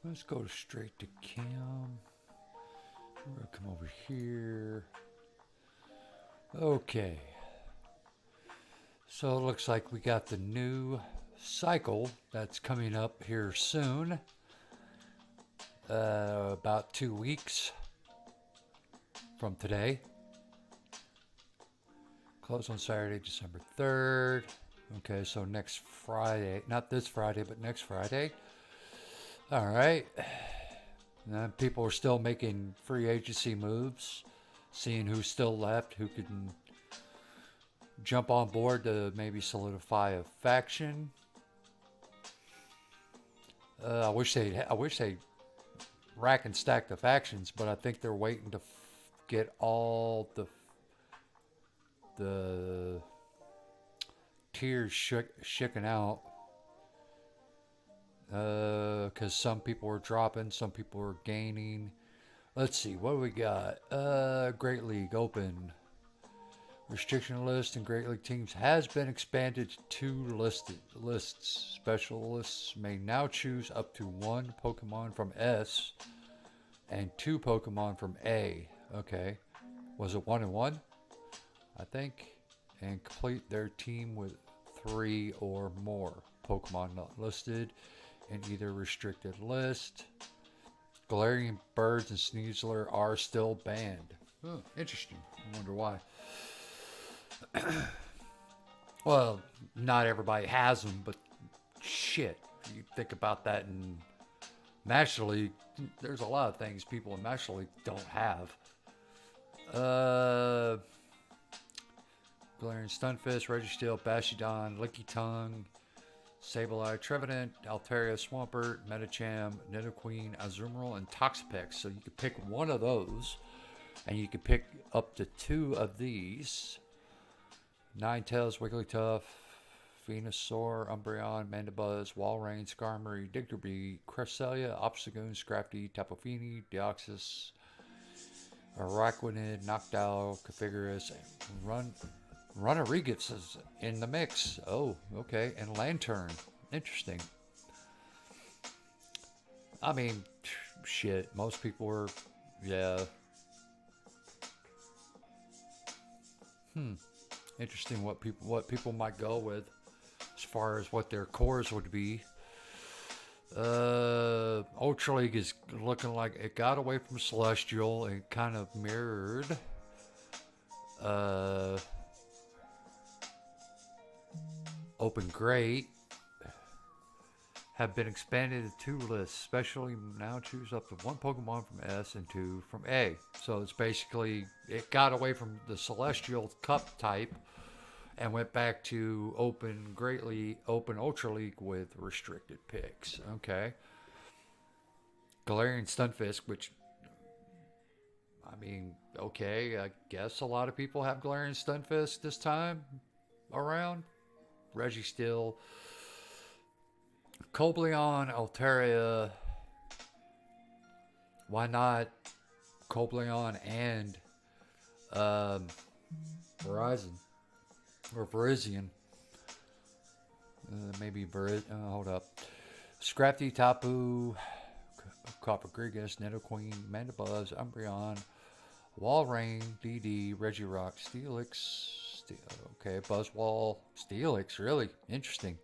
Let's go straight to Cam. We're going to come over here. Okay. So it looks like we got the new cycle that's coming up here soon. About 2 weeks from today. Close on Saturday, December 3rd. Okay, so next Friday, not this Friday, but next Friday. All right. And people are still making free agency moves, seeing who's still left, who can jump on board to maybe solidify a faction. I wish they rack and stack the factions, but I think they're waiting to get all the tiers shaken out. Because some people are dropping, some people are gaining. Let's see, what do we got? Great League open. Restriction list and Great League teams has been expanded to two listed lists. Specialists may now choose up to one Pokemon from S and two Pokemon from A. Okay. Was it 1 and 1? I think. And complete their team with 3 or more Pokemon not listed in either restricted list. Galarian Birds and Sneasler are still banned. Oh, interesting. I wonder why. Well, not everybody has them, but shit. You think about that in National League, there's a lot of things people in National League don't have. Galarian Stunfisk, Registeel, Bastiodon, Lickitung, Sableye, Trevenant, Altaria, Swampert, Medicham, Nidoqueen, Azumarill, and Toxapex. So you could pick one of those, and you could pick up to 2 of these. Ninetales, Wigglytuff, Venusaur, Umbreon, Mandibuzz, Walrein, Skarmory, Diggerbee, Cresselia, Obstagoon, Scrafty, Tapu Deoxys, Araquanid, Noctowl, Cofagrigus, and Runerigus is in the mix. Oh, okay. And Lantern. Interesting. I mean, shit. Most people are, yeah. Interesting what people might go with as far as what their cores would be. Ultra League is looking like it got away from Celestial and kind of mirrored Open Great. Have been expanded to 2 lists. Especially now choose up to 1 Pokemon from S and 2 from A. So it's basically, it got away from the Celestial Cup type and went back to Open Great League, Open Ultra League with restricted picks. Okay. Galarian Stunfisk, which, I mean, okay, I guess a lot of people have Galarian Stunfisk this time around. Registeel, Cobalion, Altaria. Why not Cobalion and Verizon or Virizion? Maybe hold up. Scrafty, Tapu, Cofagrigus, Nidoqueen, Mandibuzz, Umbreon, Walrein, DD, Regirock, Steelix. Okay, Buzzwole, Steelix, really interesting.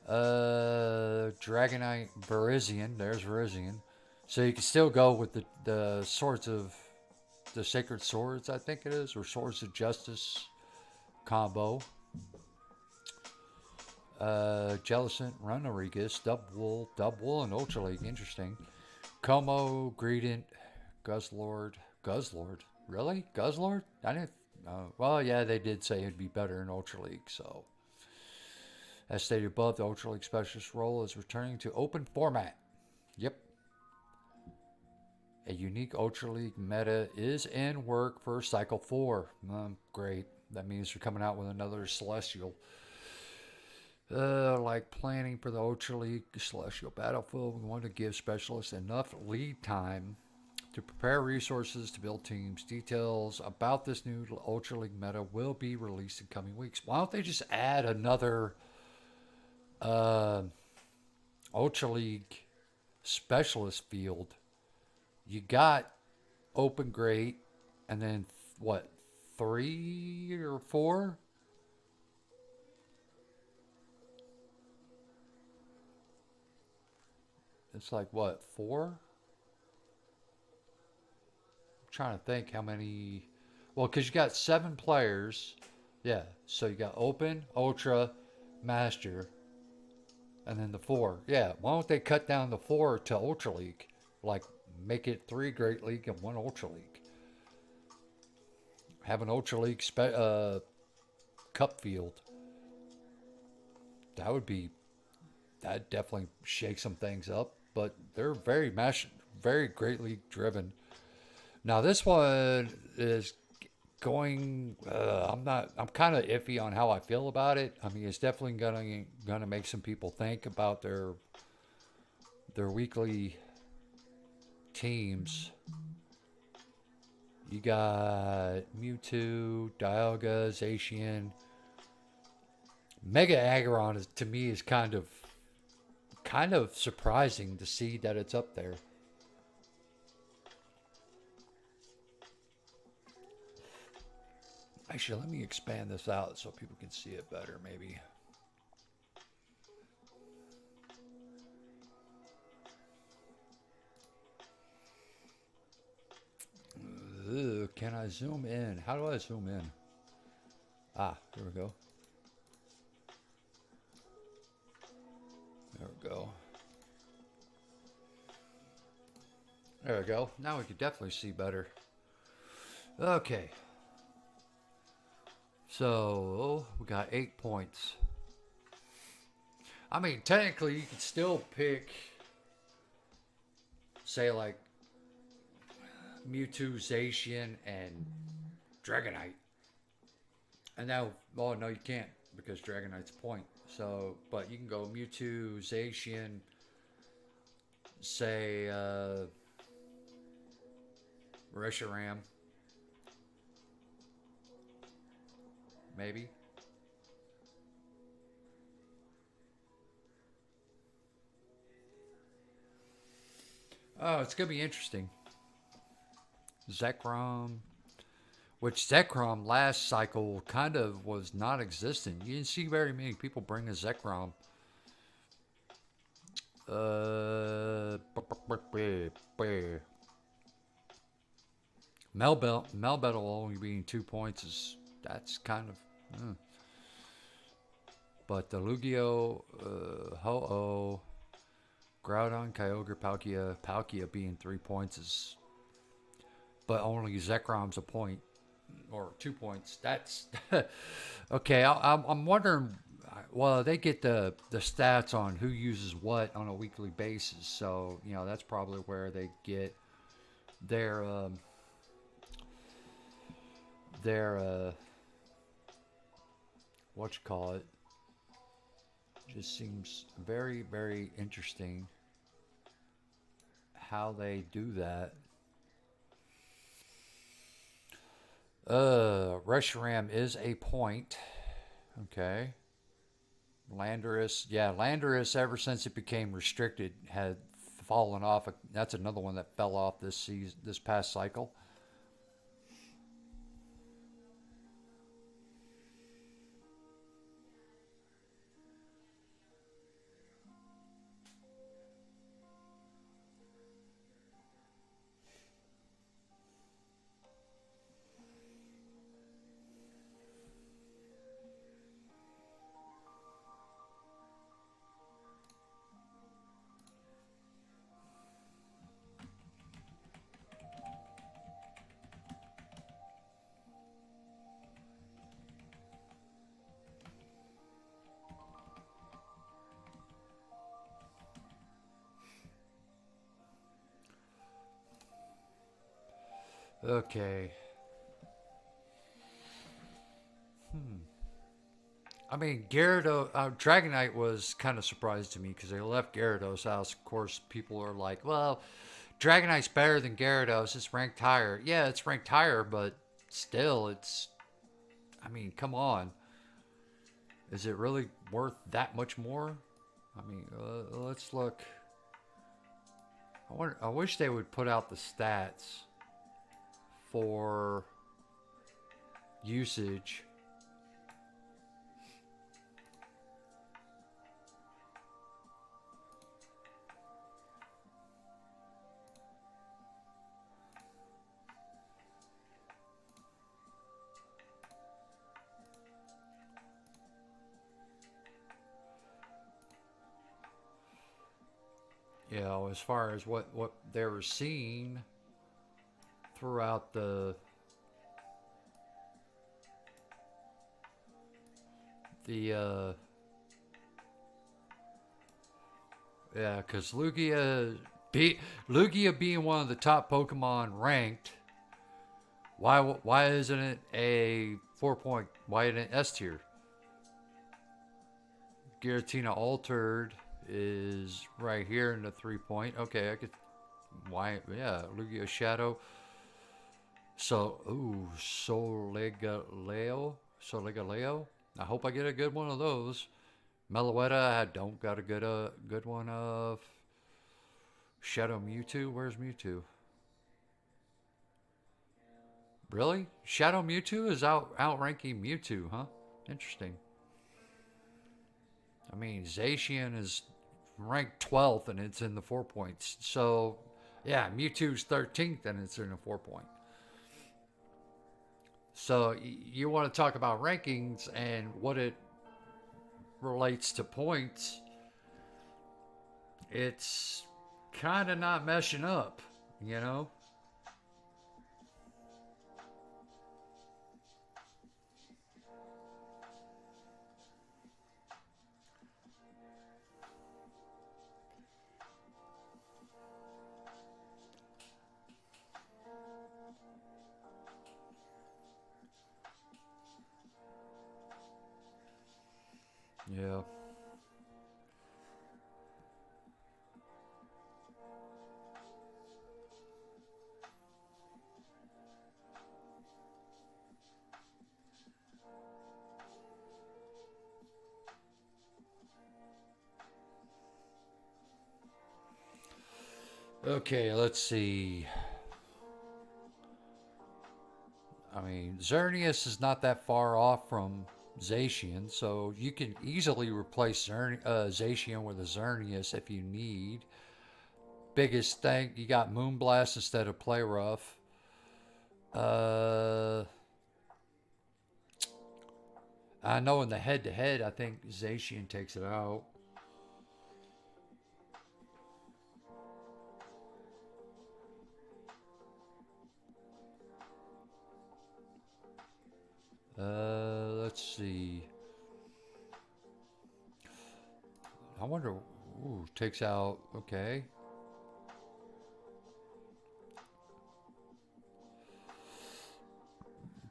Dragonite, Virizion. There's Virizion. So you can still go with the swords of the Sacred Swords, I think it is, or Swords of Justice combo. Jellicent, Runerigus, Dubwool, and Ultra League. Interesting. Como, Greedent, Guzzlord. Guzzlord? Really? Guzzlord? I didn't. Well, yeah, they did say it'd be better in Ultra League, so. As stated above, the Ultra League Specialist role is returning to open format. Yep. A unique Ultra League meta is in work for Cycle 4. Great. That means they're coming out with another Celestial. Like planning for the Ultra League Celestial Battlefield, we want to give specialists enough lead time to prepare resources to build teams. Details about this new Ultra League meta will be released in coming weeks. Why don't they just add another Ultra League specialist field, you got open great, and then what, three or four? It's like what, four? I'm trying to think how many. Well, because you got seven players. Yeah, so you got open, ultra, master, and then the four. Yeah, why don't they cut down the four to ultra league? Like make it three great league and one ultra league. Have an ultra league cup field. That would be, that definitely shake some things up. But they're very greatly driven. Now this one is going. I'm not. I'm kind of iffy on how I feel about it. I mean, it's definitely gonna make some people think about their weekly teams. You got Mewtwo, Dialga, Zacian, Mega Aggron. Is, to me, is kind of surprising to see that it's up there. Actually, let me expand this out so people can see it better, maybe. Ugh, can I zoom in? How do I zoom in? Ah, here we go. There we go. There we go. Now we can definitely see better. Okay. So, we got 8 points. I mean, technically, you could still pick, say, like Mewtwo, Zacian, and Dragonite. And now, oh no, you can't because Dragonite's a point. So, but you can go Mewtwo, Zacian, say, Reshiram, maybe. Oh, it's gonna be interesting. Zekrom, which Zekrom last cycle kind of was not existent. You didn't see very many people bring a Zekrom. Uh, Melbell only being 2 points is that's kind of. But the Lugia, Ho-Oh, Groudon, Kyogre, Palkia being 3 points is, but only Zekrom's a point or 2 points. That's okay. I'm wondering. Well, they get the stats on who uses what on a weekly basis, so you know that's probably where they get their their what you call it. Just seems very interesting how they do that. Reshiram is a point. Okay. Landorus, yeah, Landorus ever since it became restricted had fallen off. That's another one that fell off this season, this past cycle. Okay. I mean, Gyarados, Dragonite was kind of surprised to me because they left Gyarados out. Of course, people are like, well, Dragonite's better than Gyarados. It's ranked higher. Yeah, it's ranked higher, but still, it's. I mean, come on. Is it really worth that much more? I mean, let's look. I wish they would put out the stats for usage. You know, as far as what they were seeing throughout the yeah, because Lugia being one of the top Pokemon ranked, why isn't it a 4 point? Why isn't it S tier? Giratina Altered is right here in the 3 point. Okay, I could. Why? Yeah, Lugia Shadow. So, ooh, Soligaleo. I hope I get a good one of those. Meloetta, I don't got a good one of. Shadow Mewtwo. Where's Mewtwo? Really? Shadow Mewtwo is outranking Mewtwo, huh? Interesting. I mean, Zacian is ranked 12th and it's in the 4 points. So, yeah, Mewtwo's 13th and it's in the 4 point. So, you want to talk about rankings and what it relates to points, it's kind of not meshing up, you know? Yeah. Okay, let's see. I mean, Xerneas is not that far off from Zacian, so you can easily replace Zacian with a Xerneas if you need. Biggest thing, you got Moonblast instead of Play Rough. Uh, I know in the head-to-head, I think Zacian takes it out. Let's see. I wonder. Ooh, takes out. Okay.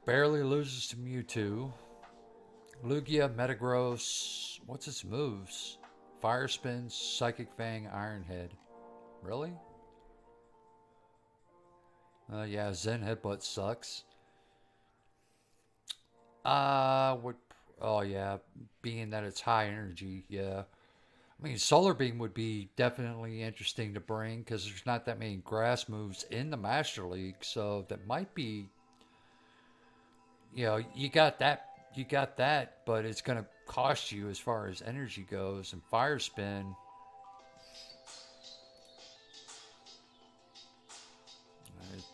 Barely loses to Mewtwo. Lugia, Metagross. What's its moves? Fire Spin, Psychic Fang, Iron Head. Really? Yeah, Zen Headbutt sucks. Would. Oh yeah, being that it's high energy, yeah. I mean, Solar Beam would be definitely interesting to bring because there's not that many grass moves in the Master League, so that might be, you got that, but it's going to cost you as far as energy goes. And Fire Spin,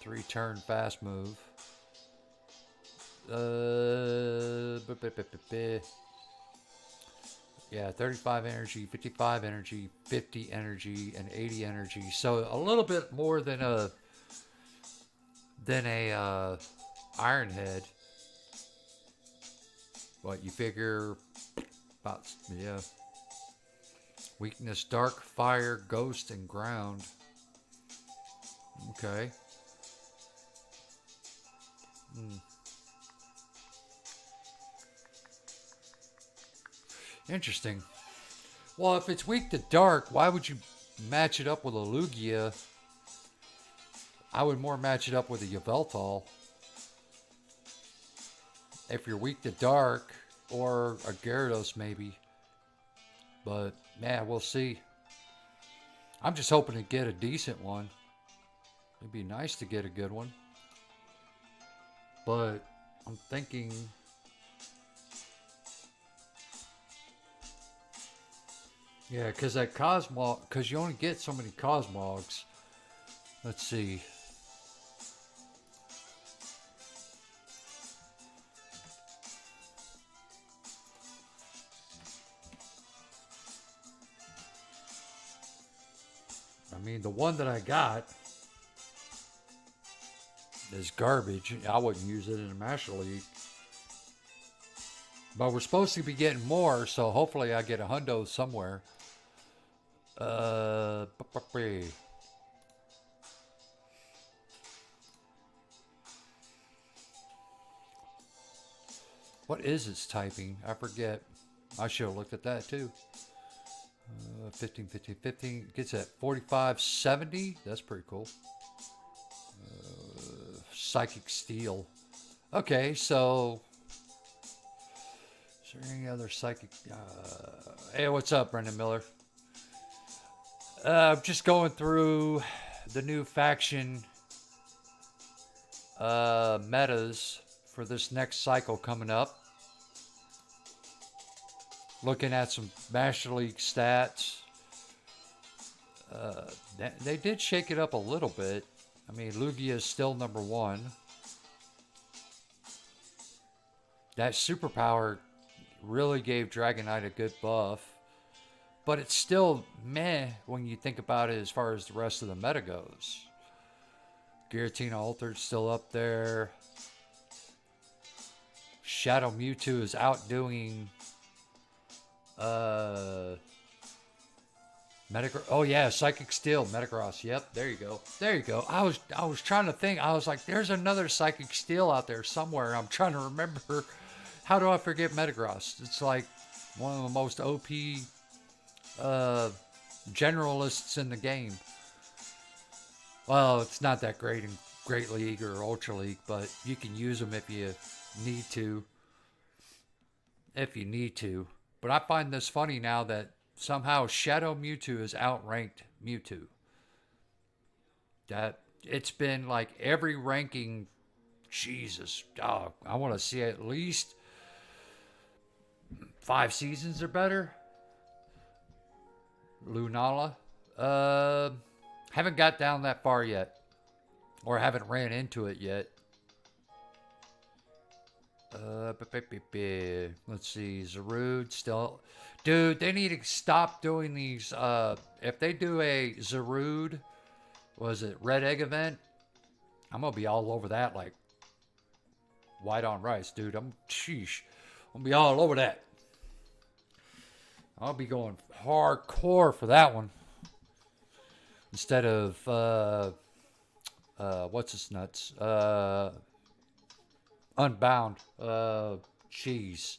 3 turn fast move. Uh, Yeah, 35 energy, 55 energy, 50 energy, and 80 energy. So a little bit more than a Iron Head. But you figure about, yeah. Weakness, dark, fire, ghost, and ground. Okay. Hmm. Interesting. Well, if it's weak to dark, why would you match it up with a Lugia? I would more match it up with a Yveltal. If you're weak to dark, or a Gyarados maybe. But, man, we'll see. I'm just hoping to get a decent one. It'd be nice to get a good one. But I'm thinking, yeah, because that Cosmog, because you only get so many Cosmogs. Let's see. I mean, the one that I got is garbage. I wouldn't use it in a Master League. But we're supposed to be getting more, so hopefully I get a hundo somewhere. Uh, what is its typing? I forget. I should have looked at that too. 15, 15, 15. Gets at 45, 70. That's pretty cool. Psychic Steel. Okay, so is there any other psychic? Hey, what's up, Brendan Miller? I'm just going through the new faction metas for this next cycle coming up. Looking at some Master League stats. They did shake it up a little bit. I mean, Lugia is still number one. That superpower really gave Dragonite a good buff. But it's still meh when you think about it as far as the rest of the meta goes. Giratina Altered still up there. Shadow Mewtwo is outdoing Metagross. Oh yeah, Psychic Steel, Metagross. Yep, there you go. There you go. I was trying to think. I was like, there's another Psychic Steel out there somewhere. I'm trying to remember. How do I forget Metagross? It's like one of the most OP generalists in the game. Well, it's not that great in Great League or Ultra League, but you can use them if you need to. If you need to. But I find this funny now that somehow Shadow Mewtwo is outranked Mewtwo. That it's been like every ranking. Jesus, dog. I want to see at least 5 seasons or better. Lunala. Haven't got down that far yet. Or haven't ran into it yet. Let's see. Zarude still. Dude, they need to stop doing these. If they do a Zarude, was it Red Egg event? I'm going to be all over that like white on rice, dude. Sheesh. I'm going to be all over that. I'll be going hardcore for that one. Instead of, what's his nuts? Unbound. Jeez.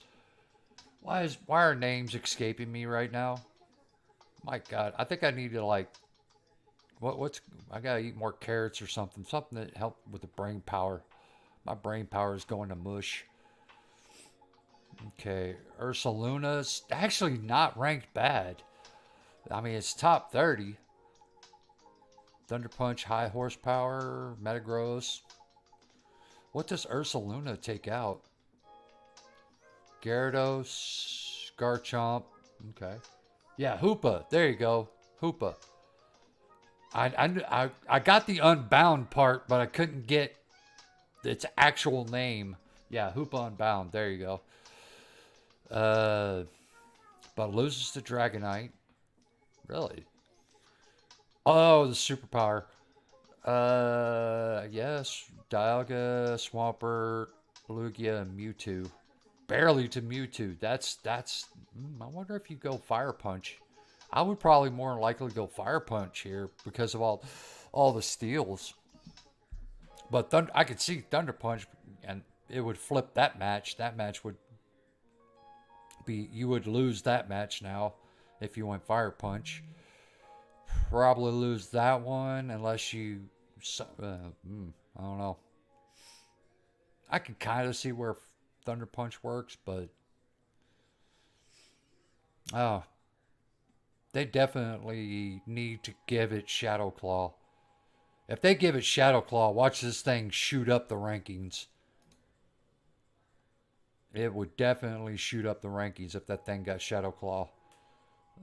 Why are names escaping me right now? My God. I think I need to like, I gotta eat more carrots or something. Something that help with the brain power. My brain power is going to mush. Okay, Ursaluna's actually not ranked bad. I mean, it's top 30. Thunder Punch, high horsepower, Metagross. What does Ursaluna take out? Gyarados, Garchomp. Okay. Yeah, Hoopa. There you go. Hoopa. I got the Unbound part, but I couldn't get its actual name. Yeah, Hoopa Unbound. There you go. But loses to Dragonite. Really? Oh, the superpower. Yes. Dialga, Swampert, Lugia, and Mewtwo. Barely to Mewtwo. That's. I wonder if you go Fire Punch. I would probably more likely go Fire Punch here because of all the steals. But I could see Thunder Punch, and it would flip that match. That match would be, you would lose that match now if you went Fire Punch. Probably lose that one unless you, I don't know. I can kind of see where Thunder Punch works, but They definitely need to give it Shadow Claw. If they give it Shadow Claw, watch this thing shoot up the rankings. It would definitely shoot up the rankings if that thing got Shadow Claw.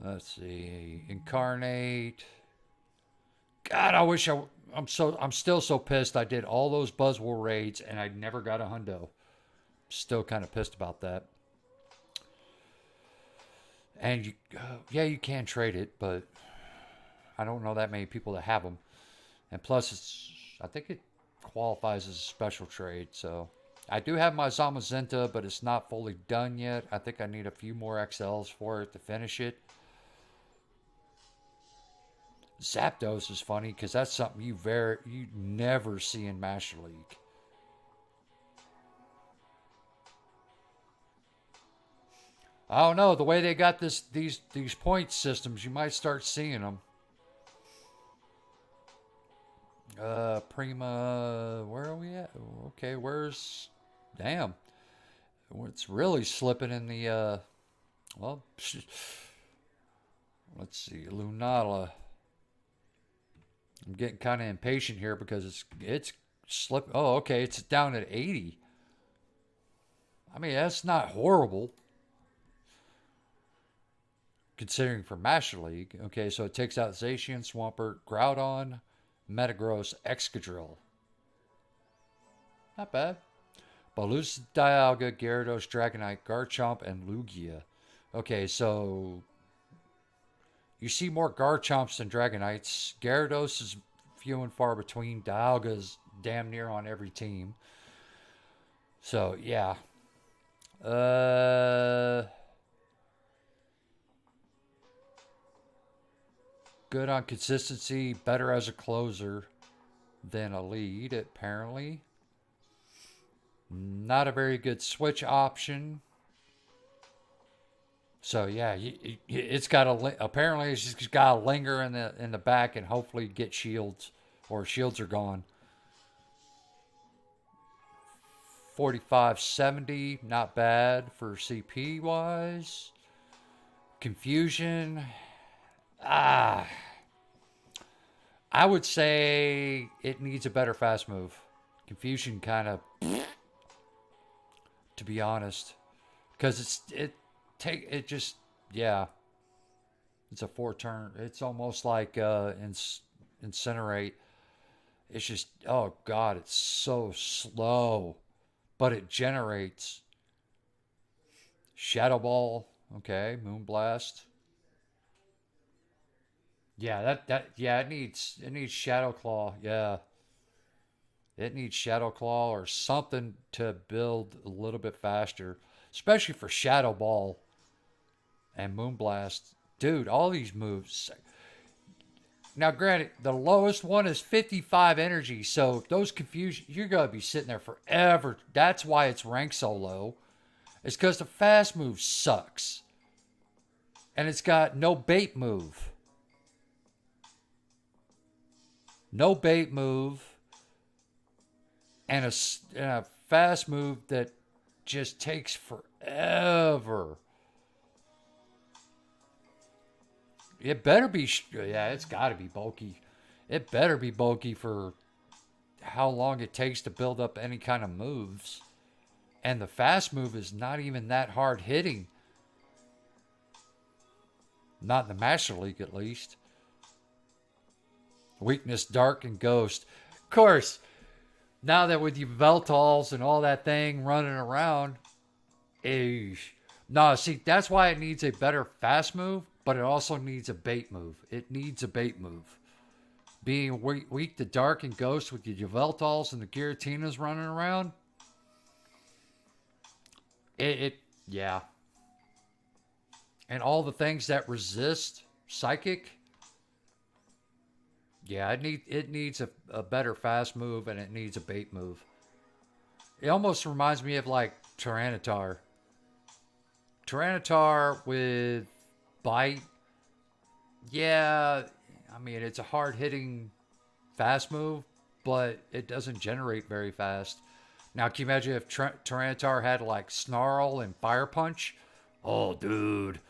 Let's see. Incarnate. God, I wish I'm still so pissed I did all those Buzzwole raids and I never got a hundo. Still kind of pissed about that. And yeah, you can trade it, but I don't know that many people that have them. And plus, I think it qualifies as a special trade. So I do have my Zamazenta, but it's not fully done yet. I think I need a few more XLs for it to finish it. Zapdos is funny because that's something you never see in Master League. I don't know, the way they got these point systems, you might start seeing them. Prima, where are we at? Okay, damn. It's really slipping in the well, let's see, Lunala. I'm getting kind of impatient here because it's slipping. Oh, okay, it's down at 80. I mean, that's not horrible considering for Master League. Okay, so it takes out Zacian, Swampert, Groudon, Metagross, Excadrill. Not bad. Balus, Dialga, Gyarados, Dragonite, Garchomp, and Lugia. Okay, so you see more Garchomps than Dragonites. Gyarados is few and far between. Dialga's damn near on every team. So, yeah. Good on consistency. Better as a closer than a lead, apparently. Not a very good switch option. So yeah, it's got apparently it's just got to linger in the back and hopefully get shields, or shields are gone. 4570, not bad for CP wise. Confusion, I would say it needs a better fast move. Confusion kind of, to be honest, because it just, yeah, it's a 4-turn. It's almost like Incinerate. It's just, oh god, it's so slow, but it generates. Shadow Ball, okay. Moonblast. Yeah, it needs Shadow Claw. Yeah, it needs Shadow Claw or something to build a little bit faster, especially for Shadow Ball and Moonblast. Dude, all these moves. Now, granted, the lowest one is 55 energy, so those confusion, you're going to be sitting there forever. That's why it's ranked so low. It's because the fast move sucks. And it's got no bait move. No bait move. And a fast move that just takes forever. It better be, yeah, it's got to be bulky. It better be bulky for how long it takes to build up any kind of moves. And the fast move is not even that hard hitting. Not in the Master League, at least. Weakness, Dark, and Ghost. Of course, now that with you Veltals and all that thing running around, no, see, that's why it needs a better fast move. But it also needs a bait move. It needs a bait move. Being weak to Dark and Ghost with your Yveltals and the Giratinas running around. Yeah. And all the things that resist Psychic. Yeah, it needs a better fast move, and it needs a bait move. It almost reminds me of like Tyranitar. Tyranitar with Bite, yeah, I mean, it's a hard-hitting fast move, but it doesn't generate very fast. Now, can you imagine if Tyranitar had, like, Snarl and Fire Punch? Oh, dude.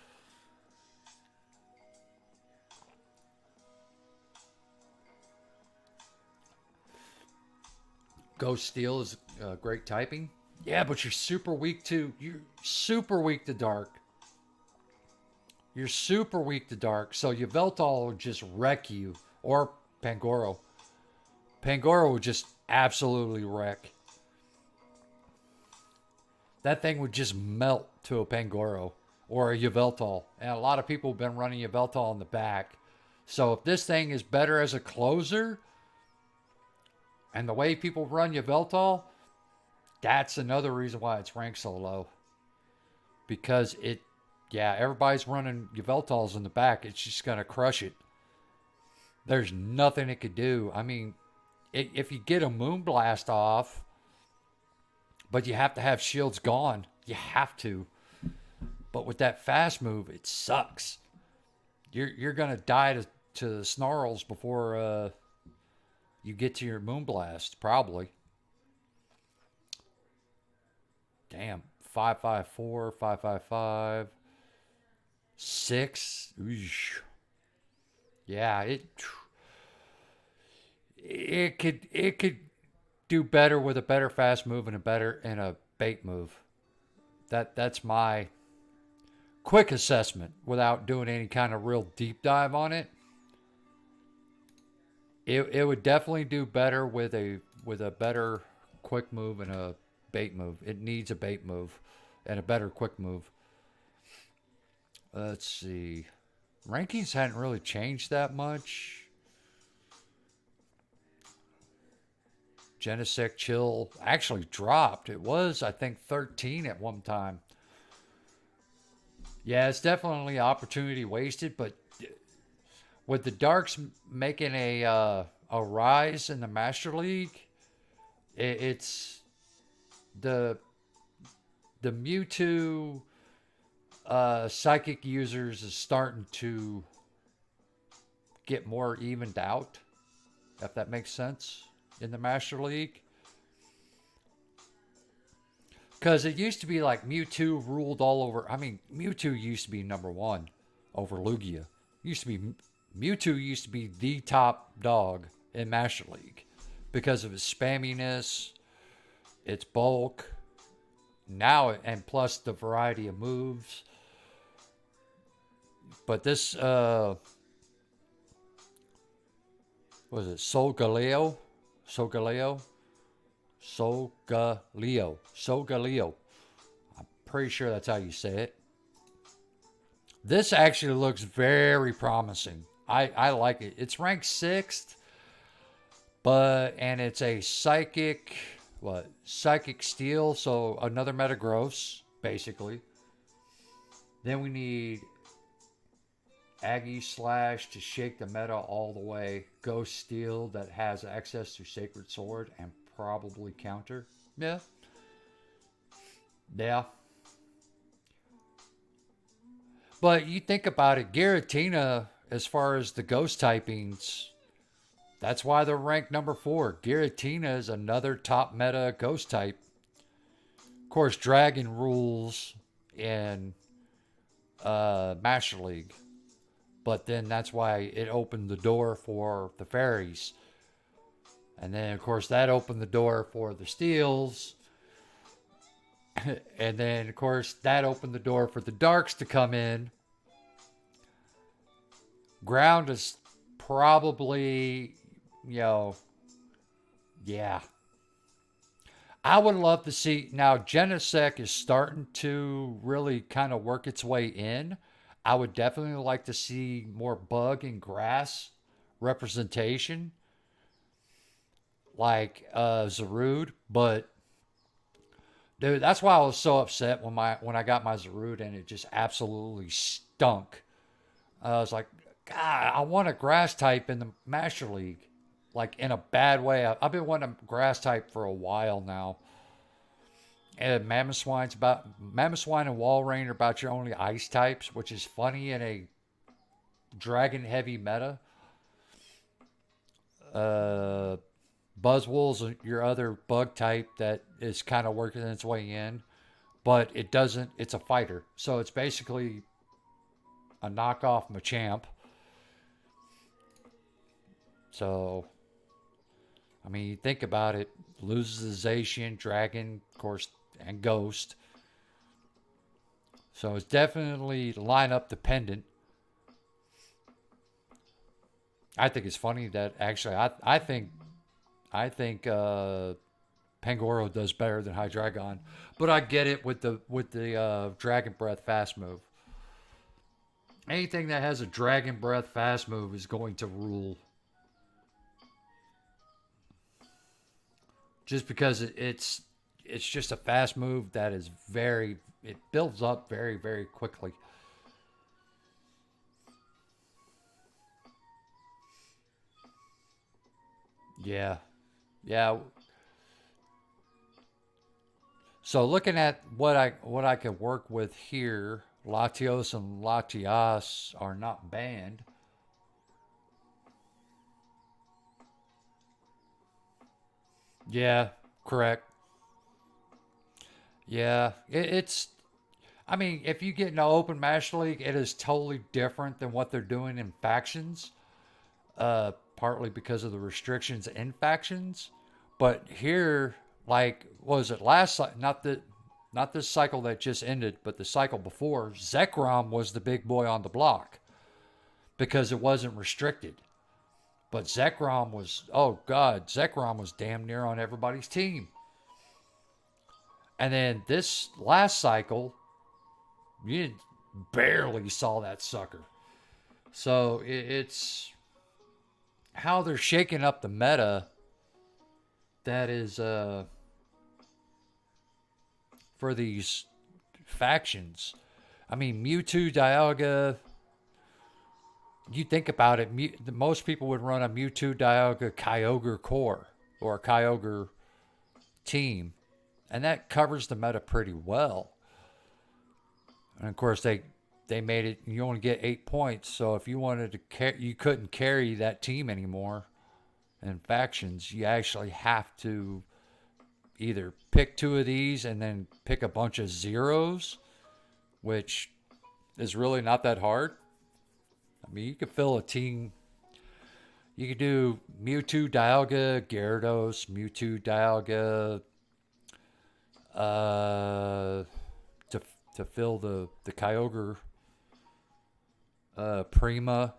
Ghost Steel is great typing. Yeah, but you're super weak to dark. You're super weak to dark. So Yveltal will just wreck you. Or Pangoro. Pangoro would just absolutely wreck. That thing would just melt to a Pangoro or a Yveltal. And a lot of people have been running Yveltal in the back. So if this thing is better as a closer, and the way people run Yveltal, that's another reason why it's ranked so low. Because everybody's running Yveltals in the back. It's just going to crush it. There's nothing it could do. I mean, if you get a Moonblast off, but you have to have shields gone, you have to. But with that fast move, it sucks. You're going to die to the Snarls before you get to your Moonblast, probably. Damn. 554, 555, 6. Oosh. Yeah, it could do better with a better fast move and a bait move. That's my quick assessment without doing any kind of real deep dive on it. It would definitely do better with a better quick move and a bait move. It needs a bait move and a better quick move. Let's see. Rankings hadn't really changed that much. Genesect Chill actually dropped. It was, I think, 13 at one time. Yeah, it's definitely opportunity wasted, but with the Darks making a rise in the Master League, it's the Mewtwo Psychic users is starting to get more evened out, if that makes sense, in the Master League. Because it used to be like Mewtwo ruled all over. I mean, Mewtwo used to be number one over Lugia. Mewtwo used to be the top dog in Master League because of his spamminess, its bulk, now, and plus the variety of moves. But this, what was it? Solgaleo? I'm pretty sure that's how you say it. This actually looks very promising. I like it. It's ranked 6th, and it's a psychic steel, so another Metagross, basically. Then we need Aggie Slash to shake the meta all the way. Ghost Steel that has access to Sacred Sword and probably counter. Yeah. But you think about it, Giratina, as far as the ghost typings, that's why they're ranked number 4. Giratina is another top meta ghost type. Of course, Dragon rules in Master League. But then that's why it opened the door for the fairies. And then, of course, that opened the door for the steels. And then, of course, that opened the door for the darks to come in. Ground is probably, yeah. I would love to see, now Genesect is starting to really kind of work its way in. I would definitely like to see more bug and grass representation, like Zarude. But dude, that's why I was so upset when I got my Zarude and it just absolutely stunk. I was like, God, I want a grass type in the Master League, like in a bad way. I've been wanting a grass type for a while now. And Mamoswine and Walrein are about your only ice types, which is funny in a dragon heavy meta. Buzzwole's your other bug type that is kind of working its way in, but it's a fighter. So it's basically a knockoff Machamp. So, I mean, you think about it, loses the Zacian, Dragon, of course, and Ghost. So it's definitely lineup dependent. I think it's funny that actually I think Pangoro does better than Hydreigon, but I get it with the Dragon Breath fast move. Anything that has a Dragon Breath fast move is going to rule. Just because it's just a fast move that is very it builds up very very quickly. Yeah, yeah. So looking at what I could work with here, Latios and Latias are not banned. Yeah, correct. Yeah, it's. I mean, if you get in an open match league, it is totally different than what they're doing in factions. Partly because of the restrictions in factions, but here, like, what was it not this cycle that just ended, but the cycle before, Zekrom was the big boy on the block because it wasn't restricted. But Zekrom was, oh God, Zekrom was damn near on everybody's team. And then this last cycle, you barely saw that sucker. So it's how they're shaking up the meta that is for these factions. I mean, Mewtwo, Dialga. You think about it, most people would run a Mewtwo, Dialga, Kyogre core or a Kyogre team, and that covers the meta pretty well. And of course, they made it. You only get 8 points, so if you wanted to, you couldn't carry that team anymore. In factions, you actually have to either pick two of these and then pick a bunch of zeros, which is really not that hard. I mean, you could fill a team. You could do Mewtwo, Dialga, Gyarados, Mewtwo, Dialga, uh, to fill the Kyogre, Prima.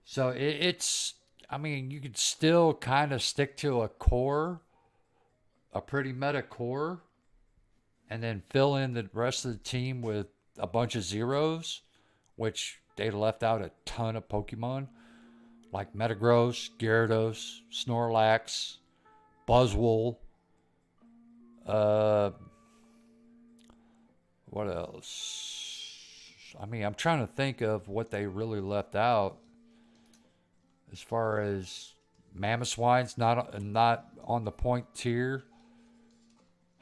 So it's. I mean, you could still kind of stick to a core, a pretty meta core, and then fill in the rest of the team with a bunch of zeros, which they left out a ton of Pokemon like Metagross, Gyarados, Snorlax, Buzzwole. Uh, what else? I mean, I'm trying to think of what they really left out as far as Mamoswine's not on the point tier.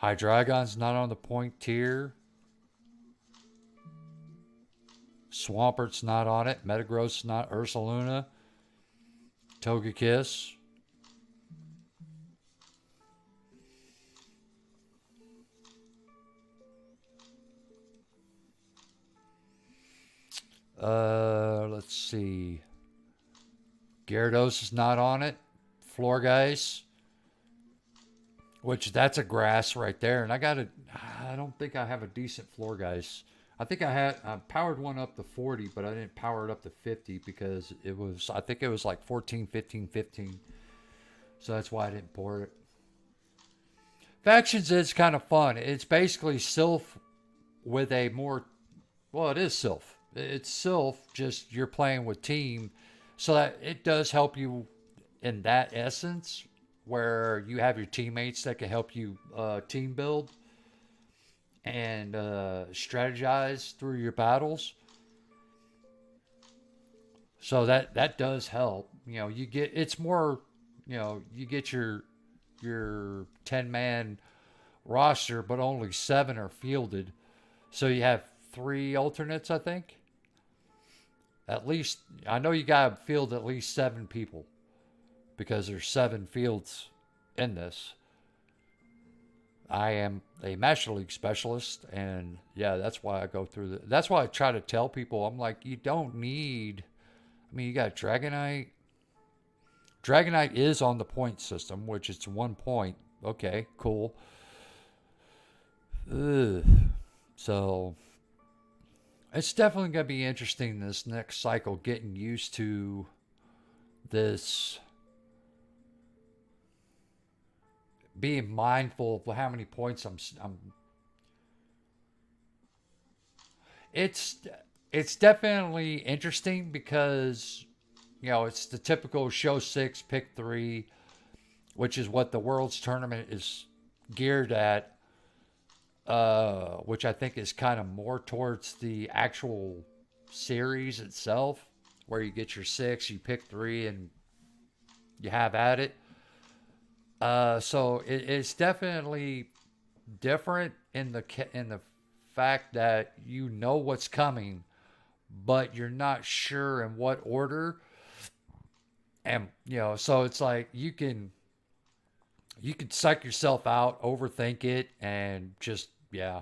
Hydreigon's not on the point tier. Swampert's not on it. Metagross not. Ursaluna. Togekiss. Let's see. Gyarados is not on it. Florgeist, which that's a grass right there, and I don't think I have a decent Florgeist. I powered one up to 40, but I didn't power it up to 50 because I think it was like 14, 15, 15. So that's why I didn't pour it. Factions is kind of fun. It's basically Sylph with a more, well, it is Sylph. It's Sylph, just you're playing with team. So that it does help you in that essence, where you have your teammates that can help you team build and strategize through your battles. So that does help. You get it's more. You get your 10-man roster, but only 7 are fielded. So you have 3 alternates, I think. At least I know you got to field at least 7 people because there's 7 fields in this. I am a Master League specialist, and yeah, that's why I go through that's why I try to tell people. I'm like, you don't need. I mean, you got Dragonite, Dragonite is on the point system, which it's 1 point. Okay, cool. Ugh. So it's definitely going to be interesting this next cycle, getting used to this, being mindful of how many points I'm. It's it's definitely interesting because it's the typical show six, pick three, which is what the world's tournament is geared at. Which I think is kind of more towards the actual series itself, where you get your six, you pick three, and you have at it. So it's definitely different in the fact that what's coming, but you're not sure in what order. And so it's like you can psych yourself out, overthink it, and just, yeah.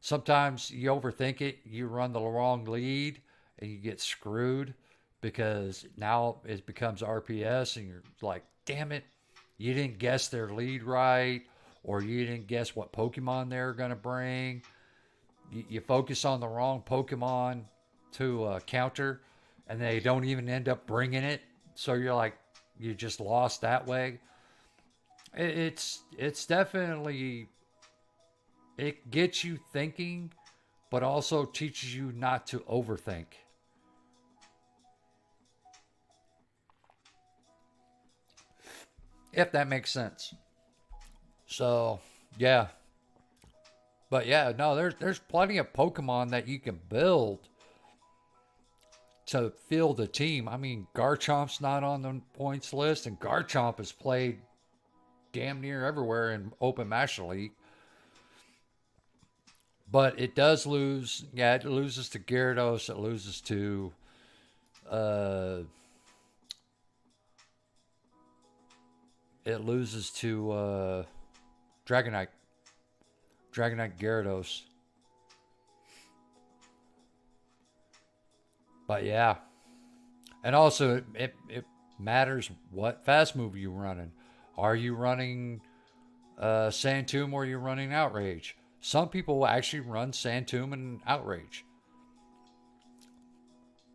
Sometimes you overthink it, you run the wrong lead, and you get screwed because now it becomes RPS, and you're like, damn it, you didn't guess their lead right, or you didn't guess what Pokemon they're going to bring. You focus on the wrong Pokemon to counter, and they don't even end up bringing it. So you're like, you just lost that way. It's definitely, it gets you thinking, but also teaches you not to overthink. If that makes sense. So yeah, but yeah, no, there's plenty of Pokemon that you can build to field a team. I mean, Garchomp's not on the points list, and Garchomp has played damn near everywhere in Open Master League. But it does lose. Yeah, it loses to Gyarados. It loses to uh, Dragonite. Dragonite Gyarados. But yeah, and also it matters what fast move you're running. Are you running Sand Tomb or are you running Outrage? Some people will actually run Sand Tomb and Outrage.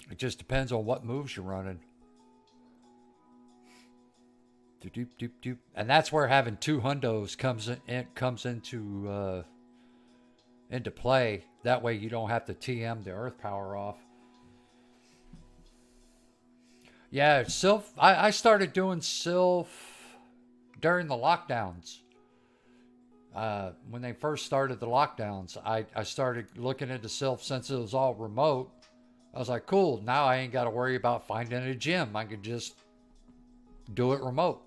It just depends on what moves you're running. Doop, doop, doop, doop. And that's where having two hundos comes into play. That way you don't have to TM the Earth Power off. Yeah, Sylph. I started doing Sylph during the lockdowns. When they first started the lockdowns, I started looking into Sylph since it was all remote. I was like, cool, now I ain't got to worry about finding a gym. I can just do it remote.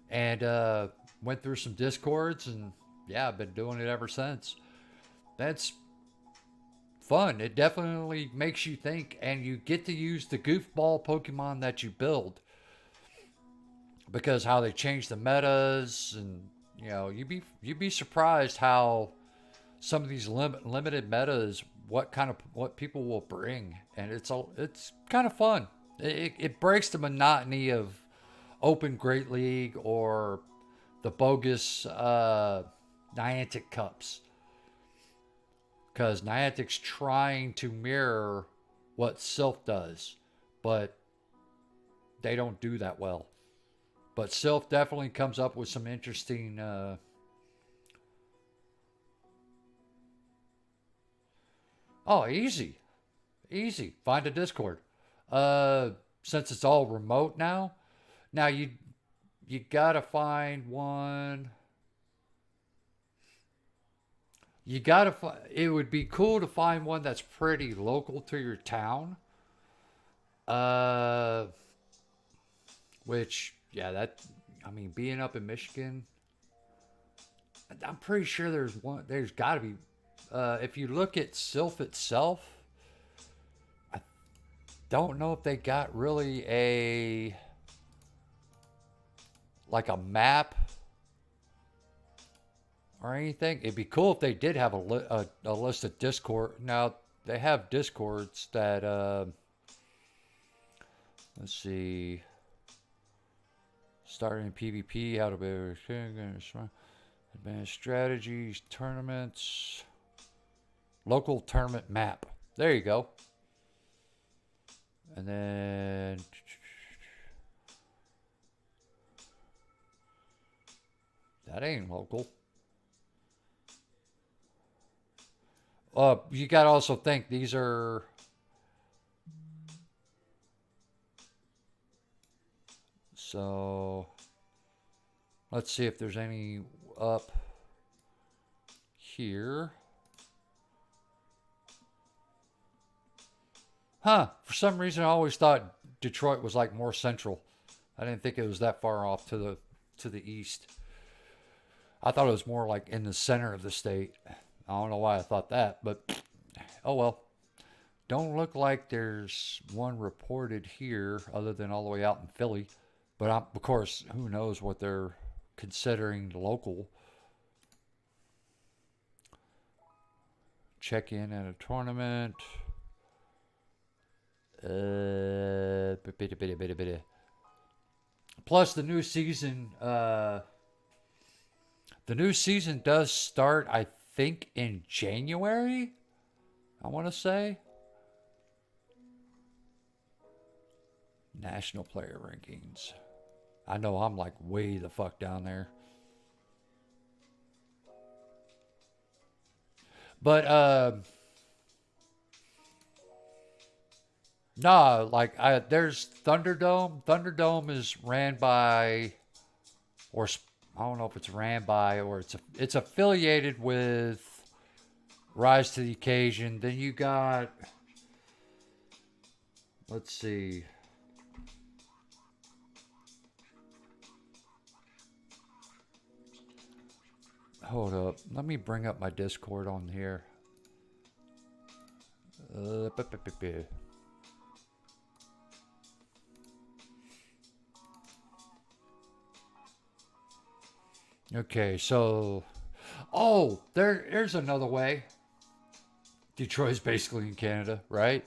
And went through some Discords, and yeah, I've been doing it ever since. That's fun. It definitely makes you think, and you get to use the goofball Pokemon that you build, because how they change the metas, and you'd be surprised how some of these limited metas, what people will bring, and it's kind of fun. It breaks the monotony of Open Great League or the bogus Niantic Cups, because Niantic's trying to mirror what Sylph does, but they don't do that well. But Sylph definitely comes up with some interesting. Oh, easy, easy. Find a Discord. Uh, since it's all remote now, you gotta find one. You gotta. It would be cool to find one that's pretty local to your town. Uh, which, yeah, that. I mean, being up in Michigan, I'm pretty sure there's one. There's got to be. If you look at Sylph itself, I don't know if they got really a map or anything. It'd be cool if they did have a list of Discord. Now they have Discords that let's see. Starting PvP, how to be advanced strategies, tournaments, local tournament map. There you go. And then that ain't local. You got to also think these are. So let's see if there's any up here. Huh. For some reason I always thought Detroit was like more central. I didn't think it was that far off to the east. I thought it was more like in the center of the state. I don't know why I thought that, but oh well. Don't look like there's one reported here other than all the way out in Philly. But of course, who knows what they're considering local. Check in at a tournament. Plus the new season. The new season does start, I think, in January. I want to say. National player rankings. I know I'm like way the fuck down there. But nah, like there's Thunderdome. Thunderdome is ran by, or I don't know if it's ran by or it's affiliated with Rise to the Occasion. Then you got, let's see. Hold up. Let me bring up my Discord on here. Okay, so there's another way. Detroit's basically in Canada, right?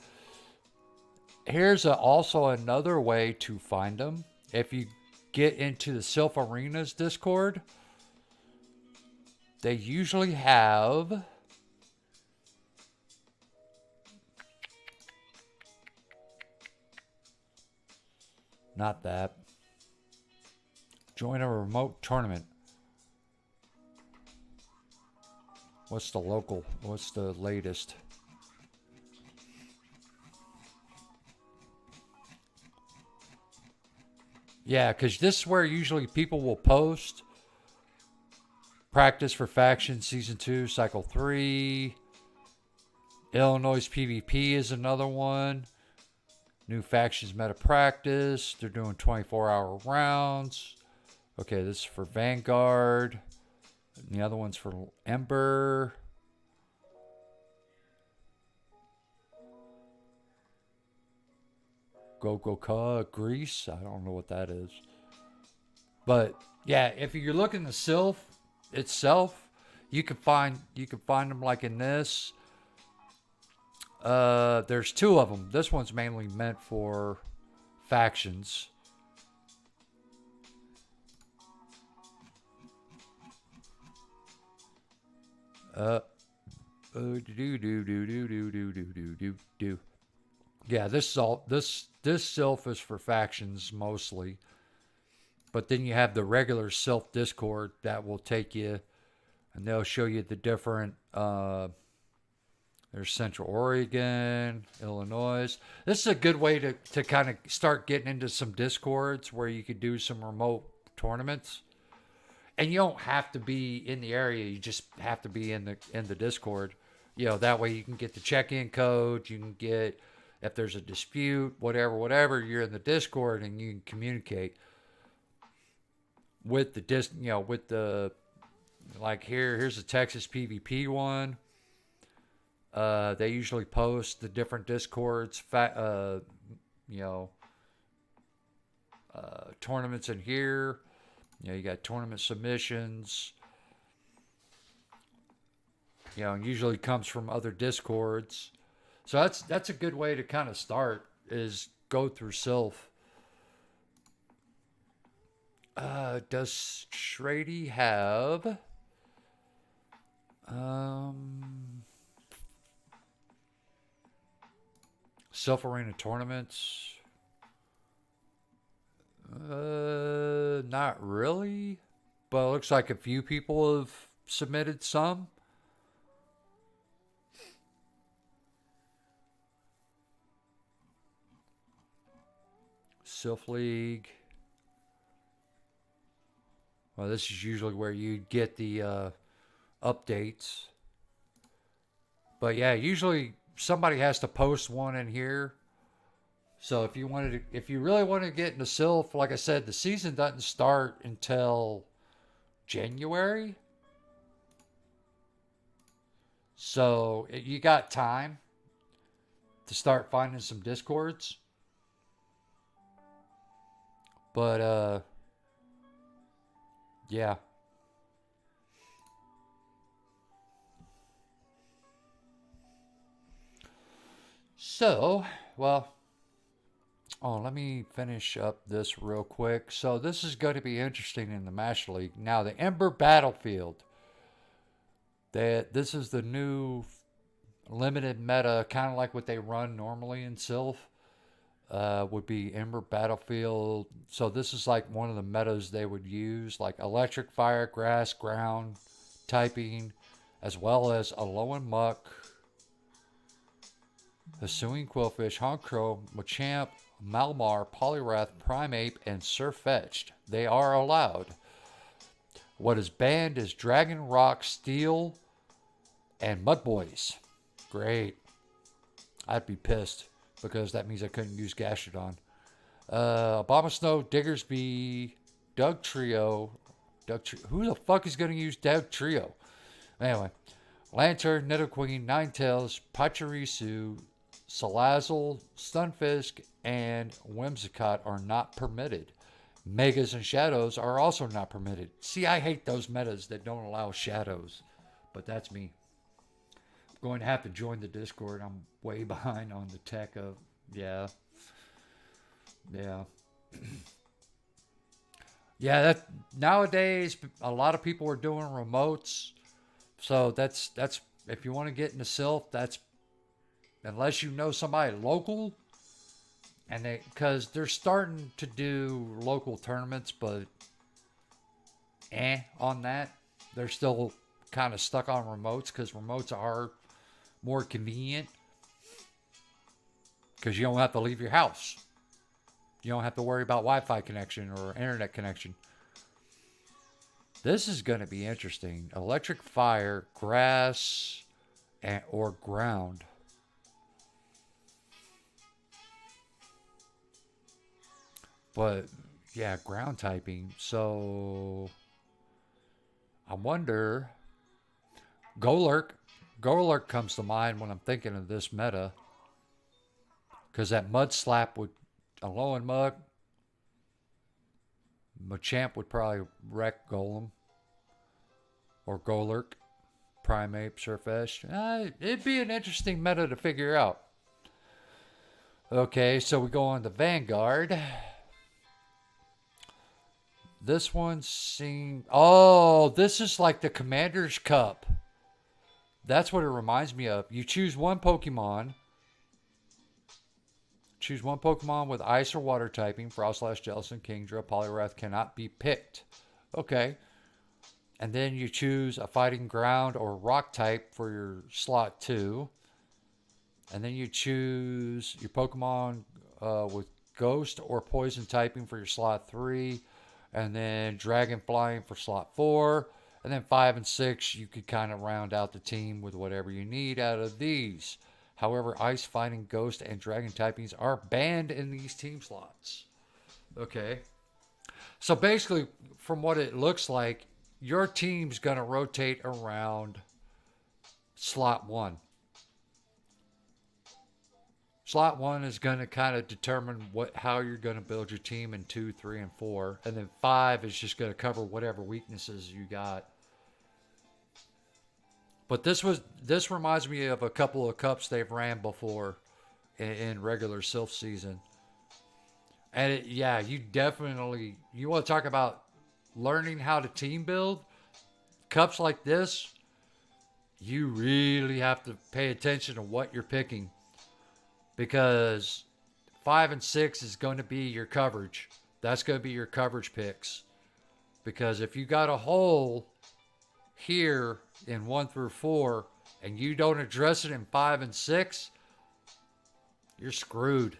Here's also another way to find them. If you get into the Sylph Arenas Discord, they usually have not that. Join a remote tournament. What's the local? What's the latest? Yeah, because this is where usually people will post. Practice for Faction Season 2, Cycle 3. Illinois PvP is another one. New Factions Meta Practice. They're doing 24-hour rounds. Okay, this is for Vanguard. And the other one's for Ember. Gogoka Greece. I don't know what that is. But yeah, if you're looking to Sylph itself, you can find them like in this. There's two of them. This one's mainly meant for factions. Yeah, this Sylph is for factions mostly. But then you have the regular Sylph Discord that will take you, and they'll show you the different. There's Central Oregon, Illinois. This is a good way to kind of start getting into some Discords where you could do some remote tournaments. And you don't have to be in the area. You just have to be in the Discord. You know, that way you can get the check-in code. You can get, if there's a dispute, whatever, you're in the Discord and you can communicate with the like here's a Texas PvP one. They usually post the different Discords, tournaments in here. You know, you got tournament submissions. You know, and usually comes from other Discords. So that's a good way to kind of start, is go through Sylph. Does Shrady have um Self Arena tournaments? Not really. But it looks like a few people have submitted some. Sylph League. Well, this is usually where you get the updates. But yeah, usually somebody has to post one in here. So if you really want to get into Sylph, like I said, the season doesn't start until January. So you got time to start finding some discords. But yeah. So, well, oh, let me finish up this real quick. So this is going to be interesting in the Master League. Now, the Ember Battlefield. That this is the new limited meta, kind of like what they run normally in Sylph. Would be Ember Battlefield. So this is like one of the metas they would use, like electric, fire, grass, ground, typing, as well as Alolan Muck, Hisuian Quillfish, Honchkrow, Machamp, Malamar, Poliwrath, Primeape, and Sirfetch'd. They are allowed. What is banned is Dragon, Rock, Steel, and Mudboys. Great. I'd be pissed because that means I couldn't use Gastrodon. Abomasnow, Diggersby, Who the fuck is going to use Dugtrio? Anyway, Lantern, Nidoqueen, Ninetales, Pachirisu, Salazzle, Stunfisk, and Whimsicott are not permitted. Megas and Shadows are also not permitted. See, I hate those metas that don't allow Shadows, but that's me. I'm going to have to join the Discord. I'm way behind on the tech of, yeah. Yeah, that nowadays a lot of people are doing remotes. So that's if you want to get into Sylph, that's unless you know somebody local, and they're starting to do local tournaments, but on that, they're still kind of stuck on remotes because remotes are more convenient because you don't have to leave your house. You don't have to worry about Wi-Fi connection or internet connection. This is going to be interesting. Electric, fire, grass, or ground. But yeah, ground typing. So I wonder. Golurk. Golurk comes to mind when I'm thinking of this meta. Because that Mud Slap would. Alolan Mug. Machamp would probably wreck Golem. Or Golurk. Primeape, Sirfetch'd. It'd be an interesting meta to figure out. Okay, so we go on to Vanguard. This one seemed... Oh, this is like the Commander's Cup. That's what it reminds me of. You choose one Pokemon. Choose one Pokemon with Ice or Water typing. Froslash, Jellicent, Kingdra, Poliwrath cannot be picked. Okay. And then you choose a Fighting Ground or Rock type for your slot 2. And then you choose your Pokemon with Ghost or Poison typing for your slot 3. And then Dragon Flying for slot 4. And then 5 and 6, you could kind of round out the team with whatever you need out of these. However, Ice, Fighting, Ghost, and Dragon typings are banned in these team slots. Okay. So basically, from what it looks like, your team's going to rotate around slot 1. Slot 1 is going to kind of determine how you're going to build your team in 2, 3, and 4. And then 5 is just going to cover whatever weaknesses you got. But this reminds me of a couple of cups they've ran before in regular Sylph season. And you want to talk about learning how to team build, cups like this, you really have to pay attention to what you're picking, because 5 and 6 is going to be your coverage. That's going to be your coverage picks. Because if you got a hole here in 1 through 4 and you don't address it in 5 and 6, you're screwed.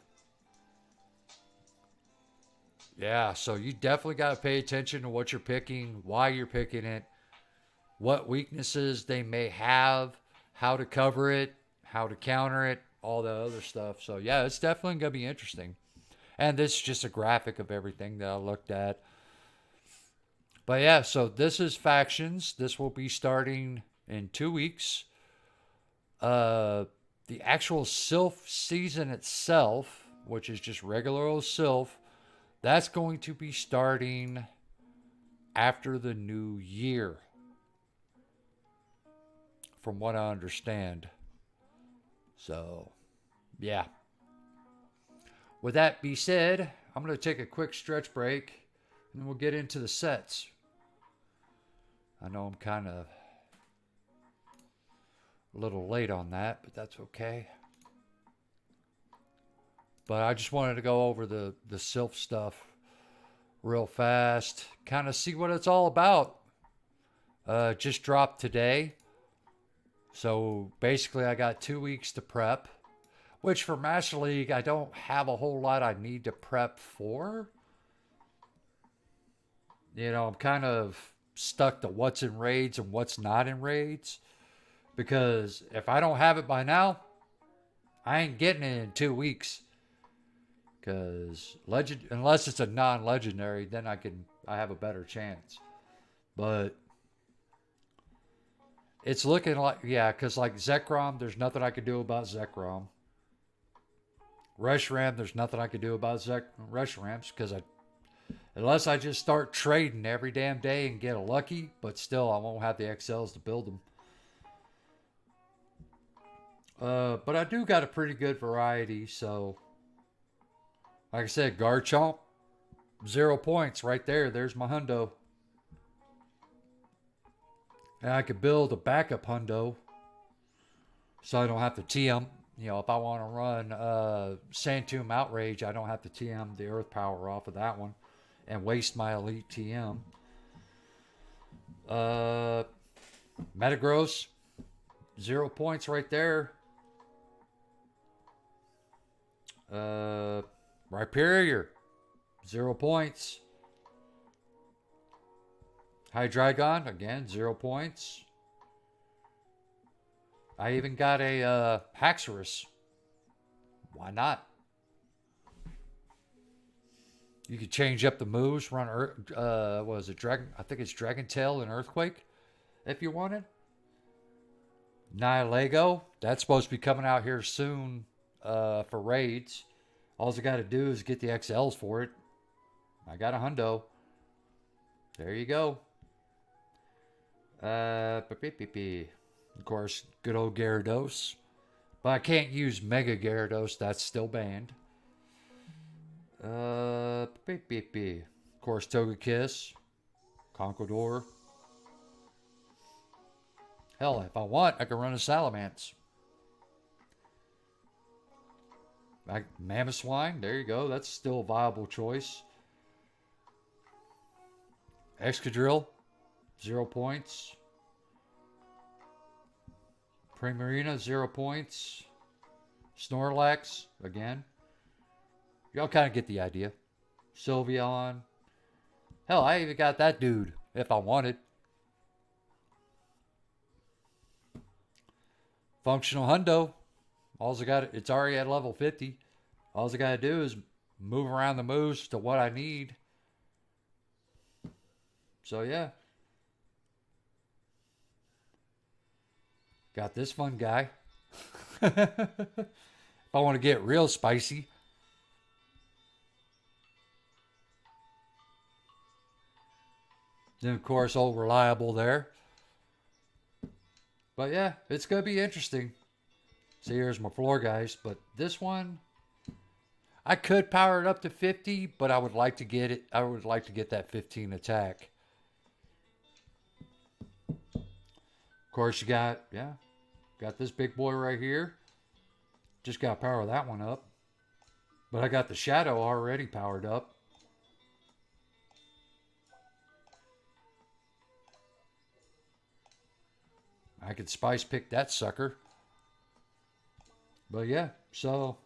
Yeah, so you definitely got to pay attention to what you're picking, why you're picking it, what weaknesses they may have, how to cover it, how to counter it, all the other stuff. So yeah, it's definitely going to be interesting. And this is just a graphic of everything that I looked at. But yeah, so this is Factions. This will be starting in 2 weeks. The actual Sylph season itself, which is just regular old Sylph, that's going to be starting after the new year, from what I understand. So, yeah. With that being said, I'm going to take a quick stretch break, and then we'll get into the sets. I know I'm kind of a little late on that, but that's okay. But I just wanted to go over the Sylph stuff real fast, kind of see what it's all about. Just dropped today. So basically I got 2 weeks to prep, which for Master League, I don't have a whole lot I need to prep for. You know, I'm kind of stuck to what's in raids and what's not in raids. Because if I don't have it by now, I ain't getting it in 2 weeks. Because unless it's a non-legendary, then I have a better chance. But it's looking like, yeah, because like Zekrom, there's nothing I can do about Zekrom. Reshiram, there's nothing I can do about Reshirams, because unless I just start trading every damn day and get a lucky, but still I won't have the XLs to build them. But I do got a pretty good variety, so like I said, Garchomp, 0 points right there. There's my hundo. And I could build a backup hundo so I don't have to TM. You know, if I want to run Sandtomb Outrage, I don't have to TM the Earth Power off of that one and waste my Elite TM. Metagross, 0 points right there. Rhyperior, 0 points. Hydreigon, again, 0 points. I even got a Haxorus. Why not? You could change up the moves, run what is it, Dragon? I think it's Dragon Tail and Earthquake, if you wanted. Nihilego, that's supposed to be coming out here soon for raids. All I got to do is get the XLs for it. I got a hundo. There you go. Of course, good old Gyarados. But I can't use Mega Gyarados. That's still banned. Of course, Togekiss. Conkeldurr. Hell, if I want, I can run a Salamence. Mamoswine, there you go. That's still a viable choice. Excadrill, 0 points. Primarina, 0 points. Snorlax, again. Y'all kind of get the idea. Sylveon. Hell, I even got that dude if I wanted. Functional Hundo. All I got, it's already at level 50. All I got to do is move around the moves to what I need. So, yeah. Got this fun guy. If I want to get real spicy. Then, of course, old Reliable there. But, yeah, it's going to be interesting. So here's my floor guys, but this one, I could power it up to 50, but I would like to get it. I would like to get that 15 attack. course, you got, yeah, got this big boy right here. Just got to power that one up. But I got the Shadow already powered up. I could spice pick that sucker. But yeah, so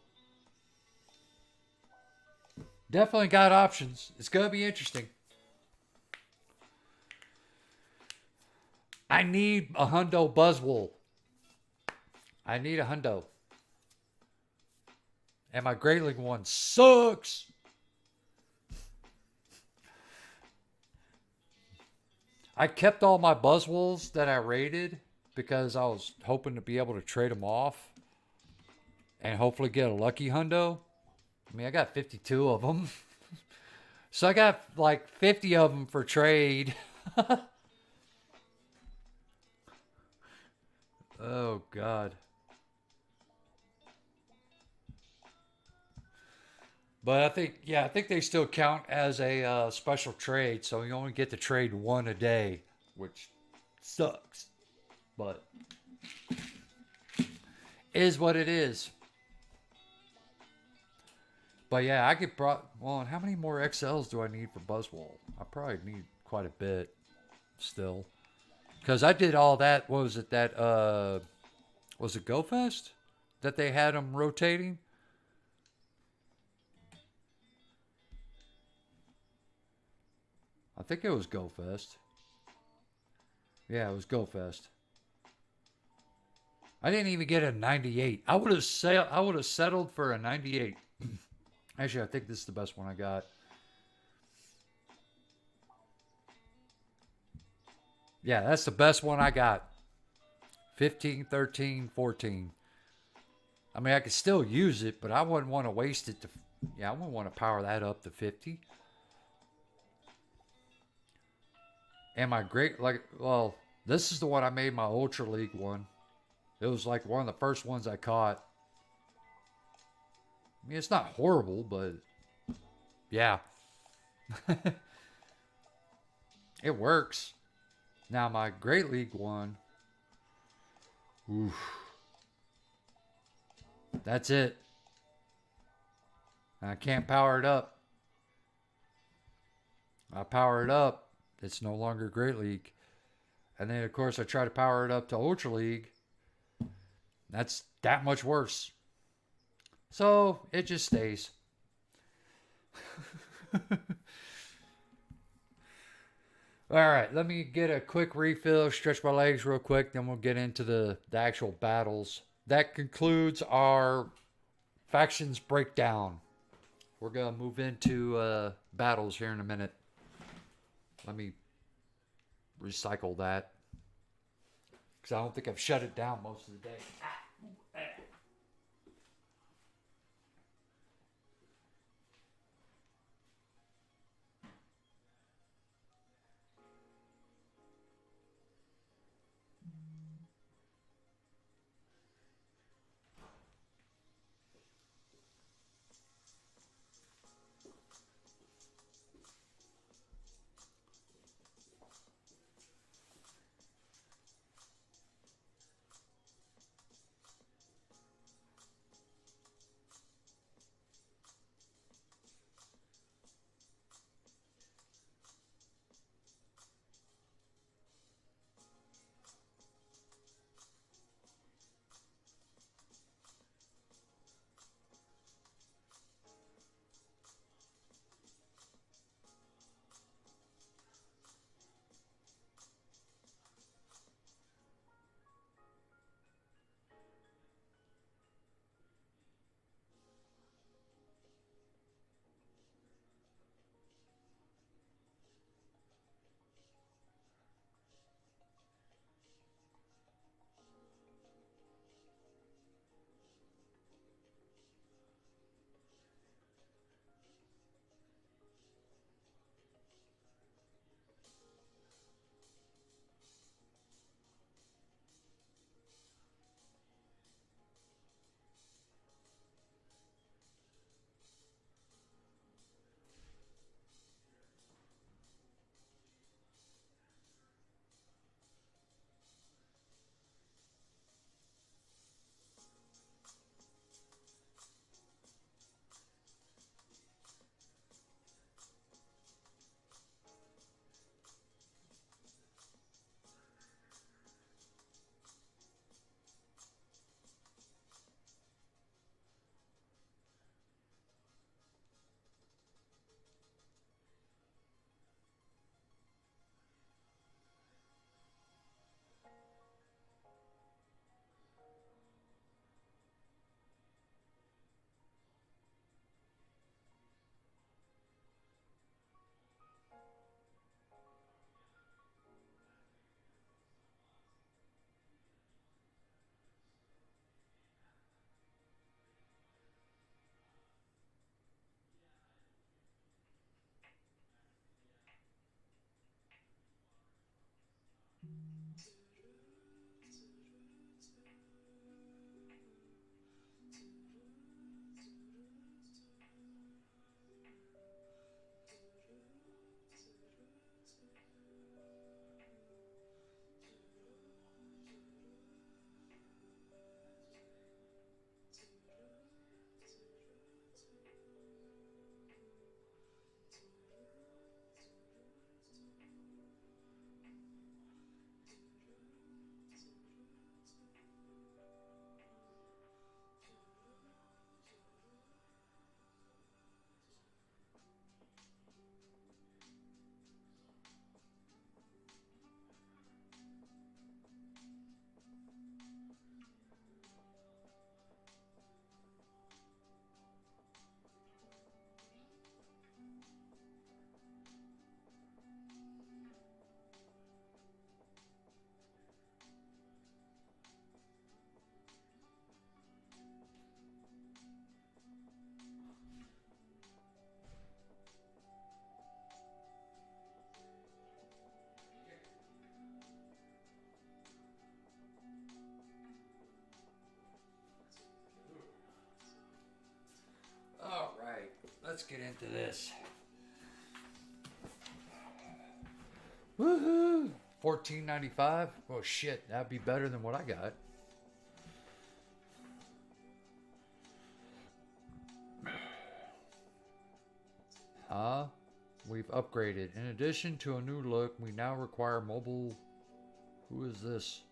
definitely got options. It's going to be interesting. I need a hundo Buzzwole. I need a hundo. And my Great League one sucks. I kept all my Buzzwoles that I rated because I was hoping to be able to trade them off and hopefully get a lucky hundo. I mean, I got 52 of them. So I got like 50 of them for trade. Oh, God. But I think they still count as a special trade. So you only get to trade one a day, which sucks. But is what it is. But yeah, I could well, how many more XLs do I need for Buzzwole? I probably need quite a bit still. Because I did all that, what was it, that, was it GoFest? That they had them rotating? I think it was GoFest. Yeah, it was GoFest. I didn't even get a 98. I would have settled for a 98. Actually, I think this is the best one I got. Yeah, that's the best one I got. 15, 13, 14. I mean, I could still use it, but I wouldn't want to waste it to... Yeah, I wouldn't want to power that up to 50. And my well, this is the one I made my Ultra League one. It was like one of the first ones I caught. I mean, it's not horrible, but yeah. It works. Now, my Great League one, oof. That's it. I can't power it up. I power it up. It's no longer Great League. And then, of course, I try to power it up to Ultra League. That's that much worse. So, it just stays. All right, let me get a quick refill, stretch my legs real quick, then we'll get into the actual battles. That concludes our factions breakdown. We're going to move into battles here in a minute. Let me recycle that. Because I don't think I've shut it down most of the day. let's get into this. Woohoo! $14.95. Oh shit, that'd be better than what I got. We've upgraded. In addition to a new look, we now require mobile. Who is this?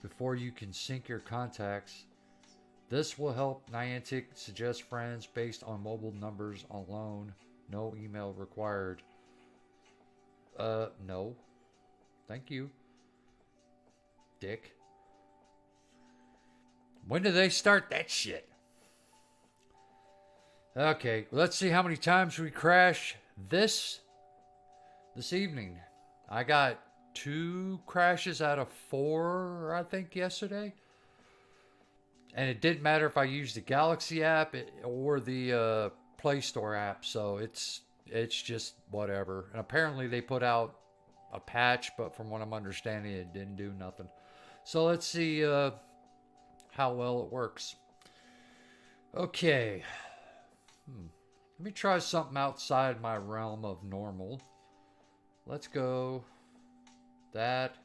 Before you can sync your contacts. This will help Niantic suggest friends based on mobile numbers alone. No email required. No. Thank you. Dick. When do they start that shit? Okay, let's see how many times we crash this evening. I got 2 crashes out of 4, I think, yesterday. And it didn't matter if I used the Galaxy app or the Play Store app, so it's just whatever. And apparently they put out a patch, but from what I'm understanding, it didn't do nothing. So let's see how well it works. Okay. Let me try something outside my realm of normal. Let's go. That.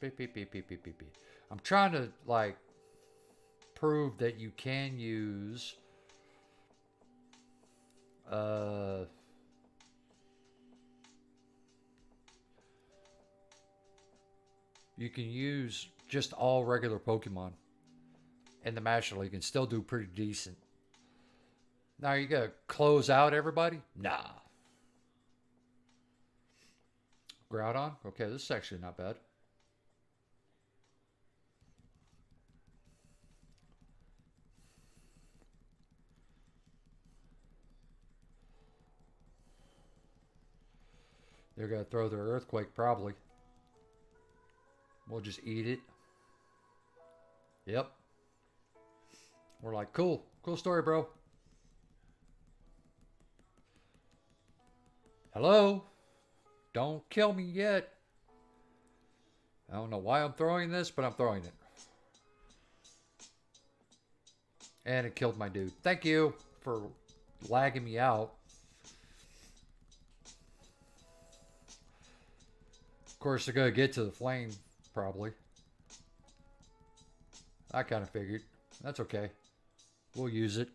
Beep, beep, beep, beep, beep, beep, beep. I'm trying to, like, prove that you can use you can use just all regular Pokemon in the Master League and still do pretty decent. Now you gotta close out everybody? Nah. Groudon? Okay, this is actually not bad. They're gonna throw their Earthquake probably. We'll just eat it. Yep. We're like, cool. Cool story, bro. Hello? Don't kill me yet. I don't know why I'm throwing this, but I'm throwing it. And it killed my dude. Thank you for lagging me out. Of course, they're going to get to the flame, probably. I kind of figured. That's okay. We'll use it.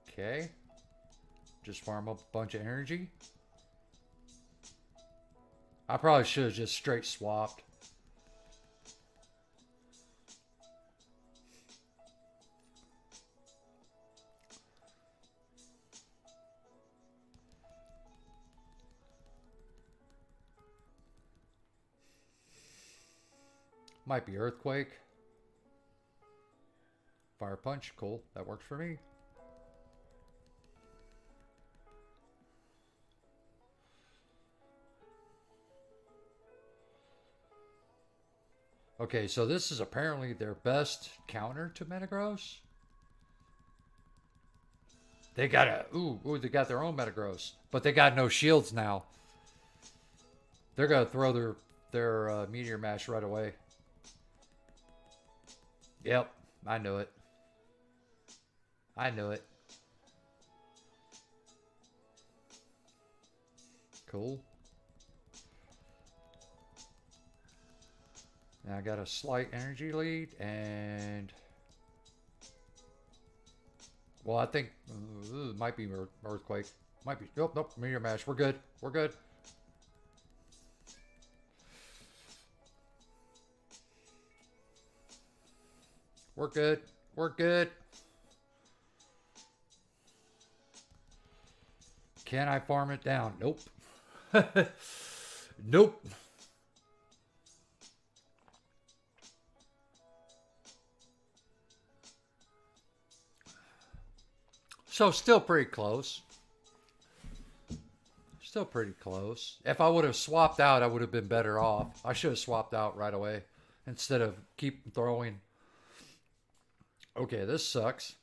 Okay. Just farm up a bunch of energy. I probably should have just straight swapped. Might be Earthquake. Fire Punch, cool. That works for me. Okay, so this is apparently their best counter to Metagross. They got they got their own Metagross, but they got no shields now. They're gonna throw their Meteor Mash right away. Yep, I knew it. I knew it. Cool. Now I got a slight energy lead and... Well, I think it might be Earthquake. Might be. Nope. Meteor Mash. We're good. We're good. We're good. We're good. Can I farm it down? Nope. Nope. So still pretty close. Still pretty close. If I would have swapped out, I would have been better off. I should have swapped out right away instead of keep throwing Okay, this sucks.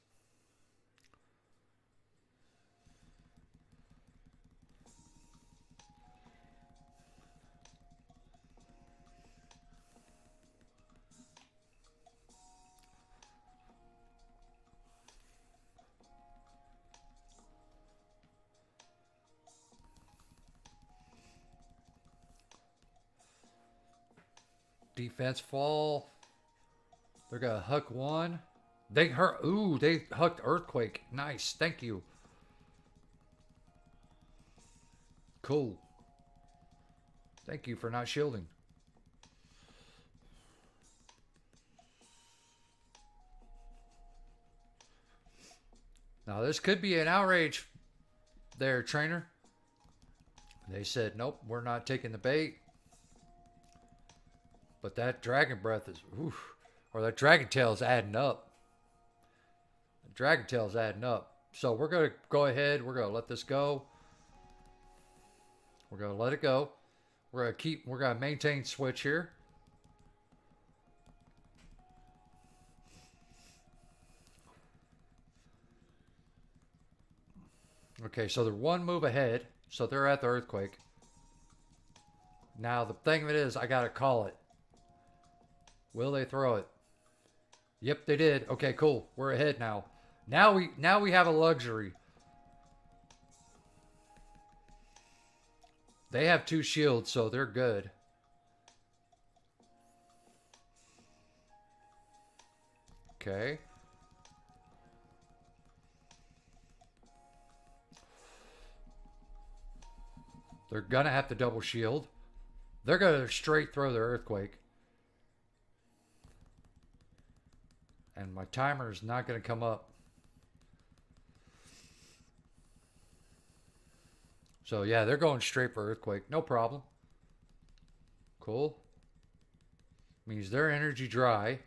Defense fall. They're gonna huck one. They hurt. Ooh, they hucked earthquake. Nice. Thank you. Cool. Thank you for not shielding. Now this could be an outrage there, trainer. They said, nope, we're not taking the bait. But that dragon breath is, oof, or that dragon tail is adding up. The dragon tail is adding up. So we're going to go ahead. We're going to let this go. We're going to let it go. We're going to maintain switch here. Okay, so they're one move ahead. So they're at the earthquake. Now the thing of it is, I got to call it. Will they throw it? Yep, they did. Okay, cool. We're ahead now. Now we have a luxury. They have 2 shields, so they're good. Okay. They're gonna have to double shield. They're gonna straight throw their earthquake. And my timer is not going to come up. So yeah, they're going straight for earthquake. No problem. Cool. Means their energy dry.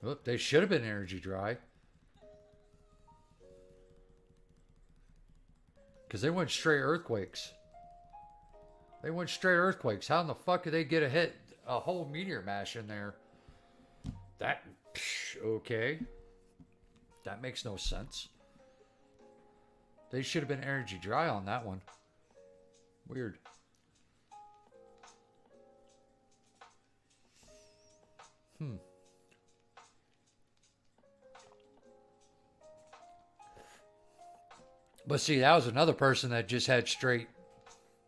Oop, they should have been energy dry. Because they went straight earthquakes. They went straight earthquakes. How in the fuck did they get a hit? A whole meteor mash in there. That, okay. That makes no sense. They should have been energy dry on that one. Weird. But see, that was another person that just had straight.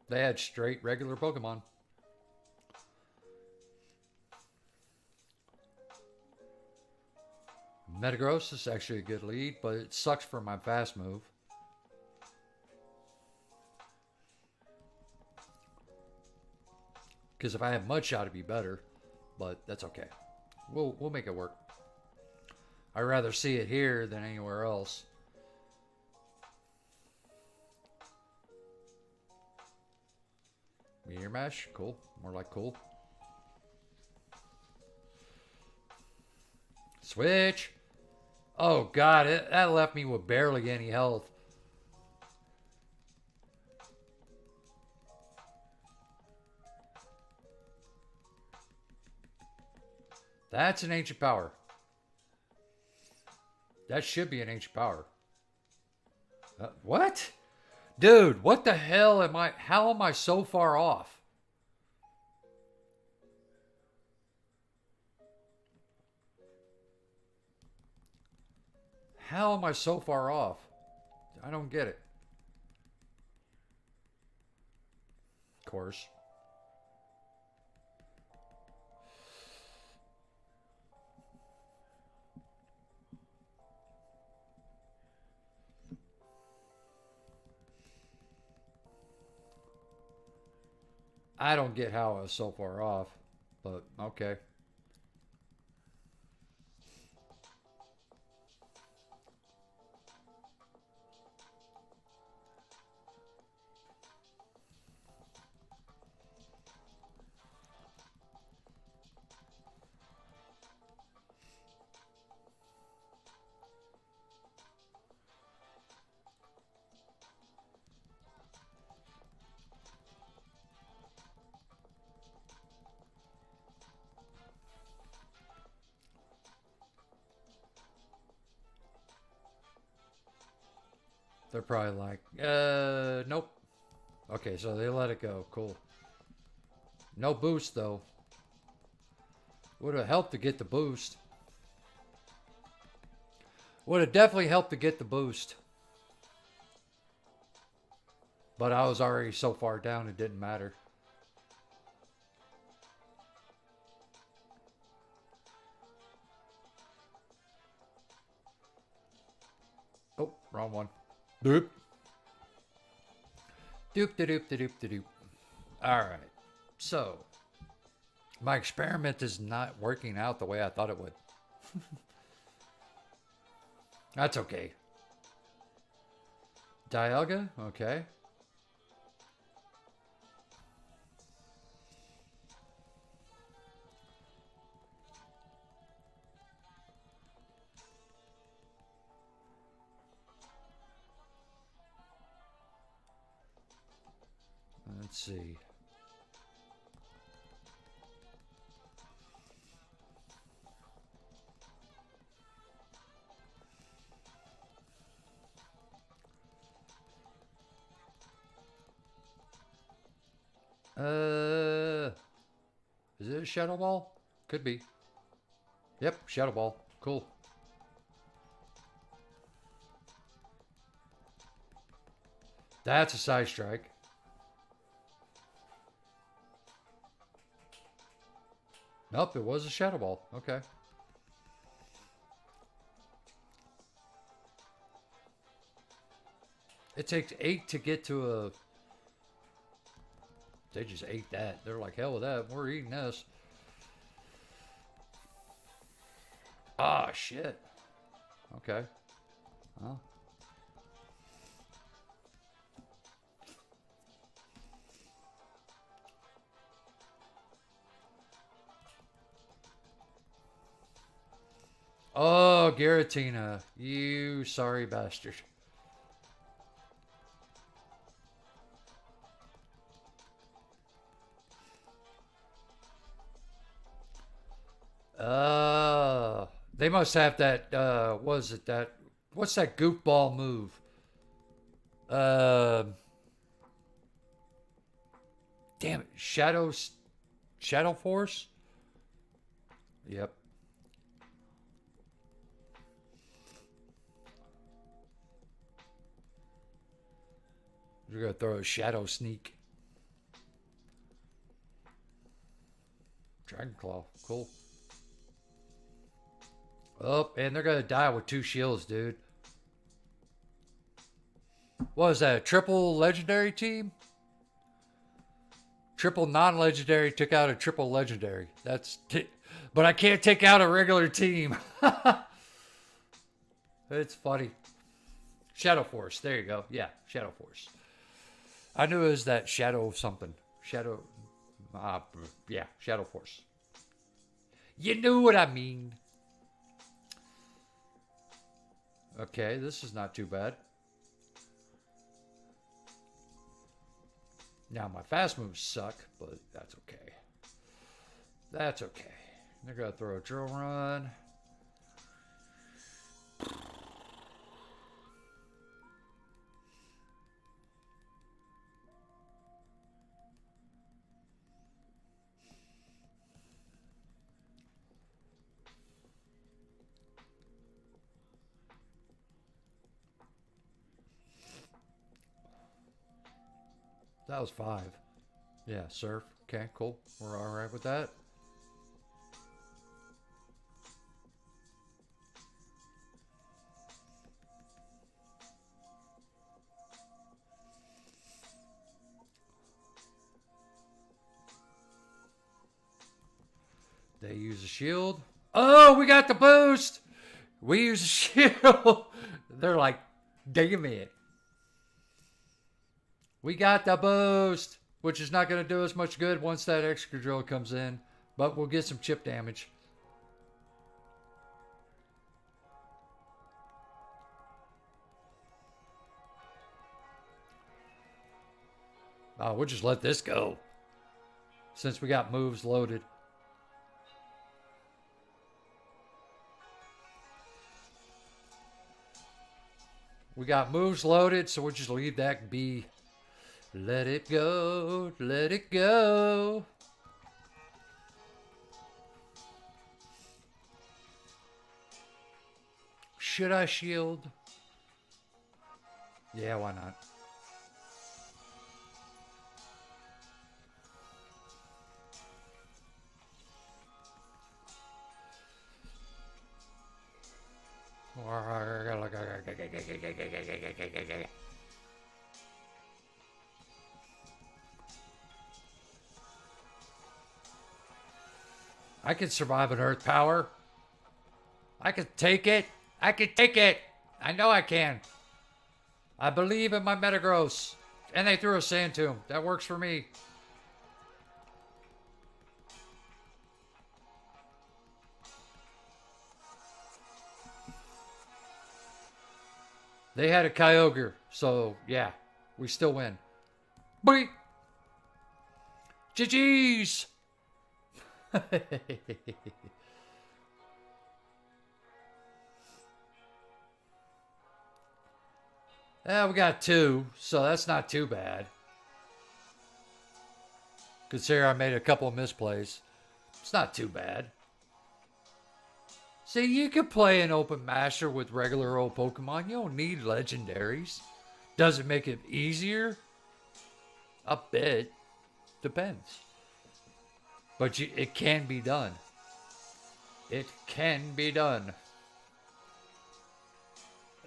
They had straight regular Pokemon. Metagross is actually a good lead, but it sucks for my fast move. Because if I had Mudshot, it'd be better. But that's okay. We'll make it work. I'd rather see it here than anywhere else. Meteor Mash? Cool. More like cool. Switch! Oh god, that left me with barely any health. That's an ancient power. That should be an ancient power. What? Dude, what the hell am I? How am I so far off? How am I so far off? I don't get it. Of course. I don't get how I was so far off, but okay. They're probably like, nope. Okay, so they let it go. Cool. No boost, though. Would have helped to get the boost. Would have definitely helped to get the boost. But I was already so far down, it didn't matter. Oh, wrong one. Doop. Doop, da doop, da doop, da doop. Alright. So, my experiment is not working out the way I thought it would. That's okay. Dialga? Okay. Let's see. Is it a Shadow Ball? Could be. Yep, Shadow Ball. Cool. That's a side strike. Nope, it was a Shadow Ball. Okay. It takes 8 to get to a... They just ate that. They're like, hell with that. We're eating this. Ah, shit. Okay. Well. Oh, Giratina. You sorry bastard. They must have that, was it that, what's that goofball move? Damn it, Shadow Force? Yep. You're gonna throw a Shadow Sneak. Dragon Claw, cool. Oh, and they're gonna die with 2 shields, dude. What is that? A triple legendary team? Triple non-legendary took out a triple legendary. But I can't take out a regular team. It's funny. Shadow Force. There you go. Yeah, Shadow Force. I knew it was that Shadow something. Yeah, Shadow Force. You knew what I mean. Okay, this is not too bad. Now, my fast moves suck, but that's okay. That's okay. They're going to throw a drill run. That was 5. Yeah, surf. Okay, cool. We're all right with that. They use a shield. Oh, we got the boost. We use a shield. They're like, damn it. We got the boost, which is not going to do us much good once that extra drill comes in, but we'll get some chip damage. Oh, we'll just let this go since we got moves loaded. We got moves loaded, so we'll just leave that be. Let it go. Let it go. Should I shield? Yeah, why not? I can survive an earth power. I can take it. I can take it. I know I can. I believe in my Metagross. And they threw a Sand Tomb. That works for me. They had a Kyogre. So, yeah. We still win. Boy! GG's! Yeah, we got 2, so that's not too bad. Consider I made a couple of misplays. It's not too bad. See, you can play an open master with regular old Pokemon. You don't need legendaries. Does it make it easier? A bit. Depends. But it can be done. It can be done.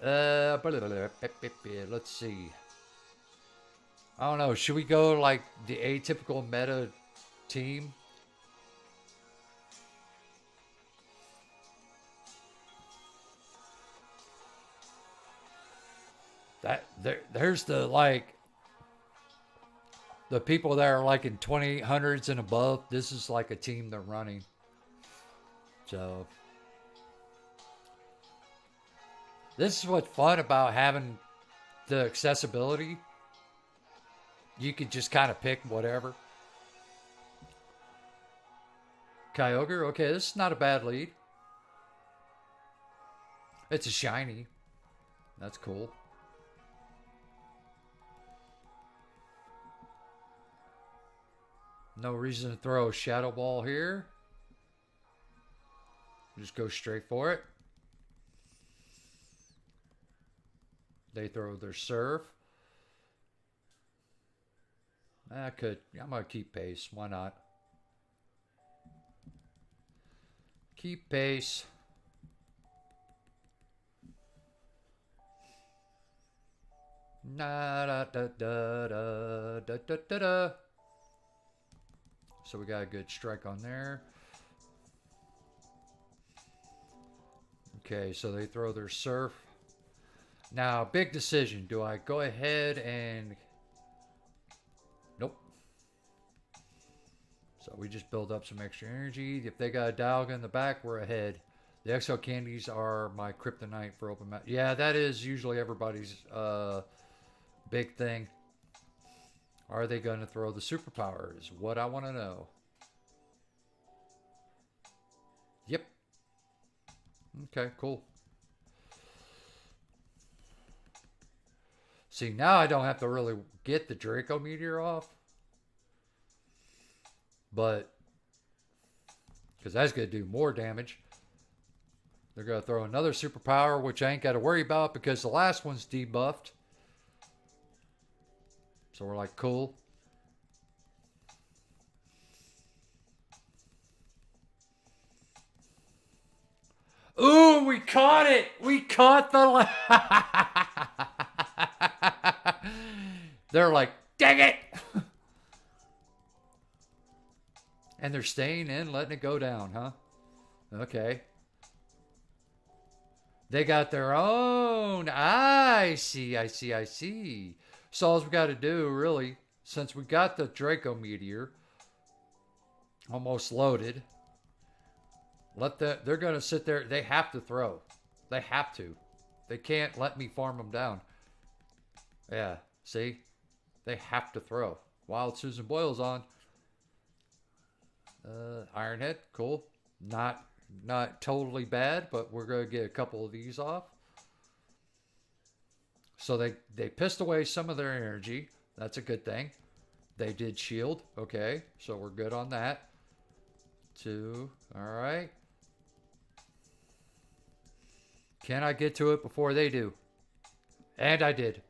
Let's see. I don't know. Should we go like the atypical meta team? There's the like the people that are like in 2800s and above. This is like a team they're running. So this is what's fun about having the accessibility. You can just kind of pick whatever. Kyogre, okay, this is not a bad lead. It's a shiny. That's cool. No reason to throw a Shadow Ball here. Just go straight for it. They throw their Surf. I'm going to keep pace. Why not? Keep pace. Da da da da da da da da da. So we got a good strike on there. Okay, so they throw their Surf. Now, big decision. Do I go ahead and... Nope. So we just build up some extra energy. If they got a Dialga in the back, we're ahead. The Exo Candies are my kryptonite for open match. Yeah, that is usually everybody's big thing. Are they going to throw the superpower is what I want to know. Yep. Okay, cool. See, now I don't have to really get the Draco Meteor off. But, because that's going to do more damage. They're going to throw another superpower, which I ain't got to worry about because the last one's debuffed. So we're like, cool. Ooh, we caught it! We caught the... They're like, dang it! And they're staying in, letting it go down, huh? Okay. They got their own. I see, I see, I see. So all we got to do, really, since we got the Draco Meteor almost loaded, they're going to sit there. They have to throw. They have to. They can't let me farm them down. Yeah, see? They have to throw. Wild Susan Boyle's on. Ironhead, cool. Not totally bad, but we're going to get a couple of these off. So they pissed away some of their energy. That's a good thing. They did shield. Okay, so we're good on that. 2. All right. Can I get to it before they do? And I did.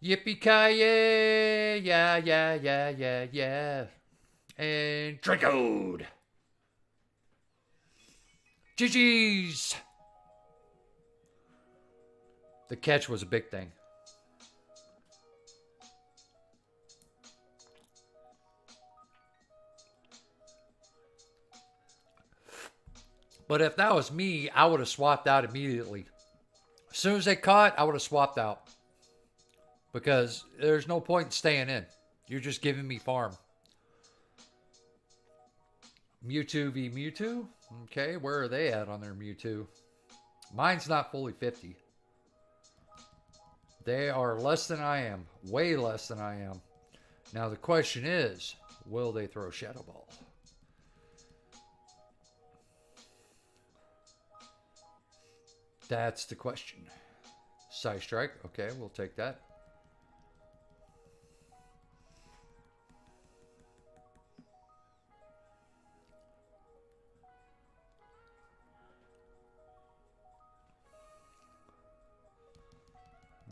Yippee-ki-yay! Yeah, yeah, yeah, yeah, yeah. And Dracoed! GG's! The catch was a big thing. But if that was me, I would have swapped out immediately. As soon as they caught, I would have swapped out. Because there's no point in staying in. You're just giving me farm. Mewtwo v Mewtwo? Okay, where are they at on their Mewtwo? Mine's not fully 50. They are less than I am. Way less than I am. Now the question is, will they throw Shadow Ball? That's the question. Side Strike. Okay, we'll take that.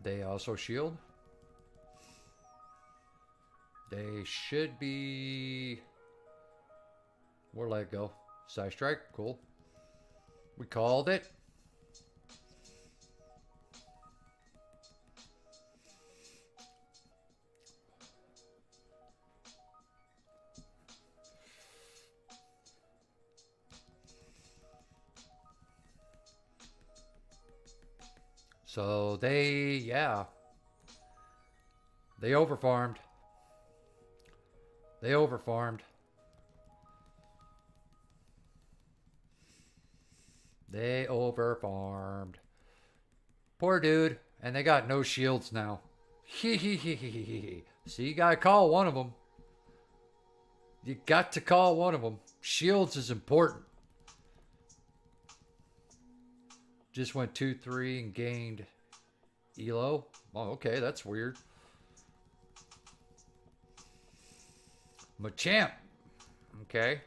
They also shield. They should be... We'll let it go. Side Strike. Cool. We called it. So they, yeah. They overfarmed. They overfarmed. They overfarmed. Poor dude. And they got no shields now. See, you gotta call one of them. You got to call one of them. Shields is important. Just went 2-3 and gained Elo. Oh, okay, that's weird. Machamp. Okay.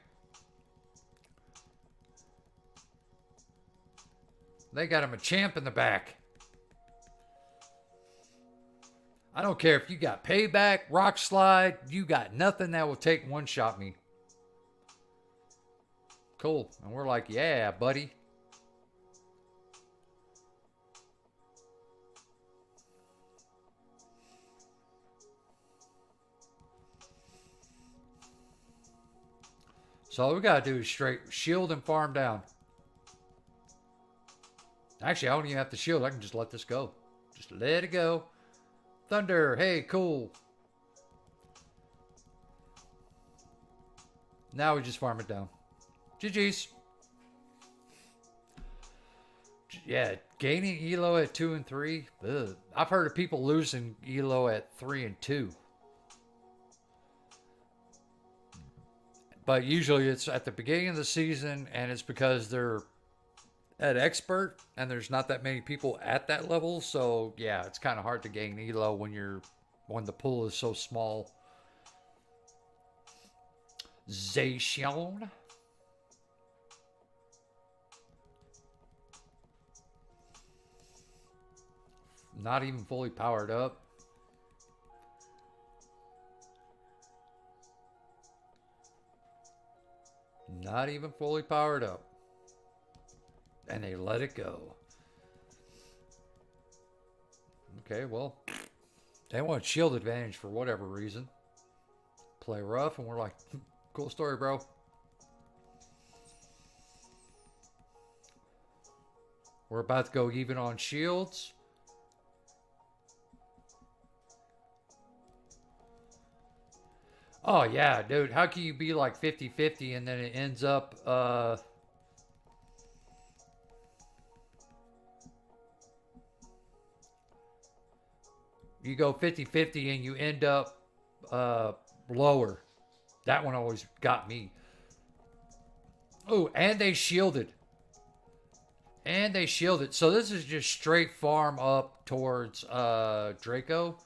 They got a Machamp in the back. I don't care if you got Payback, Rock Slide, you got nothing that will take one shot me. Cool. And we're like, yeah, buddy. So all we gotta do is straight shield and farm down. Actually, I don't even have to shield. I can just let this go. Just let it go. Thunder. Hey, cool. Now we just farm it down. GG's. Yeah, gaining Elo at 2 and 3. Ugh. I've heard of people losing Elo at 3 and 2. But usually it's at the beginning of the season, and it's because they're at expert, and there's not that many people at that level. So yeah, it's kind of hard to gain Elo when the pool is so small. Zacian. Not even fully powered up. Not even fully powered up. And they let it go. Okay, well, they want shield advantage for whatever reason. Play rough, and we're like, cool story, bro. We're about to go even on shields. Oh, yeah, dude. How can you be like 50-50 and then it ends up... you go 50-50 and you end up lower. That one always got me. Oh, and they shielded. And they shield it. So this is just straight farm up towards Draco.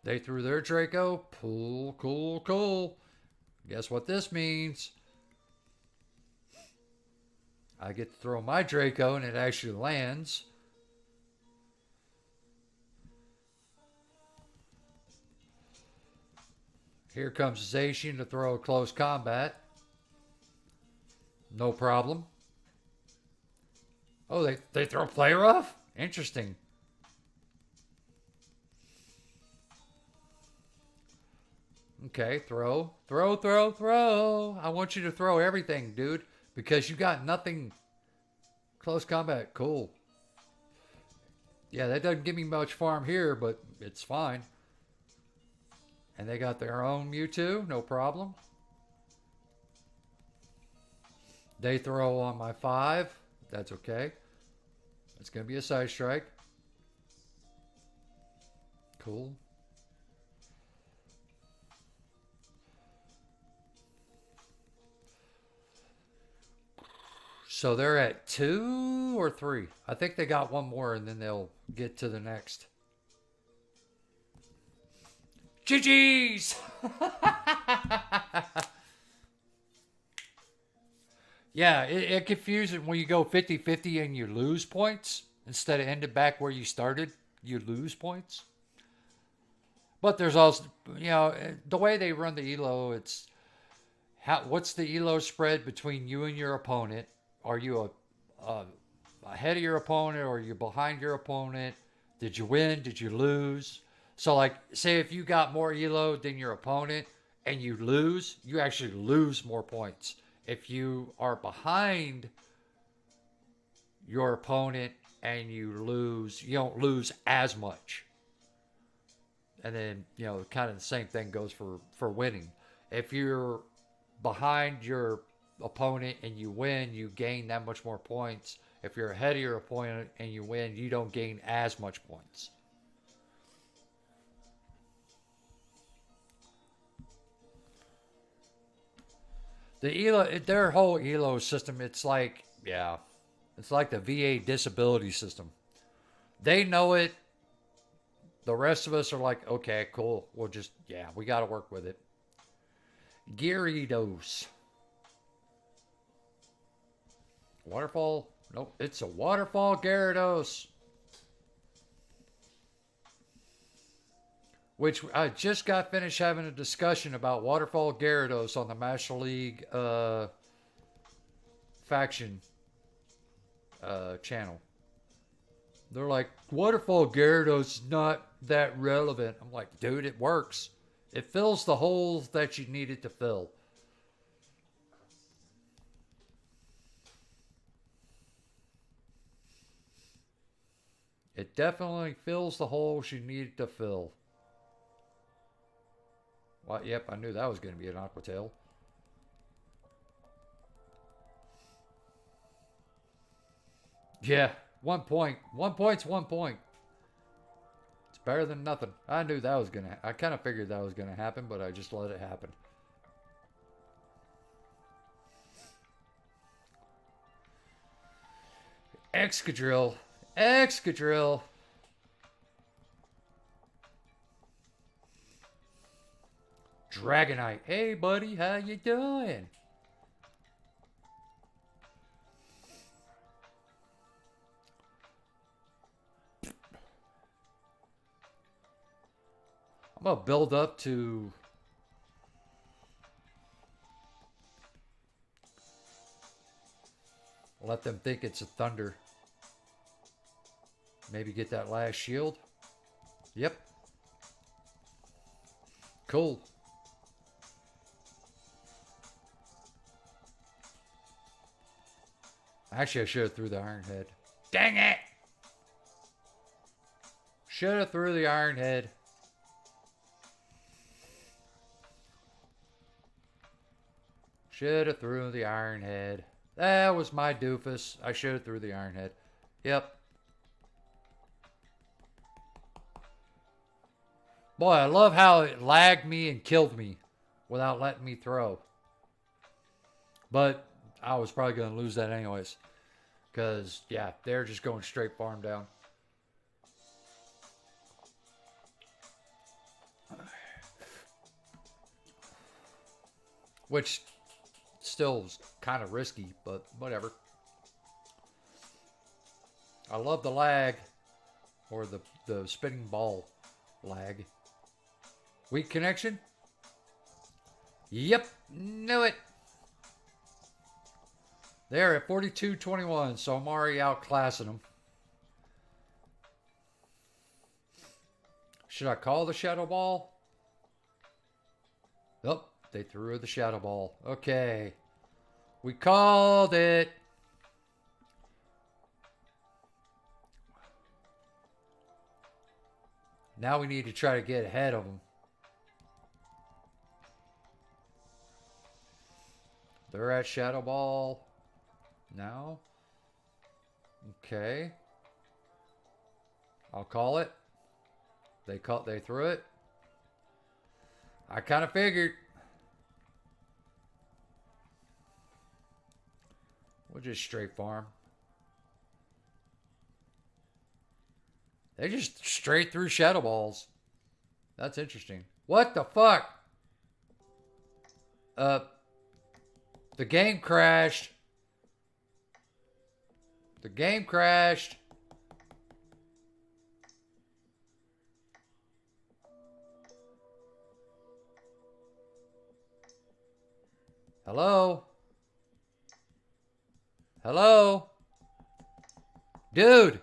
They threw their Draco. Cool, cool, cool. Guess what this means? I get to throw my Draco and it actually lands. Here comes Zacian to throw a close combat. No problem. Oh, they throw player off? Interesting. Okay, throw. Throw, throw, throw. I want you to throw everything, dude. Because you got nothing. Close combat, cool. Yeah, that doesn't give me much farm here, but it's fine. And they got their own Mewtwo, no problem. They throw on my 5. That's okay. It's going to be a side strike. Cool. So they're at 2 or 3. I think they got one more and then they'll get to the next. GG's! Yeah, it confuses when you go 50-50 and you lose points. Instead of ending back where you started, you lose points. But there's also, the way they run the ELO, it's what's the ELO spread between you and your opponent? Are you ahead of your opponent or are you behind your opponent? Did you win? Did you lose? So, like, say if you got more ELO than your opponent and you lose, you actually lose more points. If you are behind your opponent and you lose, you don't lose as much. And then, kind of the same thing goes for winning. If you're behind your opponent and you win, you gain that much more points. If you're ahead of your opponent and you win, you don't gain as much points. The ELO, their whole ELO system, it's like the VA disability system. They know it. The rest of us are like, okay, cool. We'll just, we got to work with it. Gyarados. Waterfall? Nope, it's a Waterfall Gyarados. Which I just got finished having a discussion about Waterfall Gyarados on the Master League faction channel. They're like, Waterfall Gyarados is not that relevant. I'm like, dude, it works. It fills the holes that you need it to fill. It definitely fills the holes you need it to fill. Well, yep, I knew that was going to be an Aqua Tail. Yeah, 1 point. 1 point's 1 point. It's better than nothing. I knew that was going to... I kind of figured that was going to happen, but I just let it happen. Excadrill. Excadrill. Dragonite. Hey, buddy, how you doing? I'm going to build up to... let them think it's a Thunder. Maybe get that last shield. Yep. Cool. Actually, I should have threw the Iron Head. Dang it! Should have threw the Iron Head. Should have threw the Iron Head. That was my doofus. I should have threw the Iron Head. Yep. Boy, I love how it lagged me and killed me without letting me throw. But I was probably going to lose that anyways. Because, yeah, they're just going straight farm down. Which still is kind of risky, but whatever. I love the lag. Or the spinning ball lag. Weak connection? Yep, knew it. They're at 42-21, so I'm already outclassing them. Should I call the shadow ball? Oh, they threw the shadow ball. Okay. We called it. Now we need to try to get ahead of them. They're at shadow ball now. Okay. I'll call it. They threw it. I kind of figured. We'll just straight farm. They just straight through shadow balls. That's interesting. What the fuck? The game crashed. The game crashed. Hello? Hello? Dude!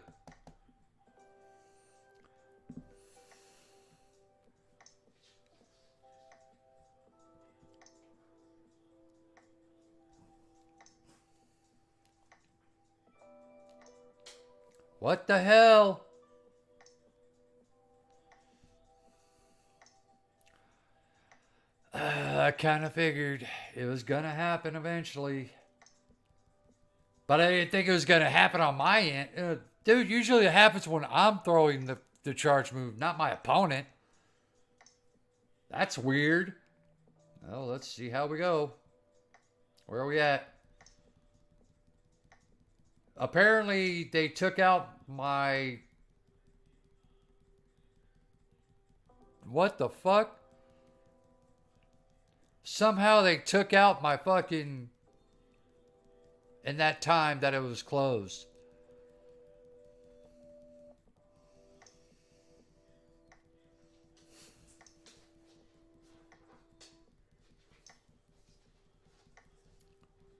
What the hell? I kind of figured it was going to happen eventually. But I didn't think it was going to happen on my end. Dude, usually it happens when I'm throwing the charge move, not my opponent. That's weird. Well, let's see how we go. Where are we at? Apparently, they took out my... What the fuck? Somehow they took out my fucking... in that time that it was closed.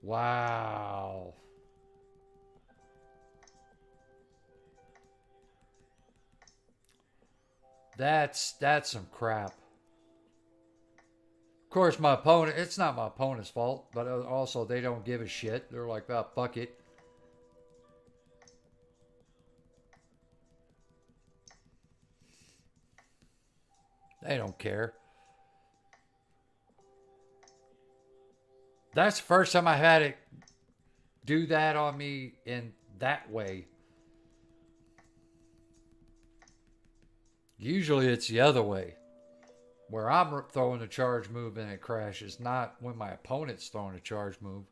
Wow. That's some crap. Of course, my opponent, it's not my opponent's fault, but also they don't give a shit. They're like, oh, fuck it. They don't care. That's the first time I had it do that on me in that way. Usually it's the other way. Where I'm throwing a charge move and it crashes, not when my opponent's throwing a charge move.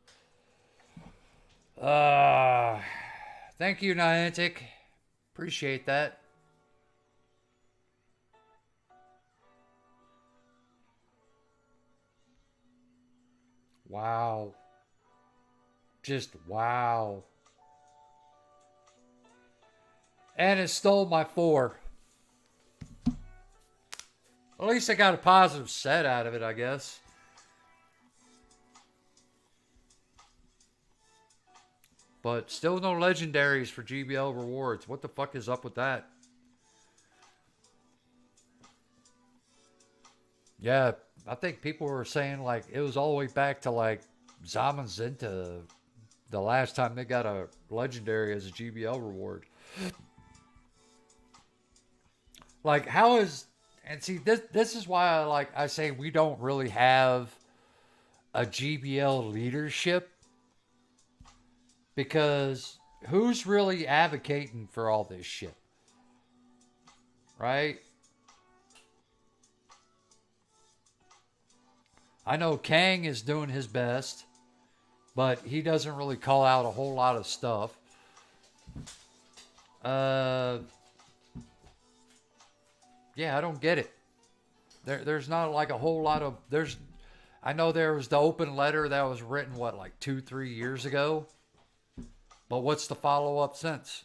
Thank you, Niantic. Appreciate that. Wow. Just wow. And it stole my 4. At least I got a positive set out of it, I guess. But still no legendaries for GBL rewards. What the fuck is up with that? Yeah, I think people were saying like it was all the way back to like Zamazenta the last time they got a legendary as a GBL reward. Like how is... And see, this is why I say we don't really have a GBL leadership, because who's really advocating for all this shit, right? I know Kang is doing his best. but he doesn't really call out a whole lot of stuff. Uh, yeah, I don't get it. There's not like a whole lot of there's. I know there was the open letter that was written what like 2-3 years ago, but what's the follow up since?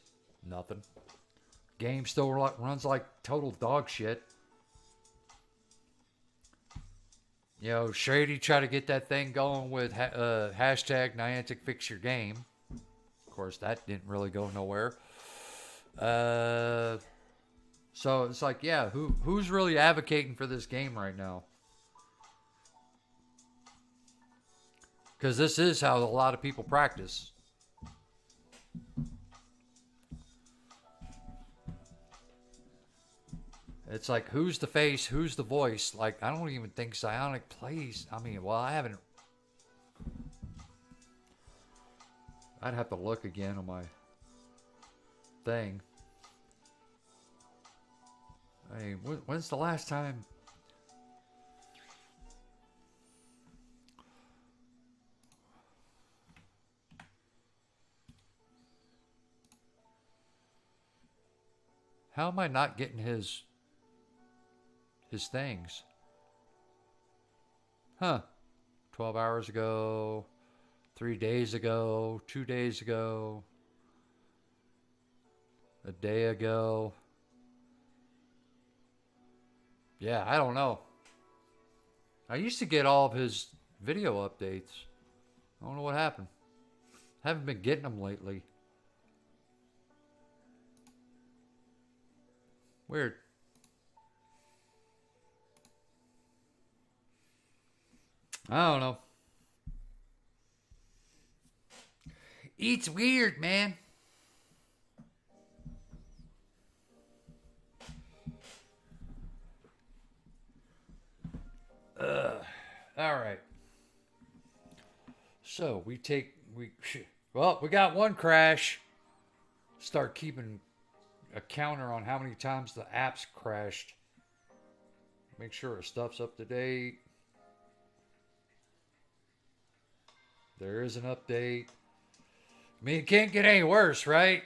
Nothing. Game still runs like total dog shit. You know, Shady tried to get that thing going with hashtag Niantic Fix Your Game. Of course, that didn't really go nowhere. So it's like, yeah, who's really advocating for this game right now? Because this is how a lot of people practice. It's like, who's the face? Who's the voice? Like, I don't even think Psyonix plays. I mean, well, I haven't. I'd have to look again on my thing. I mean, when's the last time? How am I not getting his things? Huh. 12 hours ago, 3 days ago, 2 days ago, a day ago. Yeah, I don't know. I used to get all of his video updates. I don't know what happened. Haven't been getting them lately. Weird. I don't know. It's weird, man. All right. So we got one crash. Start keeping a counter on how many times the app's crashed. Make sure our stuff's up to date. There is an update. I mean, it can't get any worse, right?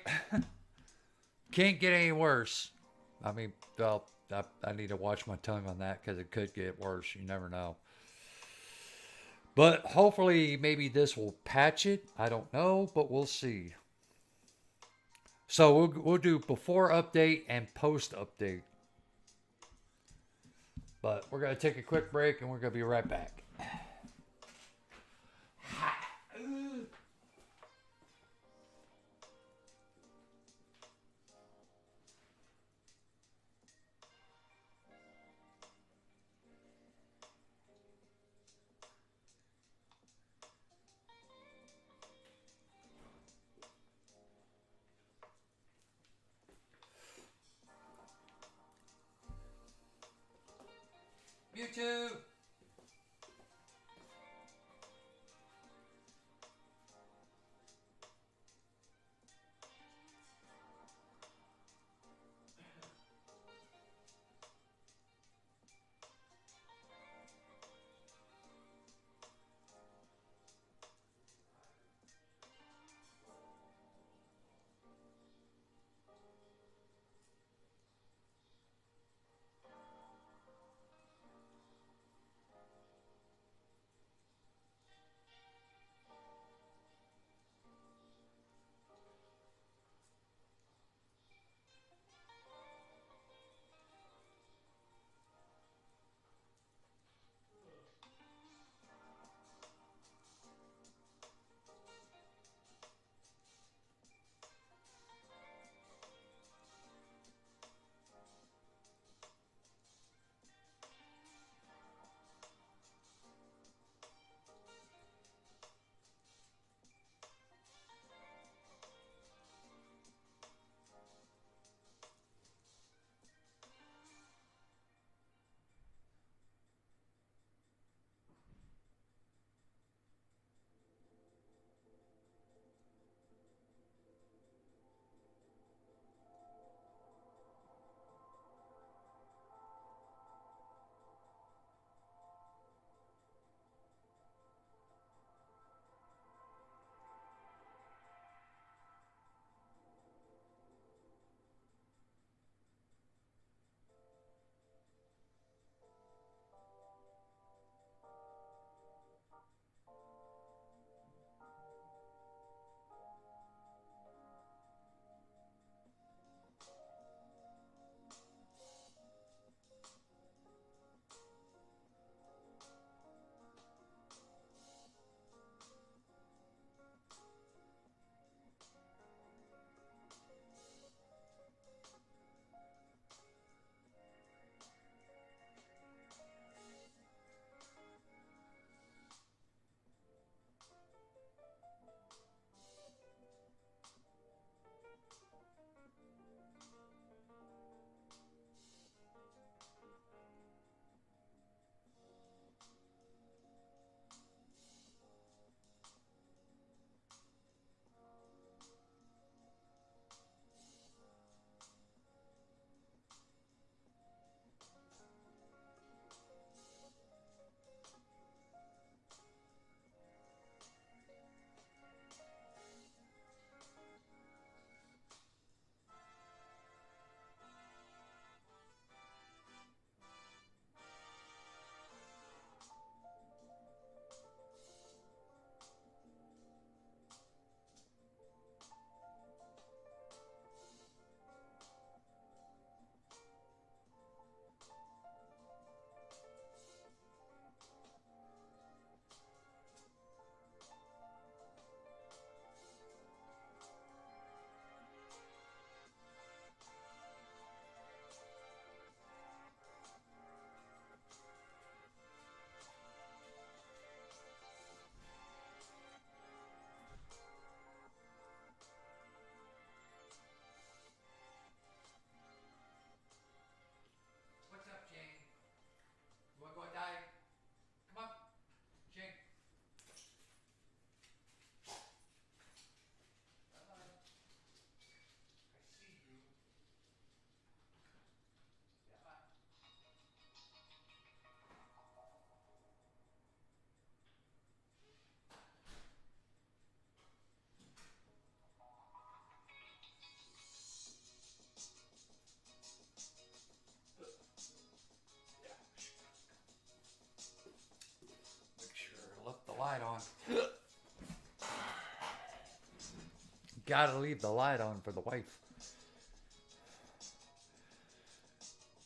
Can't get any worse. I mean, well, I need to watch my tongue on that because it could get worse. You never know. But hopefully, maybe this will patch it. I don't know, but we'll see. So we'll do before update and post update. But we're going to take a quick break and we're going to be right back. YouTube. Gotta leave the light on for the wife.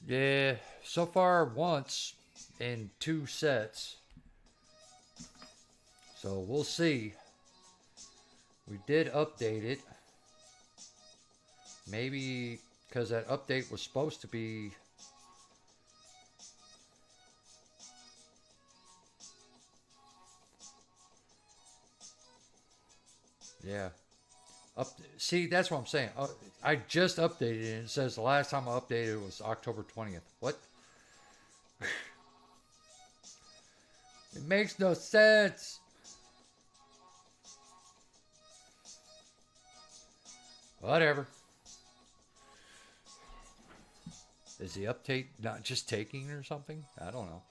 Yeah, so far once in 2 sets. So we'll see. We did update it. Maybe because that update was supposed to be... Yeah. See, that's what I'm saying. I just updated it and it says the last time I updated it was October 20th. What? It makes no sense. Whatever. Is the update not just taking or something? I don't know.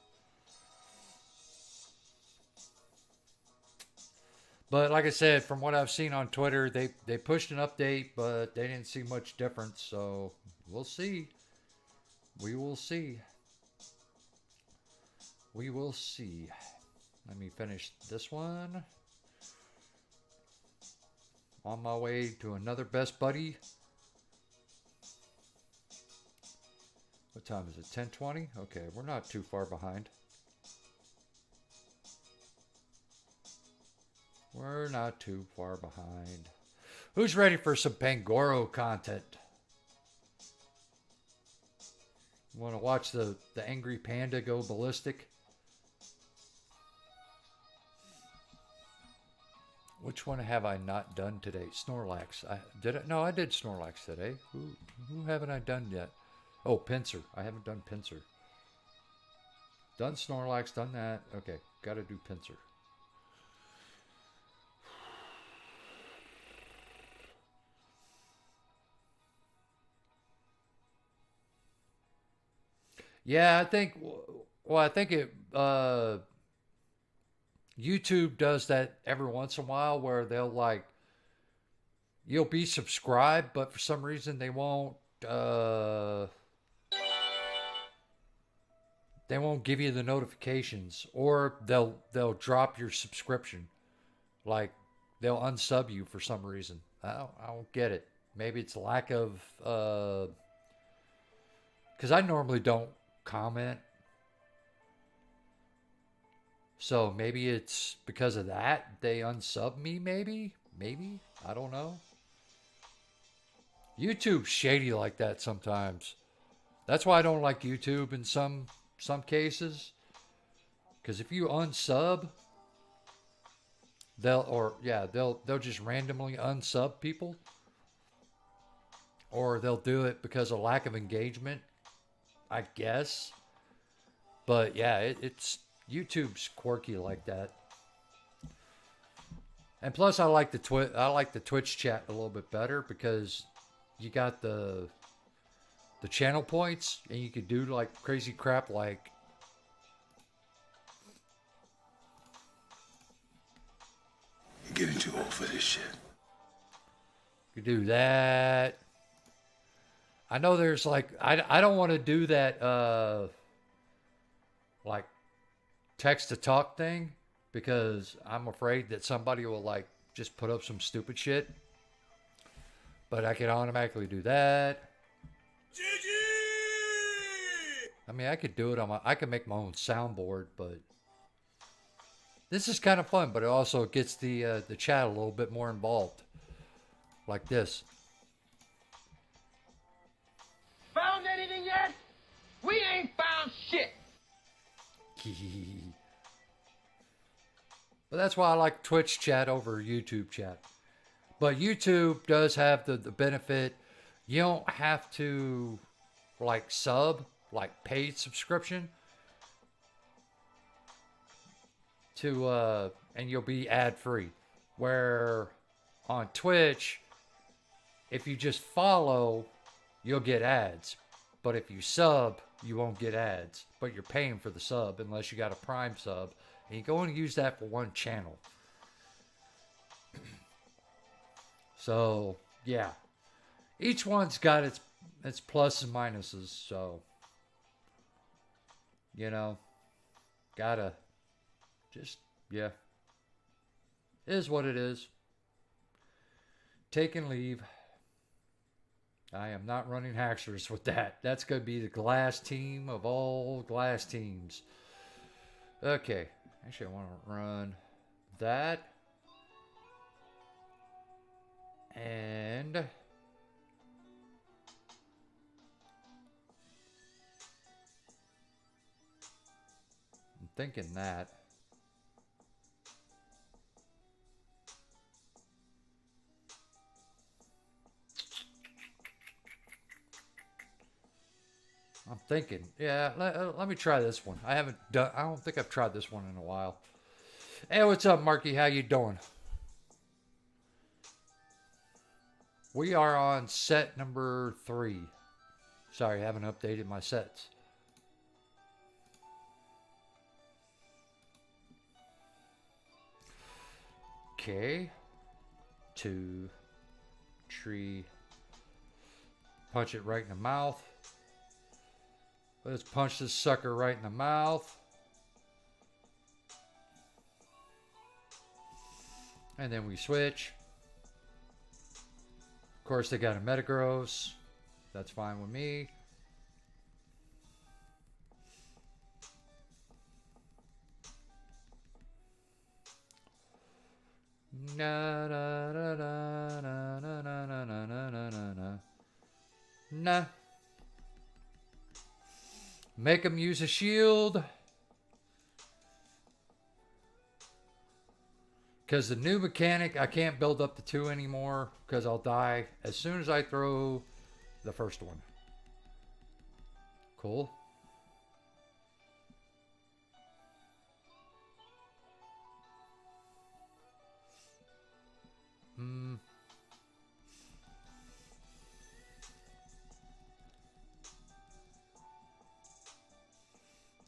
But like I said, from what I've seen on Twitter, they pushed an update, but they didn't see much difference. So we'll see. We will see. We will see. Let me finish this one. On my way to another Best Buddy. What time is it? 10:20? Okay, we're not too far behind. We're not too far behind. Who's ready for some Pangoro content? Want to watch the angry panda go ballistic? Which one have I not done today? Snorlax. No, I did Snorlax today. Who haven't I done yet? Oh, Pinsir. I haven't done Pinsir. Done Snorlax, done that. Okay, got to do Pinsir. Yeah, I think. Well, I think it. YouTube does that every once in a while, where they'll like, you'll be subscribed, but for some reason they won't. They won't give you the notifications, or they'll drop your subscription. Like they'll unsub you for some reason. I don't get it. Maybe it's lack of. Because I normally don't comment. So maybe it's because of that they unsub me. Maybe I don't know. YouTube's shady like that sometimes. That's why I don't like YouTube in some cases. Because if you unsub, they'll just randomly unsub people, or they'll do it because of lack of engagement, I guess. But yeah, it's YouTube's quirky like that. And plus, I like the Twitch chat a little bit better because you got the channel points, and you could do like crazy crap like You're getting too old for this shit. you do that. I know there's like I don't want to do that like text to talk thing because I'm afraid that somebody will like just put up some stupid shit. But I can automatically do that. I mean, I could do it I could make my own soundboard, but this is kind of fun. But it also gets the chat a little bit more involved, like this. Found anything yet? We ain't found shit. But that's why I like Twitch chat over YouTube chat. But YouTube does have the benefit. You don't have to like like paid subscription to and you'll be ad free. Where on Twitch, if you just follow, you'll get ads. But if you sub, you won't get ads. But you're paying for the sub unless you got a Prime sub. And you can only use that for one channel. So, yeah. Each one's got its plus and minuses. So, you know, gotta just, yeah. It is what it is. taking leave. I am not running Haxorus with that. That's going to be the glass team of all glass teams. Okay. Actually, I want to run that. And I'm thinking that. I'm thinking, yeah, let me try this one. I don't think I've tried this one in a while. Hey, what's up, Marky? How you doing? We are on set number 3. Sorry, I haven't updated my sets. Okay. 2, tree. Punch it right in the mouth. Let's punch this sucker right in the mouth. And then we switch. Of course, they got a Metagross. That's fine with me. Na na na na na na na na na na na na. Nah. Make them use a shield. Because the new mechanic, I can't build up to 2 anymore because I'll die as soon as I throw the first one. Cool.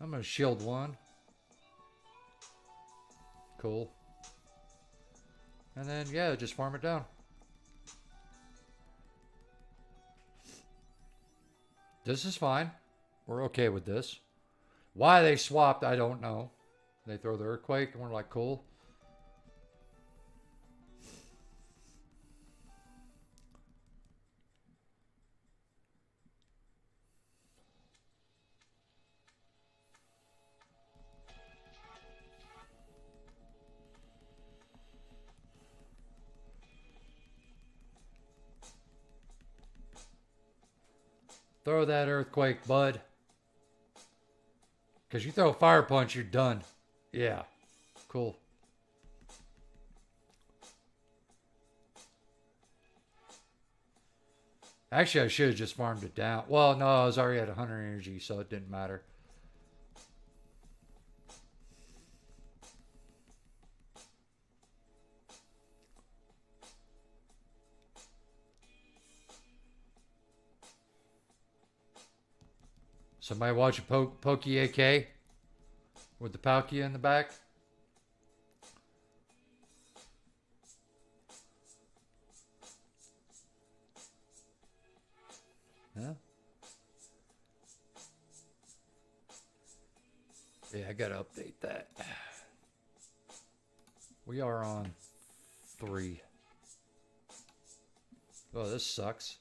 I'm going to shield 1. Cool. And then, yeah, just farm it down. This is fine. We're okay with this. Why they swapped, I don't know. They throw the Earthquake, and we're like, cool. Throw that Earthquake, bud. Because you throw a Fire Punch, you're done. Yeah. Cool. Actually, I should have just farmed it down. Well, no, I was already at 100 energy, so it didn't matter. Somebody watching Pokey AK with the Palkia in the back. Yeah. Yeah, I gotta update that. We are on 3. Oh, this sucks.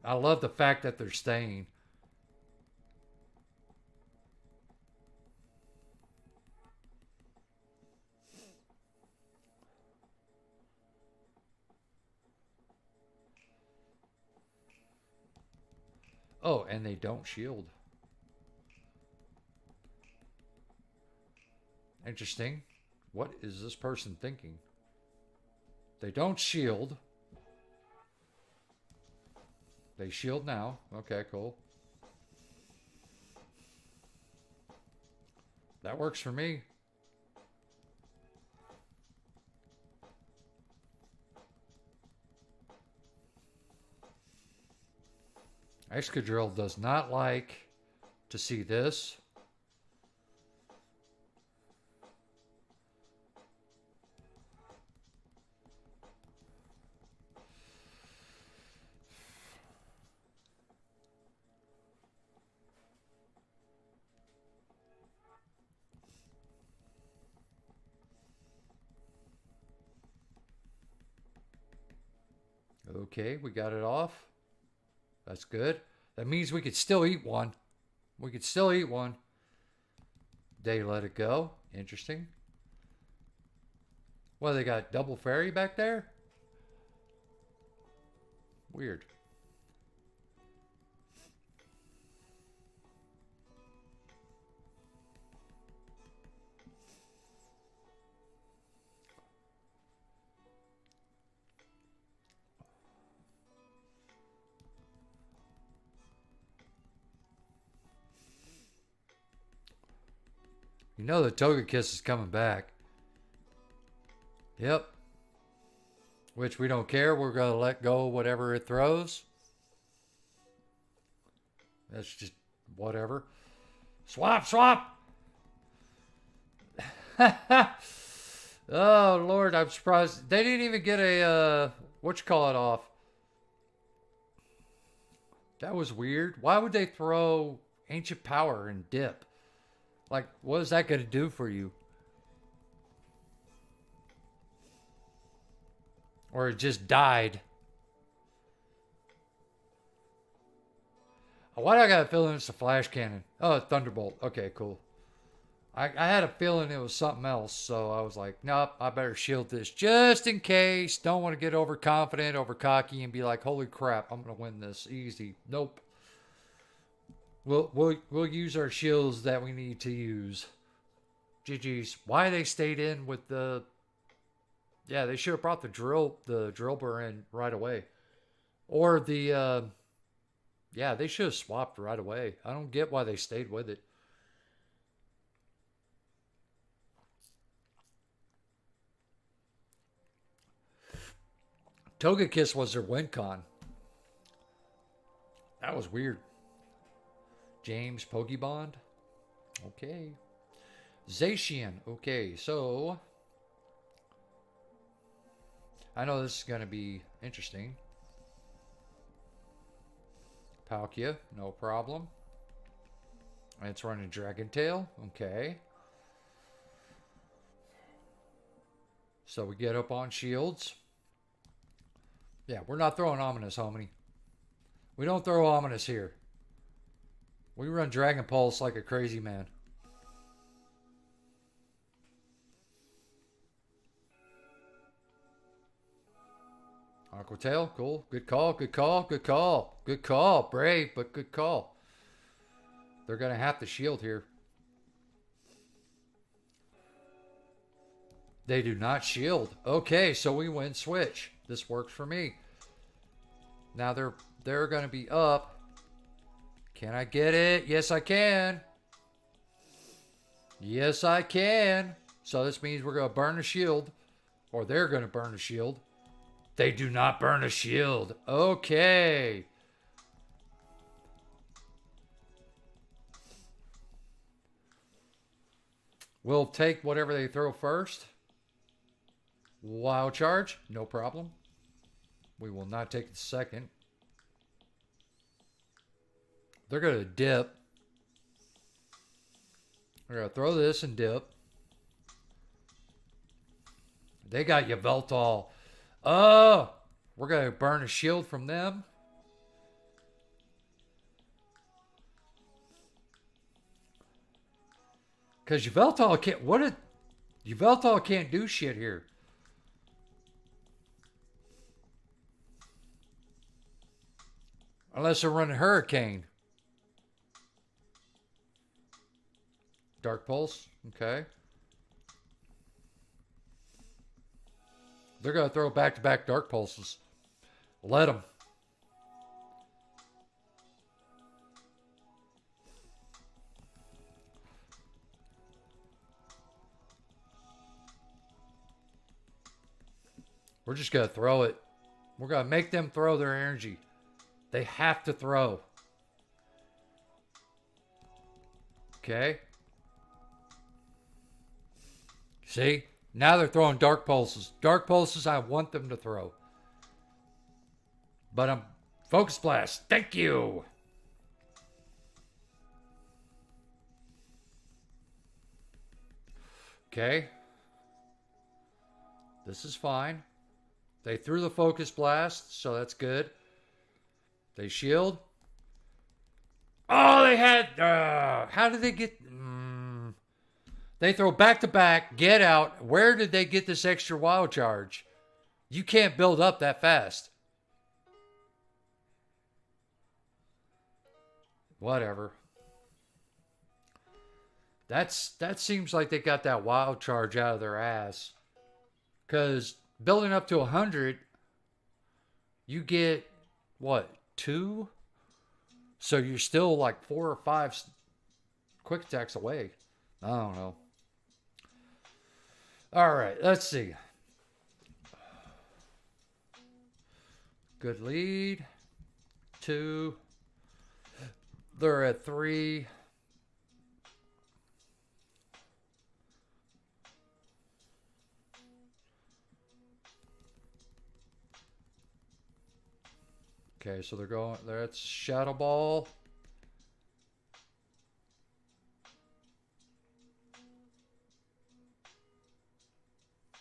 I love the fact that they're staying. Oh, and they don't shield. Interesting. What is this person thinking? They don't shield. They shield now. Okay, cool. That works for me. Excadrill does not like to see this. Okay, we got it off. That's good. That means we could still eat one. We could still eat one. They let it go. Interesting. Well, they got double fairy back there? Weird. You know the Togekiss is coming back. Yep. Which we don't care. We're going to let go of whatever it throws. That's just whatever. Swap, swap! Oh, Lord, I'm surprised. They didn't even get a, whatchamacallit off. That was weird. Why would they throw Ancient Power and dip? Like, what is that going to do for you? Or it just died. Why do I got a feeling it's a flash cannon? Oh, Thunderbolt. Okay, cool. I had a feeling it was something else, so I was like, nope, I better shield this just in case. Don't want to get overconfident, over cocky, and be like, holy crap, I'm gonna win this easy. Nope. We'll use our shields that we need to use. GG's. Why they stayed in with the... Yeah, they should have brought the drill burr in right away. Or the... Yeah, they should have swapped right away. I don't get why they stayed with it. Togekiss was their win con. That was weird. James Pokebond. Okay. Zacian. Okay, so... I know this is going to be interesting. Palkia, no problem. It's running Dragon Tail. Okay. So we get up on shields. Yeah, we're not throwing Ominous, homie. We don't throw Ominous here. We run Dragon Pulse like a crazy man. Aqua Tail, cool. Good call, good call, good call. Good call. Brave, but good call. They're going to have to shield here. They do not shield. Okay, so we win switch. This works for me. Now they're going to be up. Can I get it? Yes, I can. Yes, I can. So this means we're going to burn a shield. Or they're going to burn a shield. They do not burn a shield. Okay. We'll take whatever they throw first. Wild Charge, no problem. We will not take the second. They're going to dip. We're going to throw this and dip. They got Yveltal. Oh, we're going to burn a shield from them. Because Yveltal can't... Yveltal can't do shit here. Unless they're running Hurricane. Dark Pulse. Okay. They're going to throw back-to-back Dark Pulses. Let them. We're just going to throw it. We're going to make them throw their energy. They have to throw. Okay. See? Now they're throwing Dark Pulses. Dark Pulses, I want them to throw. But I'm... Focus Blast. Thank you. Okay. This is fine. They threw the focus blast, so that's good. They shield. Oh, they had. How did they get? They throw back to back. Get out. Where did they get this extra wild charge? You can't build up that fast. Whatever. That seems like they got that wild charge out of their ass. Because building up to 100, you get, what, 2? So you're still like 4 or 5 quick attacks away. I don't know. All right, let's see. Good lead. 2. They're at 3. Okay, so that's Shadow Ball.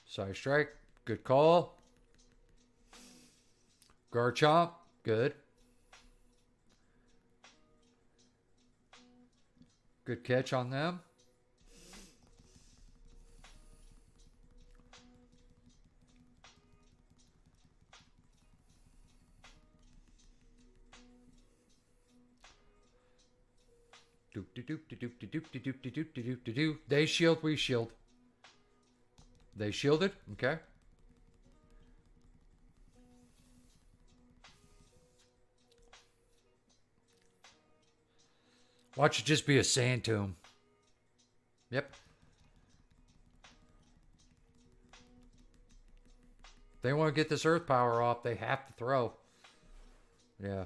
Side Strike, good call. Garchomp, good. Good catch on them. They shield, we shield. They shielded, okay. Watch it just be a sand tomb. Yep. They want to get this earth power off, they have to throw. Yeah.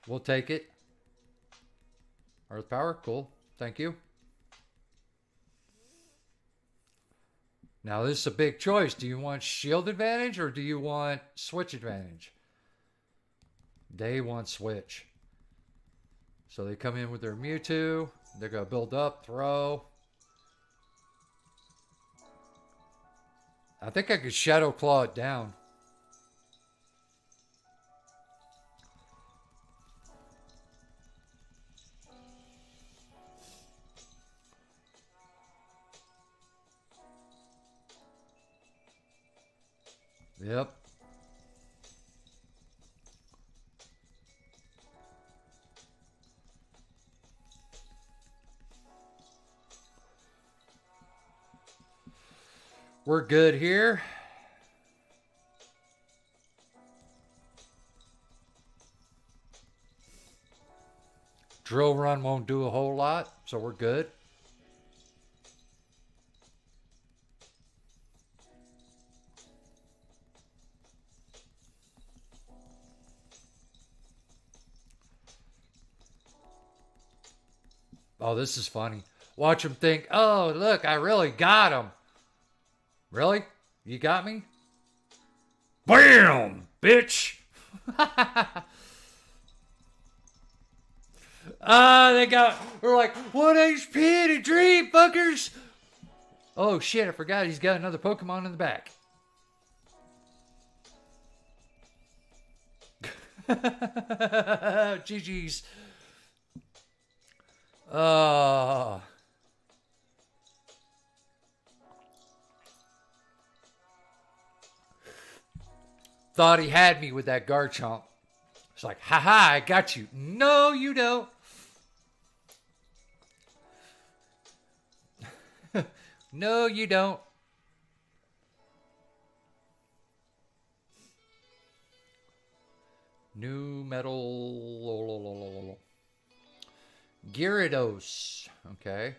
We'll take it. Earth power, cool. Thank you. Now this is a big choice. Do you want shield advantage or do you want switch advantage? They want switch. So they come in with their Mewtwo. They're going to build up, throw. I think I could Shadow Claw it down. Yep. We're good here. Drill run won't do a whole lot, so we're good. Oh, this is funny. Watch him think, oh, look, I really got him. Really? You got me? Bam! Bitch! We're like, 1 HP to dream, fuckers! Oh shit, I forgot he's got another Pokemon in the back. GG's. Thought he had me with that Garchomp. It's like, haha, I got you. No, you don't. No, you don't. New metal. Gyarados. Okay.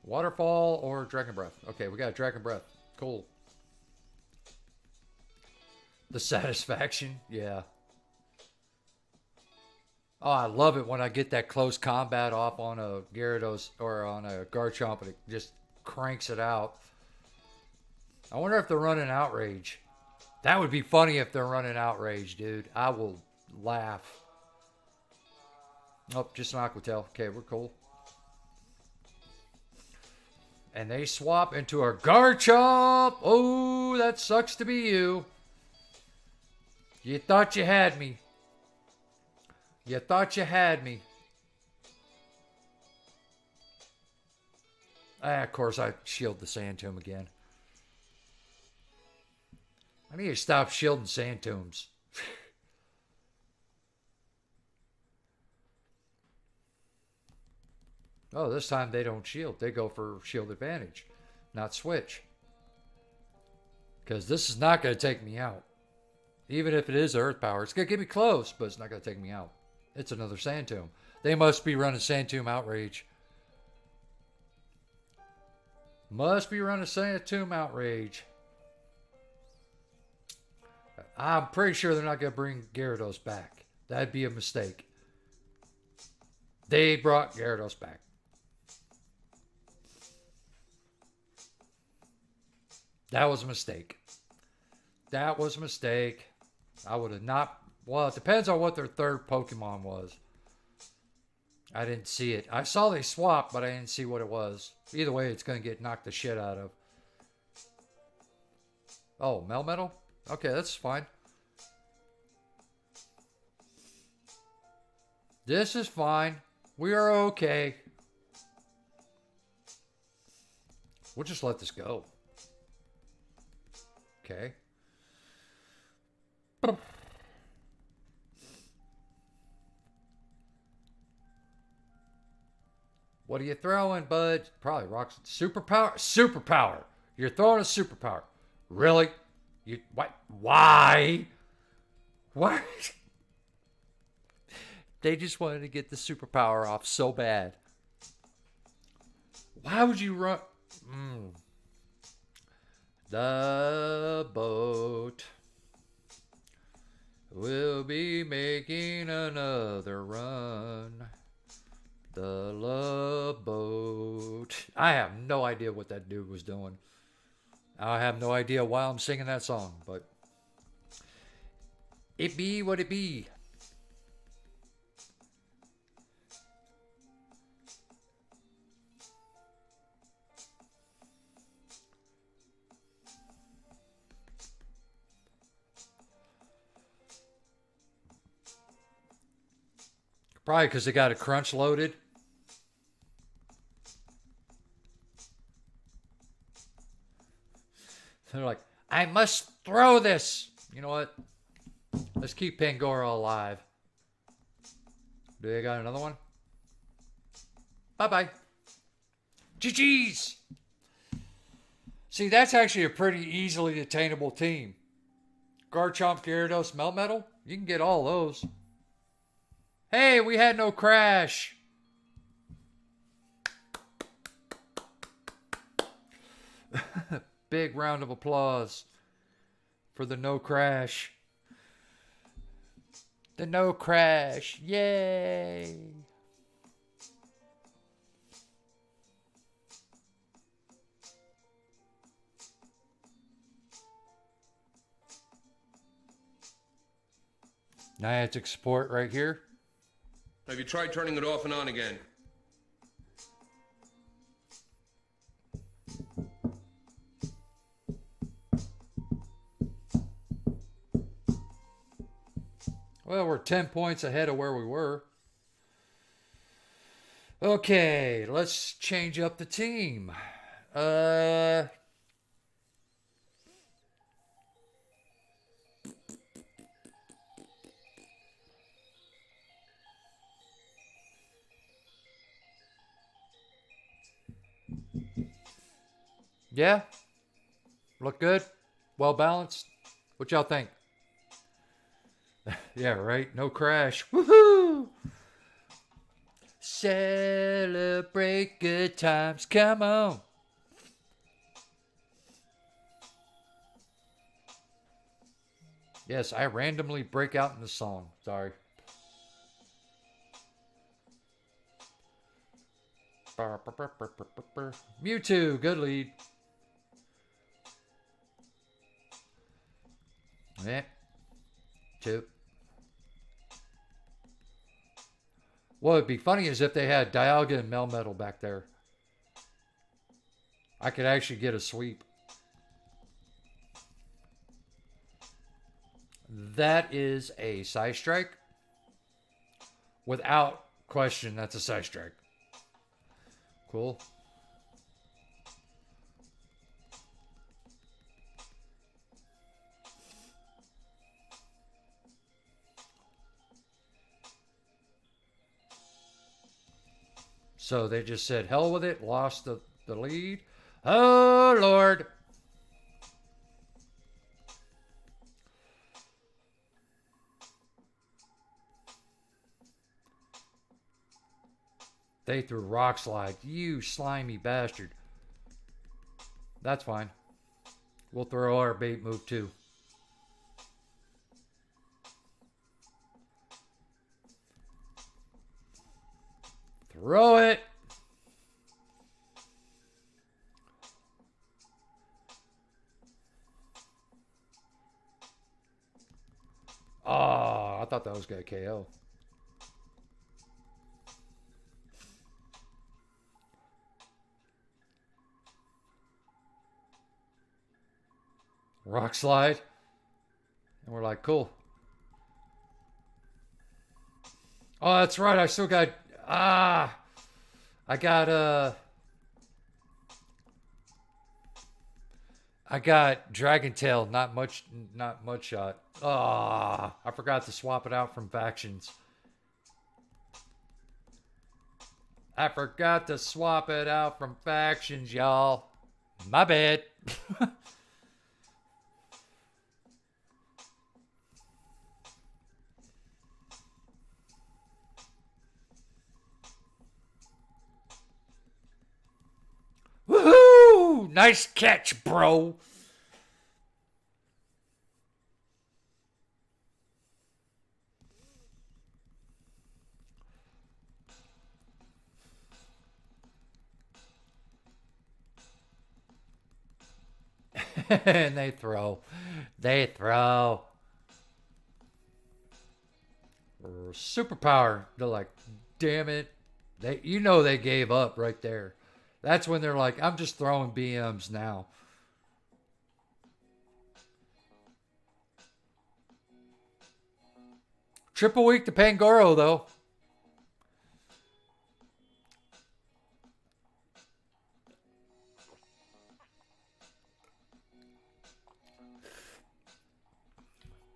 Waterfall or Dragon Breath. Okay, we got Dragon Breath. Cool. The satisfaction. Yeah. Oh, I love it when I get that close combat off on a Gyarados or on a Garchomp and it just cranks it out. I wonder if they're running Outrage. That would be funny if they're running Outrage, dude. I will laugh. Oh, just an Aqua Tail. Okay, we're cool. And they swap into a Garchomp. Oh, that sucks to be you. You thought you had me. You thought you had me. Of course, I shield the Sand Tomb again. I need to stop shielding Sand Tombs. Oh, this time they don't shield. They go for shield advantage, not switch. Because this is not going to take me out. Even if it is Earth Power. It's going to get me close, but it's not going to take me out. It's another Sand Tomb. They must be running Sand Tomb Outrage. Must be running Sand Tomb Outrage. I'm pretty sure they're not going to bring Gyarados back. That'd be a mistake. They brought Gyarados back. That was a mistake. That was a mistake. I would have not... Well, it depends on what their third Pokemon was. I didn't see it. I saw they swapped, but I didn't see what it was. Either way, it's going to get knocked the shit out of. Oh, Melmetal? Okay, that's fine. This is fine. We are okay. We'll just let this go. Okay. What are you throwing, bud? Probably rocks. Superpower? Superpower. You're throwing a superpower. Really? You what? Why? What? They just wanted to get the superpower off so bad. Why would you run? The boat will be making another run. The love boat. I have no idea what that dude was doing. I have no idea why I'm singing that song, but it be what it be. Probably because they got a crunch loaded. They're like, I must throw this. You know what? Let's keep Pangoro alive. Do they got another one? Bye-bye. GG's. See, that's actually a pretty easily attainable team. Garchomp, Gyarados, Melmetal. You can get all those. Hey, we had no crash. Big round of applause for the no crash. The no crash. Yay. Niantic support right here. Have you tried turning it off and on again? Well, we're 10 points ahead of where we were. Okay, let's change up the team. Yeah? Look good? Well balanced? What y'all think? Yeah, right? No crash. Woohoo! Celebrate good times. Come on. Yes, I randomly break out in the song. Sorry. Mewtwo, good lead. Yeah. 2. What would be funny is if they had Dialga and Melmetal back there. I could actually get a sweep. That is a side strike. Without question, that's a side strike. Cool. So they just said, hell with it, lost the lead. Oh, Lord. They threw rock slide. You slimy bastard. That's fine. We'll throw our bait move too. Throw it. Oh, I thought that was going to KO. Rock slide. And we're like, cool. Oh, that's right. I still got... I got Dragon Tail, not much shot. Ah, I forgot to swap it out from factions. I forgot to swap it out from factions, y'all. My bad. Woohoo! Nice catch, bro. And they throw. They throw. Superpower. They're like, damn it. You know they gave up right there. That's when they're like, I'm just throwing BMs now. Triple week to Pangoro, though.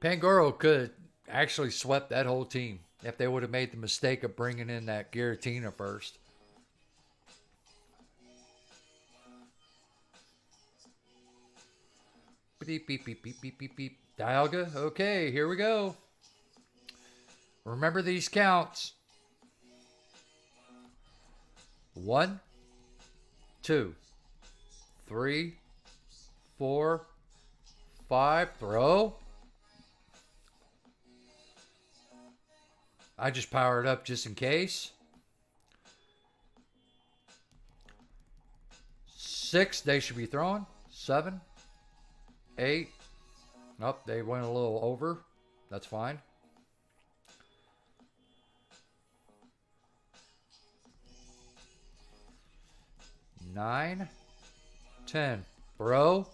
Pangoro could actually swept that whole team if they would have made the mistake of bringing in that Giratina first. Beep, beep, beep, beep, beep, beep, beep. Dialga, okay, here we go. Remember these counts. 1, 2, 3, 4, 5. Throw. I just powered up just in case. 6, they should be throwing. 7, 8. Nope, they went a little over. That's fine. 9, 10. Bro.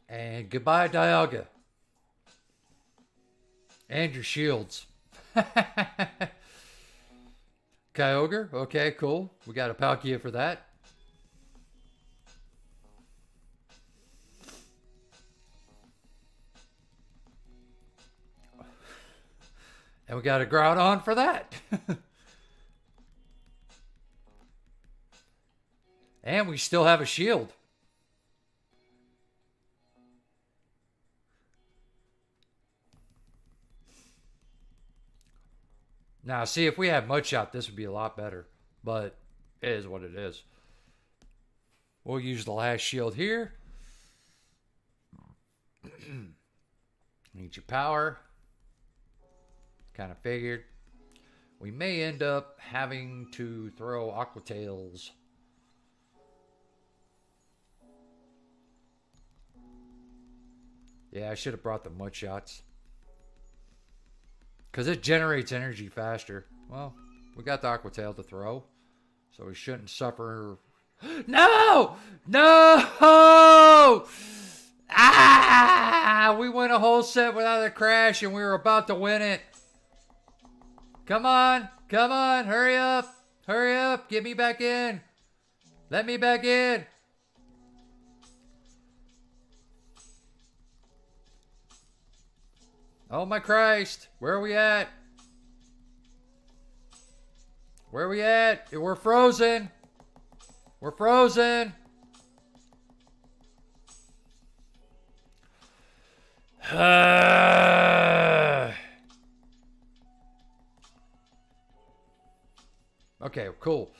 And goodbye, Dialga. And your shields. Kyogre. Okay, cool. We got a Palkia for that. And we got a Groudon for that. And we still have a shield. Now, see, if we had Mudshot, this would be a lot better. But it is what it is. We'll use the last shield here. Need your power. Kind of figured. We may end up having to throw Aqua Tails. Yeah, I should have brought the mud shots. Because it generates energy faster. Well, we got the Aqua Tail to throw. So we shouldn't suffer. No! No! Ah! We went a whole set without a crash and we were about to win it. Come on. Come on. Hurry up. Hurry up. Get me back in. Let me back in. Oh my Christ. Where are we at? Where are we at? We're frozen. We're frozen. Okay, cool.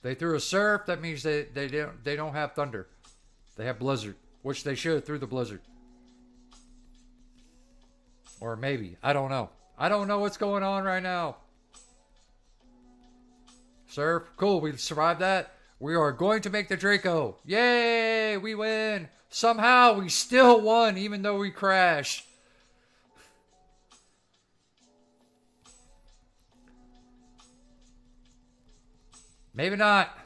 They threw a surf. That means they don't have thunder. They have blizzard, which they should have threw the blizzard. Or maybe. I don't know. I don't know what's going on right now. Surf. Cool. We survived that. We are going to make the Draco. Yay! We win. Somehow we still won even though we crashed. Maybe not.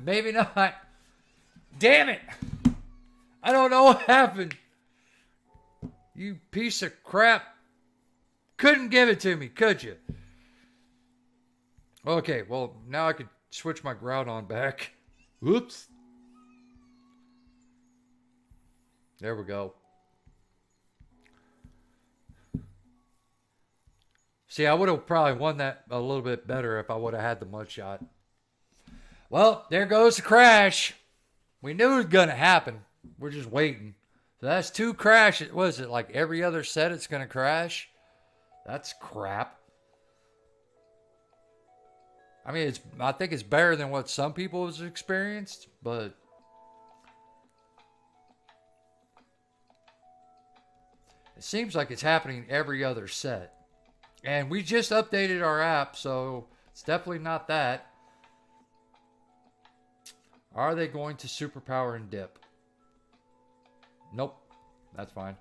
Maybe not. Damn it. I don't know what happened. You piece of crap. Couldn't give it to me, could you? Okay, well, now I could switch my Groudon back. Oops. There we go. See, I would have probably won that a little bit better if I would have had the mud shot. Well, there goes the crash. We knew it was going to happen. We're just waiting. So that's 2 crashes. What is it, like every other set it's going to crash? That's crap. I mean, I think it's better than what some people have experienced, but it seems like it's happening every other set. And we just updated our app, so it's definitely not that. Are they going to superpower and dip? Nope. That's fine.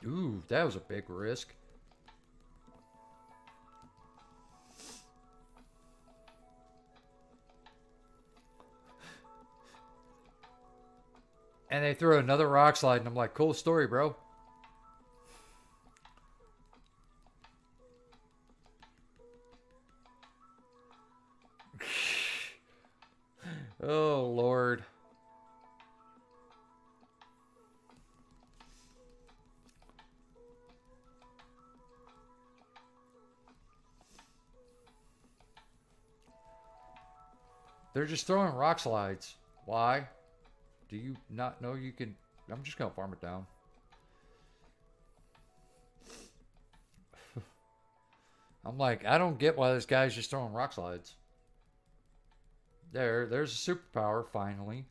Ooh, that was a big risk. And they threw another rock slide, and I'm like, cool story, bro. Oh, Lord. They're just throwing rock slides. Why? Do you not know you can... I'm just going to farm it down. I'm like, I don't get why this guy's just throwing rock slides. There's a superpower, finally.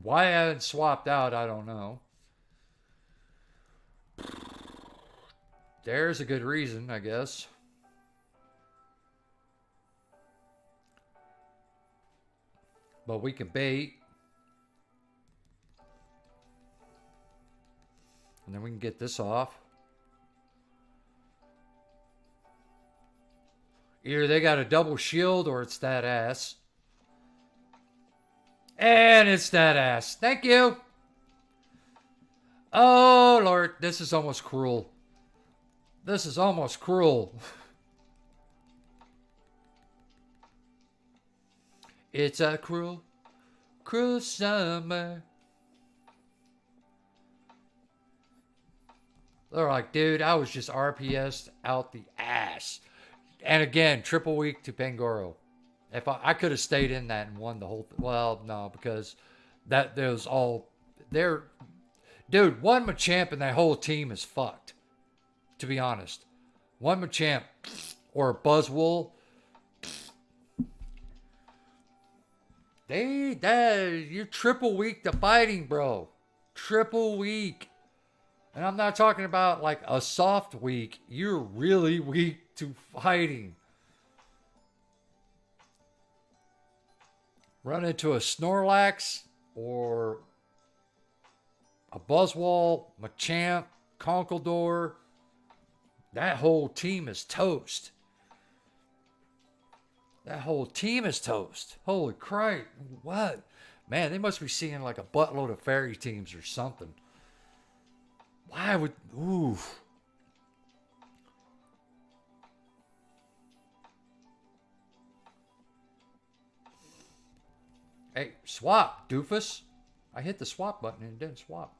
Why I haven't swapped out, I don't know. There's a good reason, I guess. But we can bait. And then we can get this off. Either they got a double shield or it's that ass. And it's that ass. Thank you. Oh, Lord. This is almost cruel. This is almost cruel. It's a cruel, cruel summer. They're like, dude, I was just RPS'd out the ass. And again, triple week to Pangoro. If I could have stayed in that and won the whole well, no, because that there's all there. Dude, one Machamp and that whole team is fucked. To be honest. One Machamp or a Buzzwole. You're triple week to fighting, bro. Triple week. And I'm not talking about like a soft weak. You're really weak to fighting. Run into a Snorlax or a Buzzwole, Machamp, Conkeldurr. That whole team is toast. That whole team is toast. Holy crap. What? Man, they must be seeing like a buttload of fairy teams or something. Why would... Ooh. Hey, swap, doofus. I hit the swap button and it didn't swap.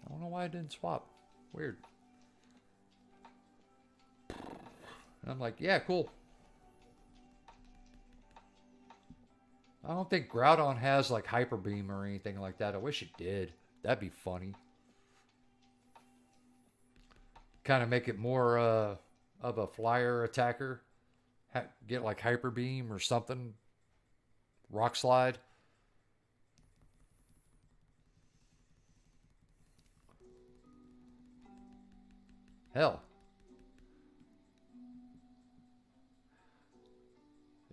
I don't know why it didn't swap. Weird. And I'm like, yeah, cool. I don't think Groudon has like Hyper Beam or anything like that. I wish it did. That'd be funny. Kind of make it more of a flyer attacker. Get like Hyper Beam or something. Rock Slide. Hell.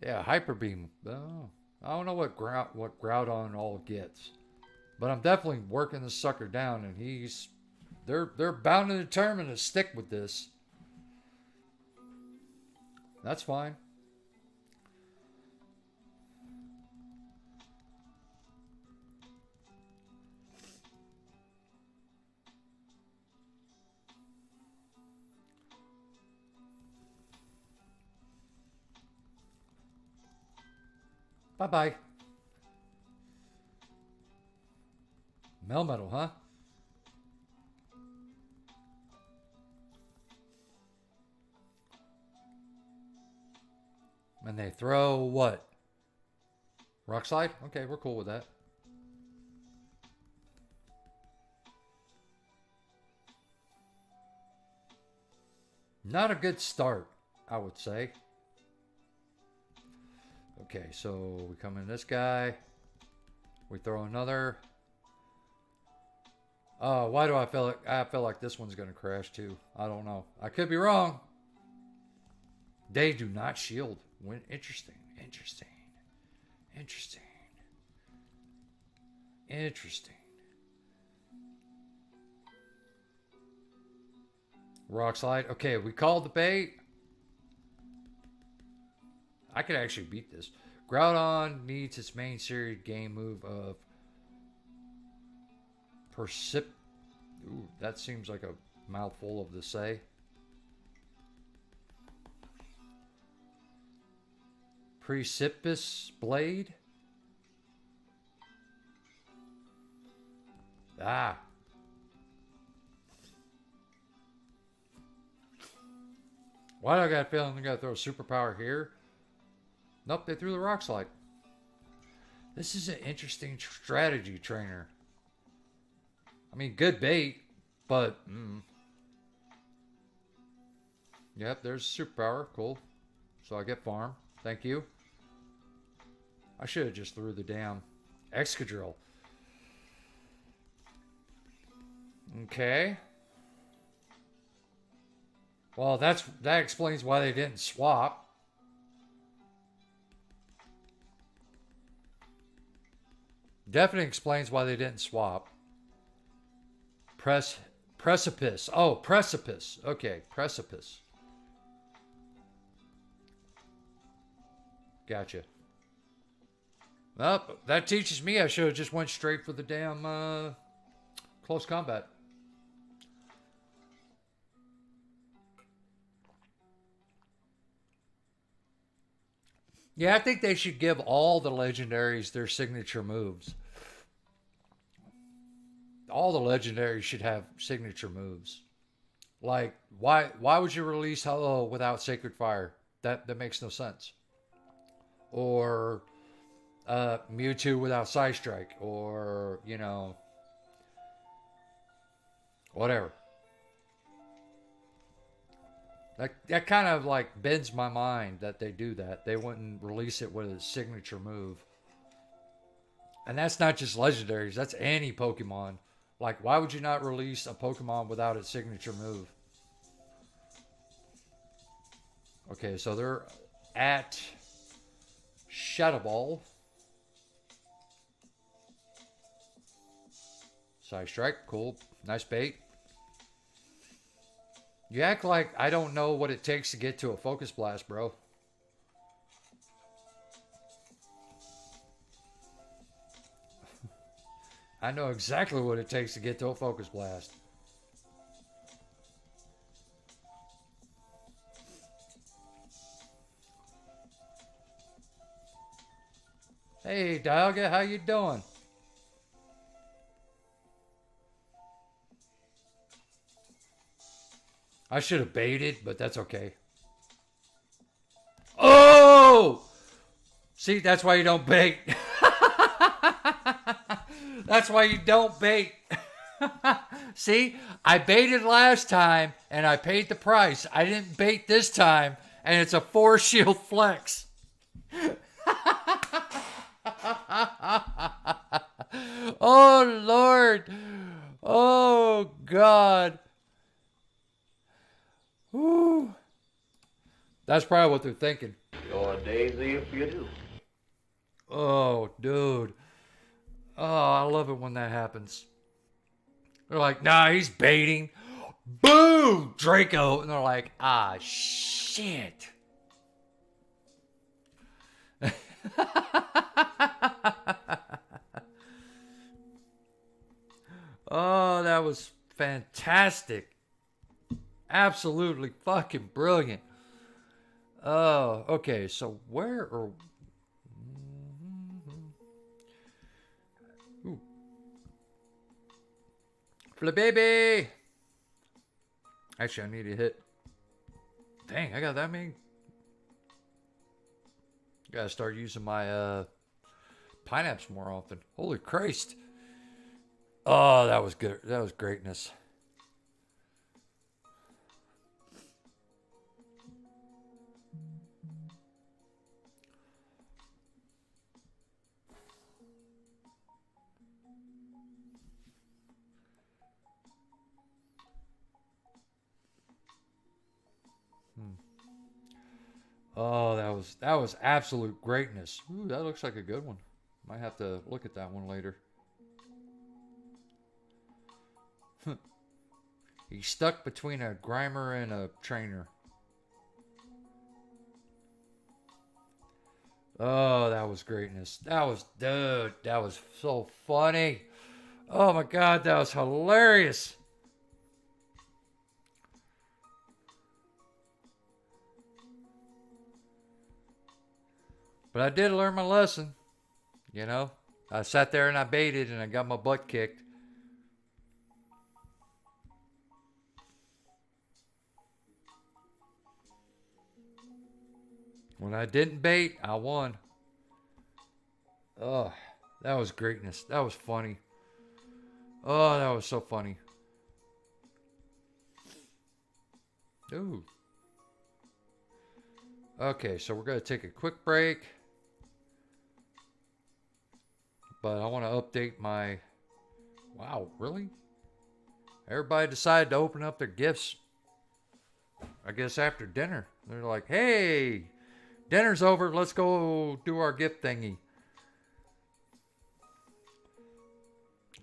Yeah, Hyper Beam. Oh, I don't know what Groudon all gets, but I'm definitely working the sucker down, and they're bound and determined to stick with this. That's fine. Bye-bye. Melmetal, huh? And they throw what? Rock Slide? Okay, we're cool with that. Not a good start, I would say. Okay, so we come in this guy. We throw another. Oh, why do I feel like this one's going to crash too? I don't know. I could be wrong. They do not shield. Interesting. Rock Slide. Okay, we called the bait. I could actually beat this. Groudon needs its main series game move of Ooh, that seems like a mouthful of to say. Precipitous Blade. Ah. Why do I got a feeling they gotta throw a superpower here? Nope, they threw the Rock Slide. This is an interesting strategy trainer. I mean, good bait, but... Yep, there's superpower. Cool. So I get farm. Thank you. I should have just threw the damn Excadrill. Okay. Well, that explains why they didn't swap. Definitely explains why they didn't swap. Precipice. Oh, Precipice. Okay, Precipice. Gotcha. Well, that teaches me I should have just went straight for the damn close combat. Yeah, I think they should give all the legendaries their signature moves. All the legendaries should have signature moves. Like, why would you release Hello without Sacred Fire? That makes no sense. Or Mewtwo without Psystrike. Or, you know, whatever. That kind of like bends my mind that they do that. They wouldn't release it with a signature move. And that's not just legendaries, that's any Pokemon. Like, why would you not release a Pokemon without its signature move? Okay, so they're at Shadow Ball. Side Strike, cool. Nice bait. You act like I don't know what it takes to get to a Focus Blast, bro. I know exactly what it takes to get to a Focus Blast. Hey, Dialga, how you doing? I should have baited, but that's okay. Oh! See, that's why you don't bait. That's why you don't bait. See, I baited last time and I paid the price. I didn't bait this time and it's a 4 shield flex. Oh, Lord. Oh, God. Whew. That's probably what they're thinking. You're Daisy if you do. Oh, dude. Oh, I love it when that happens. They're like, nah, he's baiting. Boom! Draco. And they're like, ah, shit. Oh, that was fantastic. Absolutely fucking brilliant. Oh, okay. So where are... Ooh. Flababy! Actually, I need to hit... Dang, I got that many? Gotta start using my Pineapps more often. Holy Christ. Oh, that was good. That was greatness. Oh, that was absolute greatness. Ooh, that looks like a good one. Might have to look at that one later. He's stuck between a Grimer and a trainer. Oh, that was greatness. That was, dude, that was so funny. Oh my God, that was hilarious. But I did learn my lesson. You know, I sat there and I baited and I got my butt kicked. When I didn't bait, I won. Oh, that was greatness. That was funny. Oh, that was so funny. Ooh. Okay, so we're going to take a quick break. But I want to update my... Wow, really? Everybody decided to open up their gifts, I guess, after dinner. They're like, hey, dinner's over. Let's go do our gift thingy.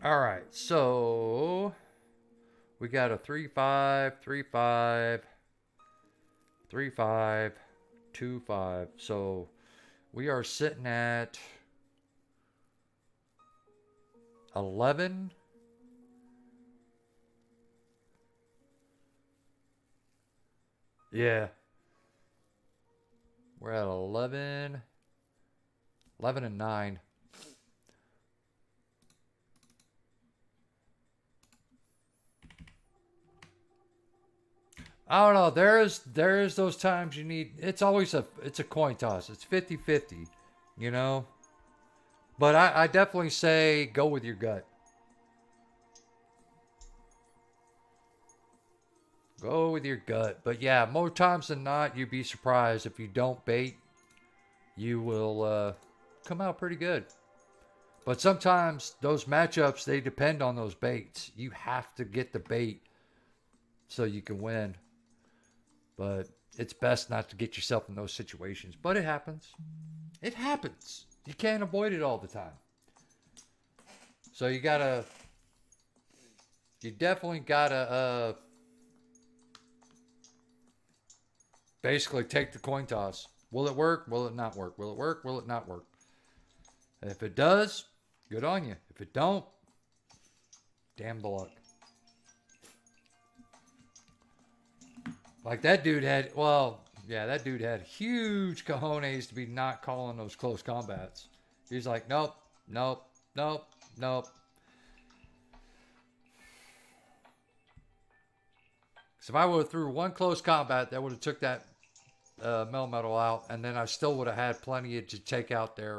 All right, so we got a 3-5, 3-5, 3-5, 2-5. So we are sitting at 11. Yeah. We're at 11. 11 and 9. I don't know. There's those times you need. It's always it's a coin toss. It's 50-50, you know. But I definitely say go with your gut. Go with your gut. But yeah, more times than not, you'd be surprised if you don't bait, you will come out pretty good. But sometimes those matchups, they depend on those baits. You have to get the bait so you can win. But it's best not to get yourself in those situations. But it happens. It happens. You can't avoid it all the time. So you definitely gotta basically take the coin toss. Will it work? Will it not work? Will it work? Will it not work? And if it does, good on you. If it don't, damn the luck. Like that dude had, that dude had huge cojones to be not calling those close combats. He's like, nope, nope, nope, nope. Because if I would have threw one close combat, that would have took that Melmetal out, and then I still would have had plenty to take out their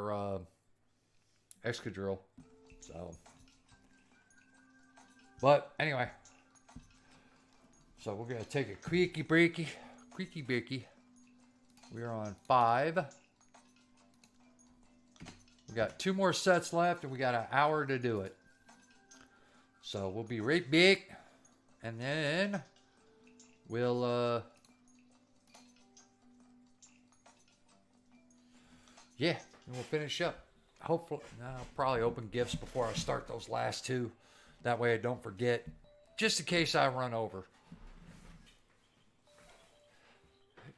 Excadrill. So, but anyway, so we're gonna take a creaky breaky. We're on 5. We got 2 more sets left, and we got an hour to do it. So we'll be right back, and then we'll we'll finish up. Hopefully, I'll probably open gifts before I start those last 2. That way I don't forget, just in case I run over.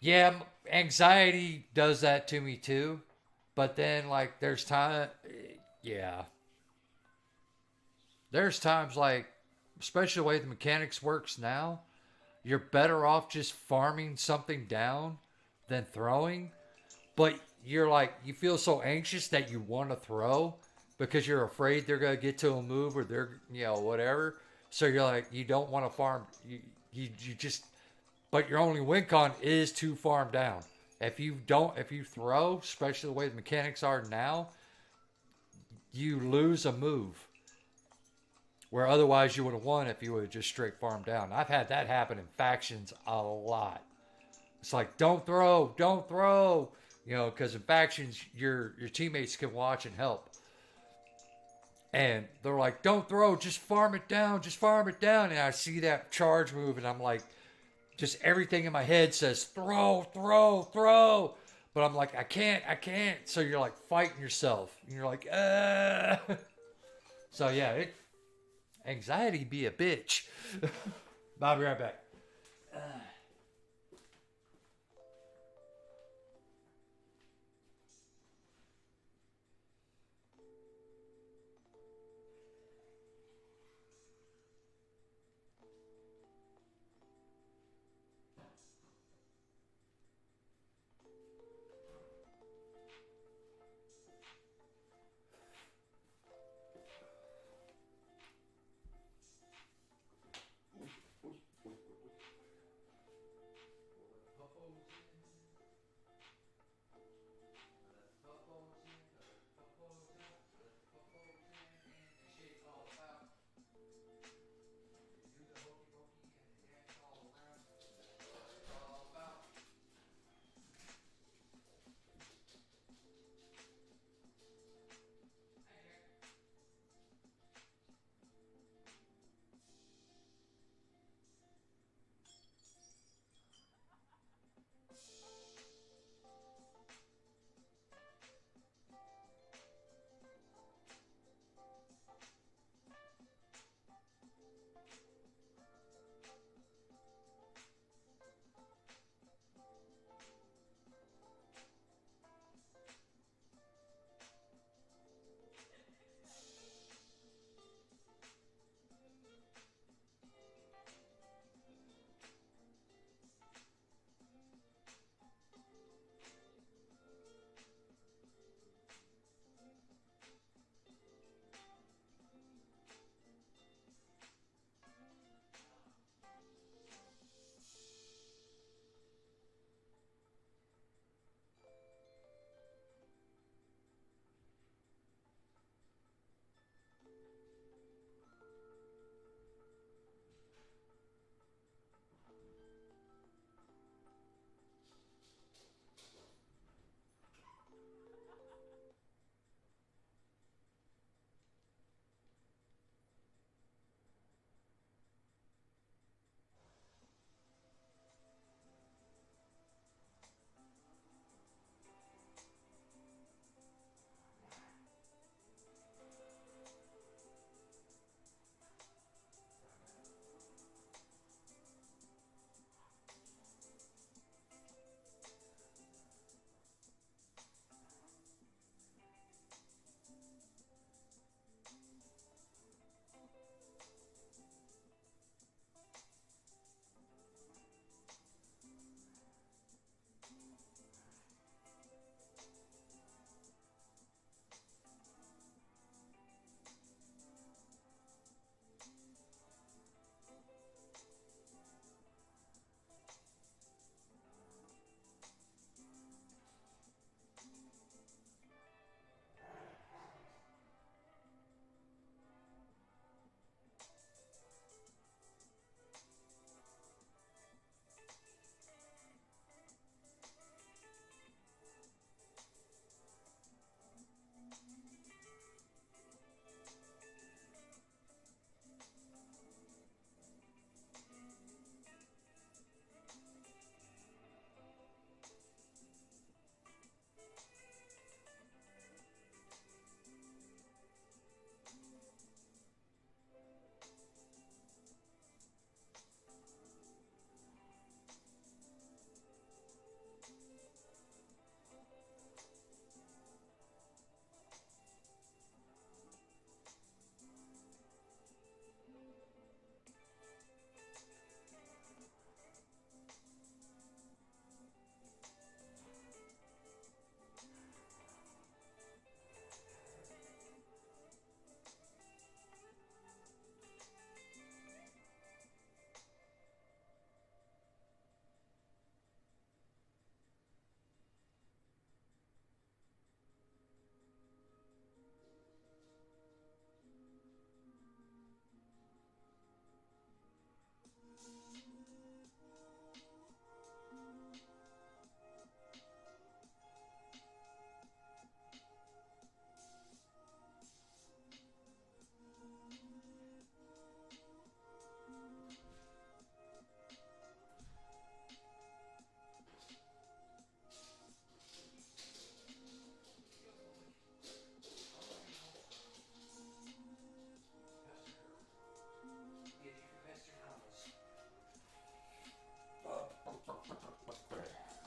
Yeah, anxiety does that to me too. But then, like, there's times like, especially the way the mechanics works now, you're better off just farming something down than throwing. But you're like, you feel so anxious that you want to throw because you're afraid they're going to get to a move or they're, whatever. So you're like, you don't want to farm. You just, but your only win con is to farm down. If you throw, especially the way the mechanics are now, you lose a move. Where otherwise you would have won if you would have just straight farmed down. I've had that happen in factions a lot. It's like, don't throw. Because in factions, your teammates can watch and help. And they're like, don't throw, just farm it down. And I see that charge move, and I'm like, just everything in my head says, throw. But I'm like, I can't. So you're like fighting yourself. And you're like, So yeah, anxiety be a bitch. I'll be right back.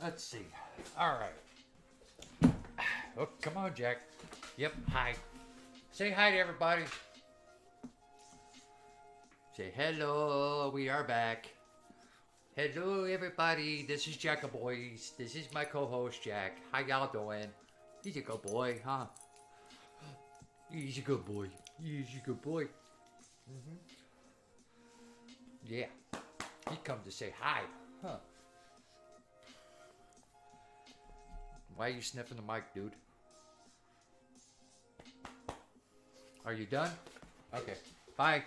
Let's see. All right. Oh, come on, Jack. Yep, hi. Say hi to everybody. Say hello, we are back. Hello, everybody. This is Jacka Boys. This is my co-host, Jack. How y'all doing? He's a good boy, huh? He's a good boy. He's a good boy. Yeah. He come to say hi, huh? Why are you sniffing the mic, dude? Are you done? Okay. Bye.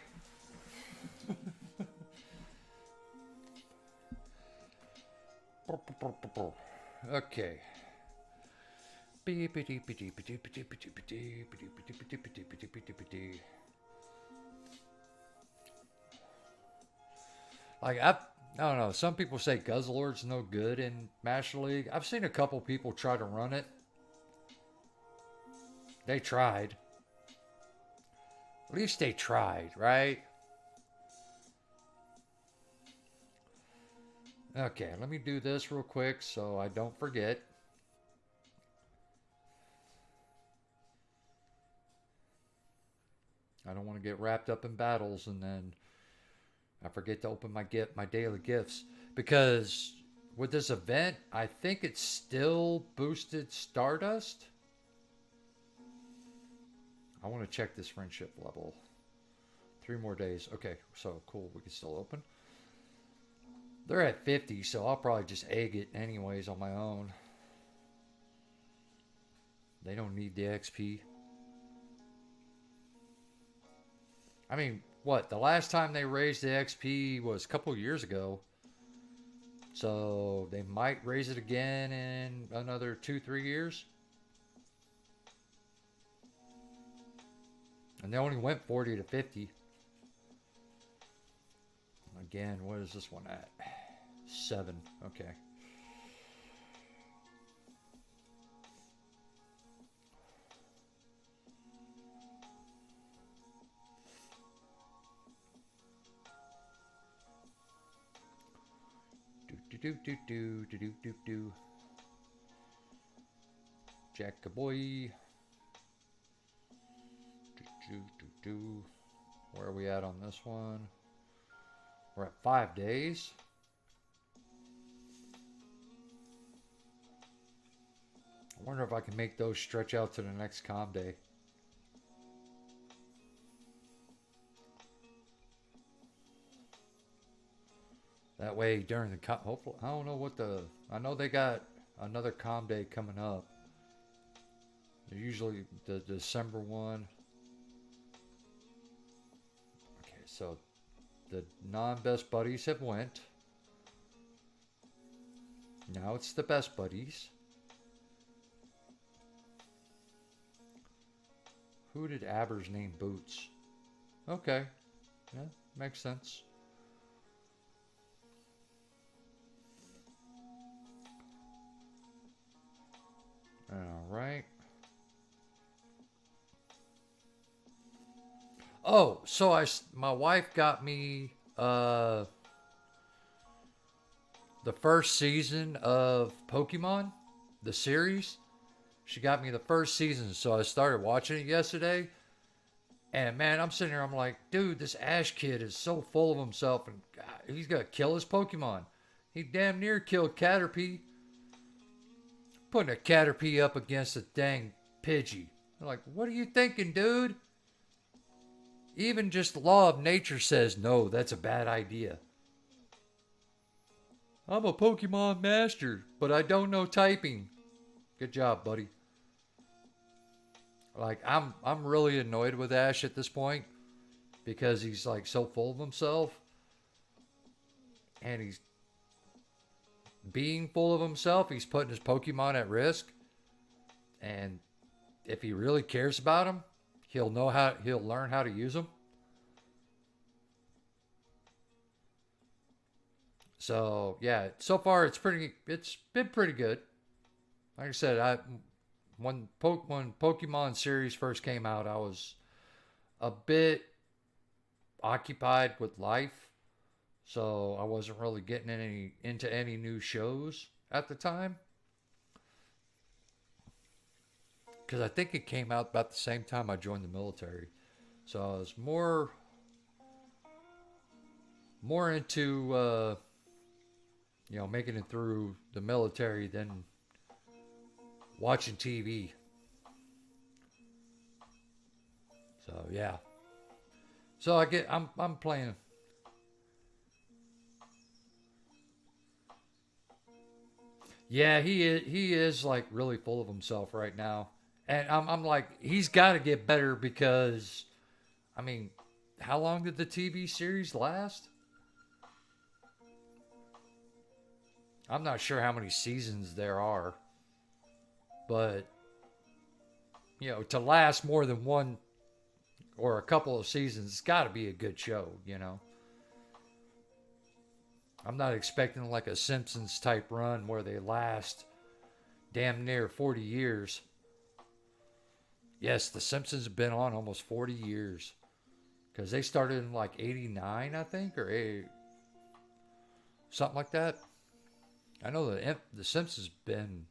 Okay. Like I don't know. Some people say Guzzlord's no good in Master League. I've seen a couple people try to run it. They tried. At least they tried, right? Okay, let me do this real quick so I don't forget. I don't want to get wrapped up in battles and then I forget to open my daily gifts. Because with this event, I think it's still boosted Stardust. I want to check this friendship level. 3 more days. Okay, so cool. We can still open. They're at 50, so I'll probably just egg it anyways on my own. They don't need the XP. I mean, what? The last time they raised the XP was a couple years ago. So they might raise it again in another 2-3 years. And they only went 40 to 50. Again, what is this one at? 7. Okay. Do. Jack-a-boy. Do. Where are we at on this one? We're at 5 days. I wonder if I can make those stretch out to the next com day. That way during the hopefully I don't know what I know they got another com day coming up. They're usually the December one. Okay, so the non-best buddies have went. Now it's the best buddies. Who did Abers name Boots? Okay. Yeah, makes sense. All right. Oh, so my wife got me the first season of Pokemon, the series. She got me the first season, so I started watching it yesterday. And man, I'm sitting here, I'm like, dude, this Ash kid is so full of himself, and God, he's gonna kill his Pokemon. He damn near killed Caterpie. Putting a Caterpie up against a dang Pidgey. I'm like, what are you thinking, dude? Even just the law of nature says, no, that's a bad idea. I'm a Pokemon master, but I don't know typing. Good job, buddy. Like, I'm really annoyed with Ash at this point because he's like so full of himself. And he's being full of himself, he's putting his Pokemon at risk. And if he really cares about them, he'll learn how to use them. So yeah, so far it's been pretty good. Like I said, when Pokemon series first came out, I was a bit occupied with life, so I wasn't really getting into any new shows at the time. Because I think it came out about the same time I joined the military. So I was more into, making it through the military than watching TV. So yeah. So I'm playing. Yeah, he is like really full of himself right now. And I'm like, he's got to get better because, I mean, how long did the TV series last? I'm not sure how many seasons there are. But, to last more than one or a couple of seasons, it's got to be a good show, I'm not expecting like a Simpsons type run where they last damn near 40 years. Yes, the Simpsons have been on almost 40 years. Because they started in like 89, I think, or something like that. I know the Simpsons they've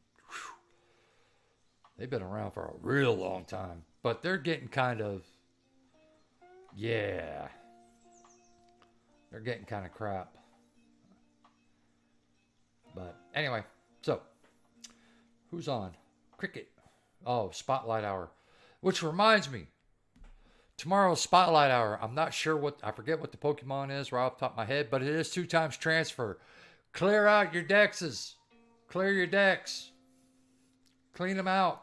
been around for a real long time. But they're getting kind of, they're getting kind of crap. But anyway, so who's on? Cricket. Oh, Spotlight Hour. Which reminds me, tomorrow's Spotlight Hour. I'm not sure I forget what the Pokemon is right off the top of my head, but it is 2 times transfer. Clear out your dexes. Clear your decks. Clean them out.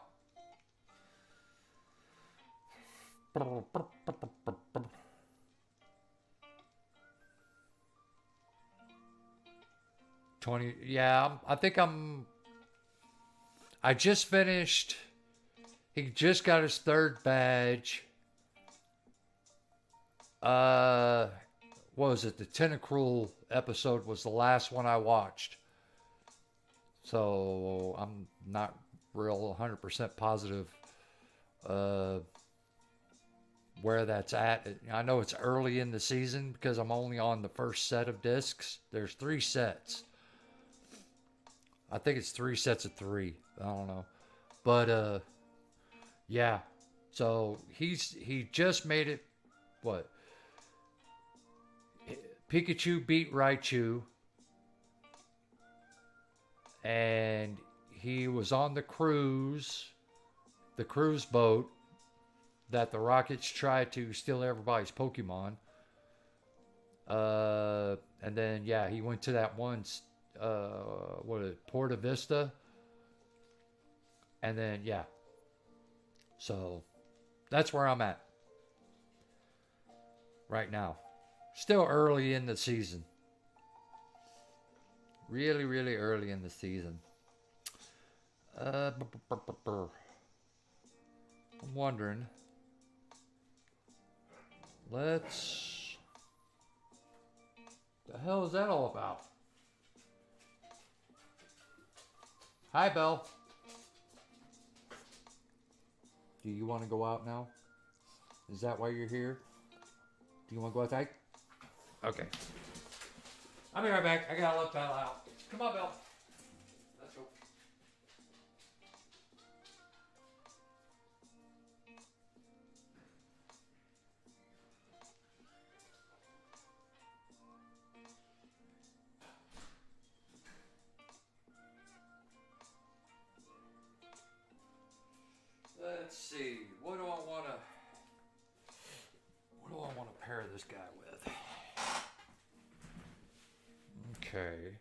I just finished. He just got his 3rd badge. What was it? The Tentacruel episode was the last one I watched. So I'm not real 100% positive where that's at. I know it's early in the season because I'm only on the first set of discs. There's 3 sets. I think it's 3 sets of 3. I don't know. But yeah. So he just made it. What? Pikachu beat Raichu. And he was on the cruise boat that the Rockets tried to steal everybody's Pokemon. And then, he went to that one, Porta Vista. And then, So, that's where I'm at. Right now. Still early in the season. Really, really early in the season. I'm wondering. The hell is that all about? Hi, Belle. Do you want to go out now? Is that why you're here? Do you want to go outside? Okay. I'll be right back. I gotta let Belle out. Come on, Belle. Let's go. Let's see. What do I want to pair this guy with? Okay.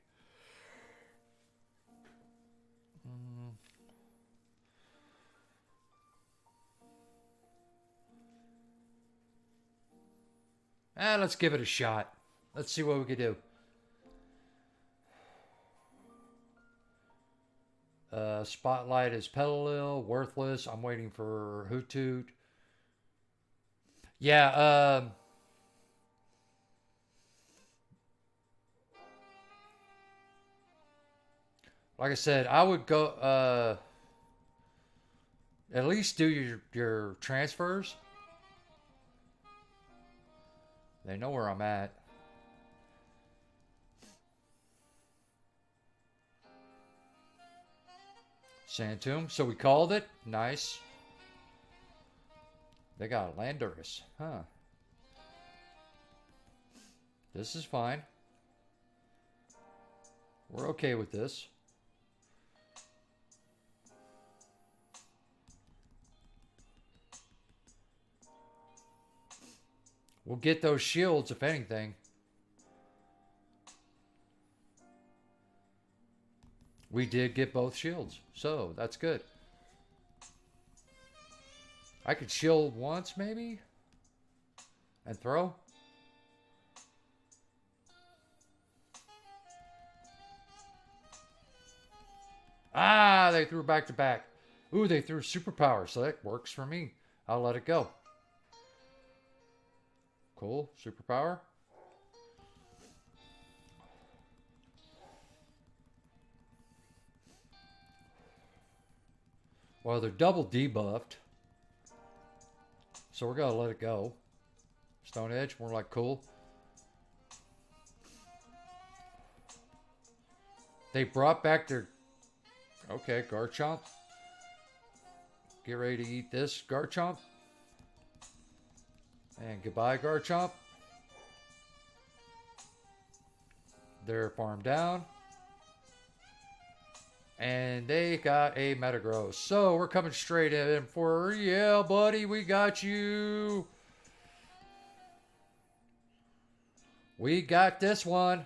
Let's give it a shot. Let's see what we can do. Spotlight is Petalil, Worthless. I'm waiting for Hoothoot. Yeah, like I said, I would go at least do your transfers. They know where I'm at. Sand tomb. So we called it. Nice. They got a Landorus. Huh. This is fine. We're okay with this. We'll get those shields, if anything. We did get both shields, so that's good. I could shield once, maybe? And throw? Ah, they threw back to back. Ooh, they threw superpower, so that works for me. I'll let it go. Cool, superpower. Well, they're double debuffed. So we're going to let it go. Stone Edge, more like cool. They brought back their... Okay, Garchomp. Get ready to eat this, Garchomp. And goodbye, Garchomp. They're farmed down. And they got a Metagross. So we're coming straight in for, yeah, buddy, we got you. We got this one.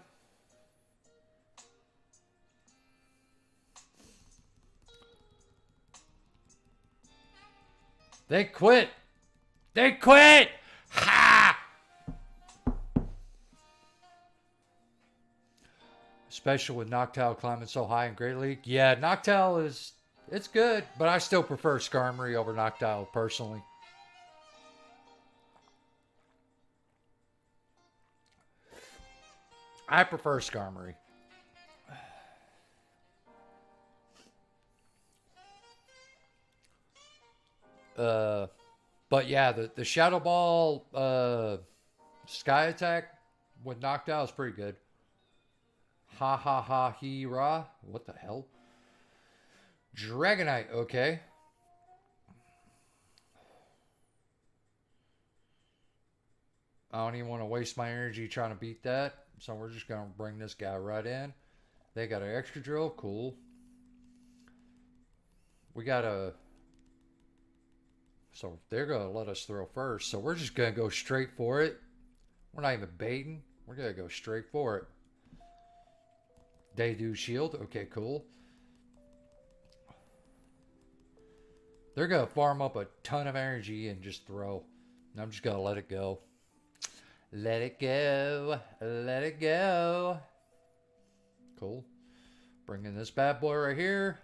They quit. They quit. Ha! Special with Noctowl climbing so high in Great League. Yeah, Noctowl is... It's good, but I still prefer Skarmory over Noctowl, personally. I prefer Skarmory. But yeah, the Shadow Ball Sky Attack with Noctowl is pretty good. Ha ha ha he ra. What the hell? Dragonite, okay. I don't even want to waste my energy trying to beat that. So we're just going to bring this guy right in. They got an extra drill. Cool. We got a... So they're going to let us throw first. So we're just going to go straight for it. We're not even baiting. We're going to go straight for it. They do shield. Okay, cool. They're going to farm up a ton of energy and just throw. And I'm just going to let it go. Let it go. Let it go. Cool. Bringing this bad boy right here.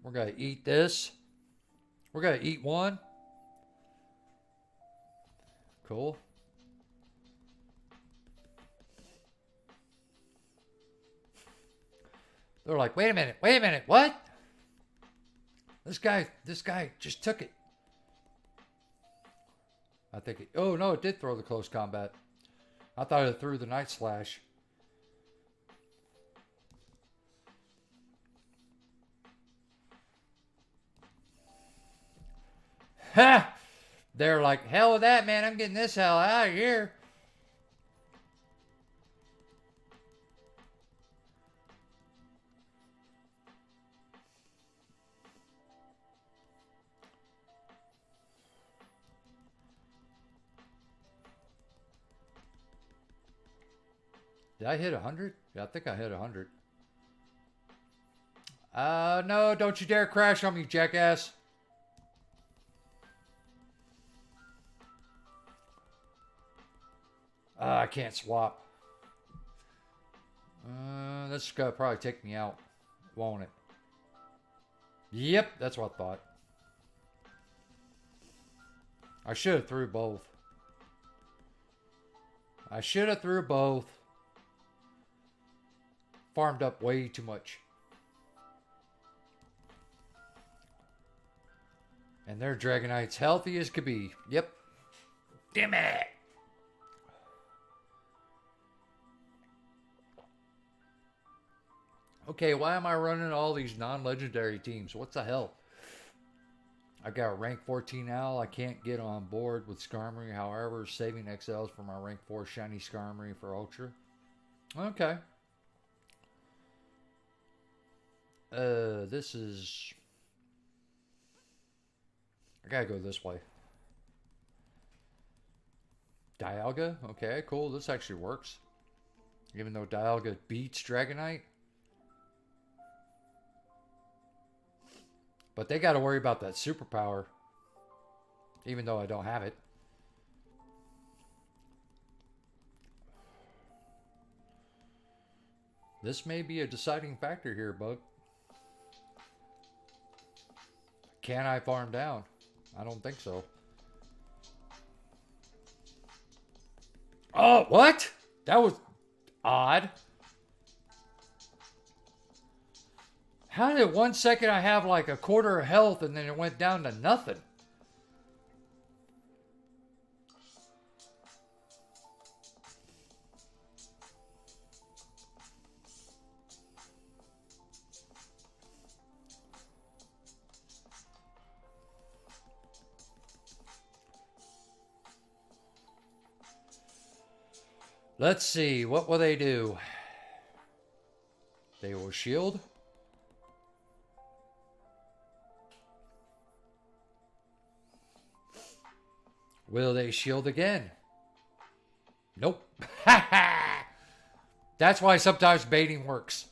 We're going to eat this. We're going to eat one. Cool. They're like, wait a minute, what? This guy just took it. I think it, oh no, it did throw the close combat. I thought it threw the Night Slash. Ha! They're like, hell with that, man. I'm getting this hell out of here. Did I hit 100? Yeah, I think I hit 100. No, don't you dare crash on me, jackass. I can't swap. That's gonna probably take me out, won't it? Yep, that's what I thought. I should have threw both. Farmed up way too much. And their Dragonite's healthy as could be. Yep. Damn it. Okay, why am I running all these non-legendary teams? What the hell? I got a rank 14 owl. I can't get on board with Skarmory. However, saving XLs for my rank 4 shiny Skarmory for Ultra. Okay. This is... I gotta go this way. Dialga? Okay, cool. This actually works. Even though Dialga beats Dragonite. But they got to worry about that superpower. Even though I don't have it. This may be a deciding factor here, bud. Can I farm down? I don't think so. Oh, what? That was odd. How did 1 second I have like a quarter of health and then it went down to nothing? Let's see, what will they do? They will shield. Will they shield again? Nope. That's why sometimes baiting works.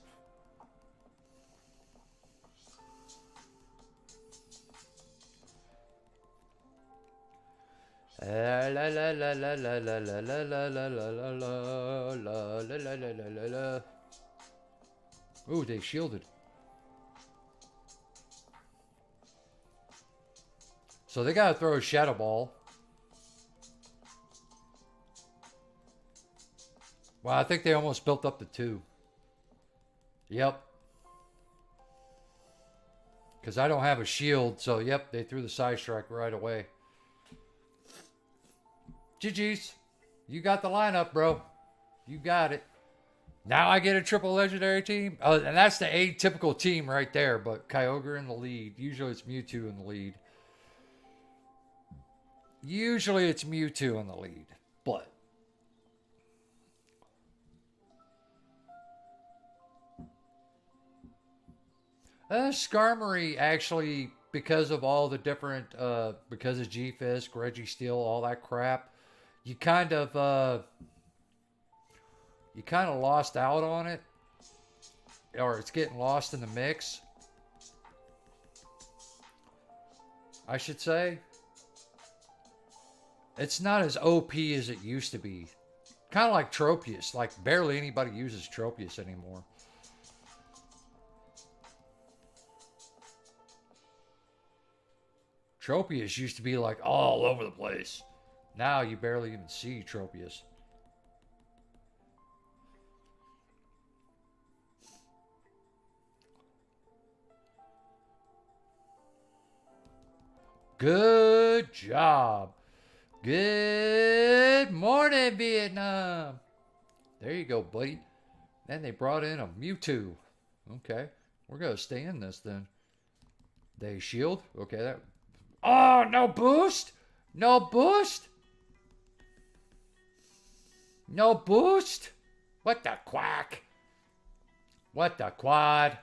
La la la la la la la la la la la la la la la. Ooh, they shielded. So they gotta throw a Shadow Ball. Well, I think they almost built up to 2. Yep. Because I don't have a shield, so yep, they threw the Side Strike right away. GG's. You got the lineup, bro. You got it. Now I get a triple legendary team. Oh, and that's the atypical team right there, but Kyogre in the lead. Usually it's Mewtwo in the lead. Usually it's Mewtwo in the lead, but Skarmory actually, because of all the different, because of G-Fisk, Registeel, all that crap, you kind of lost out on it, or it's getting lost in the mix, I should say. It's not as OP as it used to be. Kind of like Tropius. Like, barely anybody uses Tropius anymore. Tropius used to be like all over the place. Now you barely even see Tropius. Good job. Good morning, Vietnam. There you go, buddy. Then they brought in a Mewtwo. Okay, we're going to stay in this then. They shield. Okay, that... Oh, no boost? No boost? No boost? What the quack? What the quad?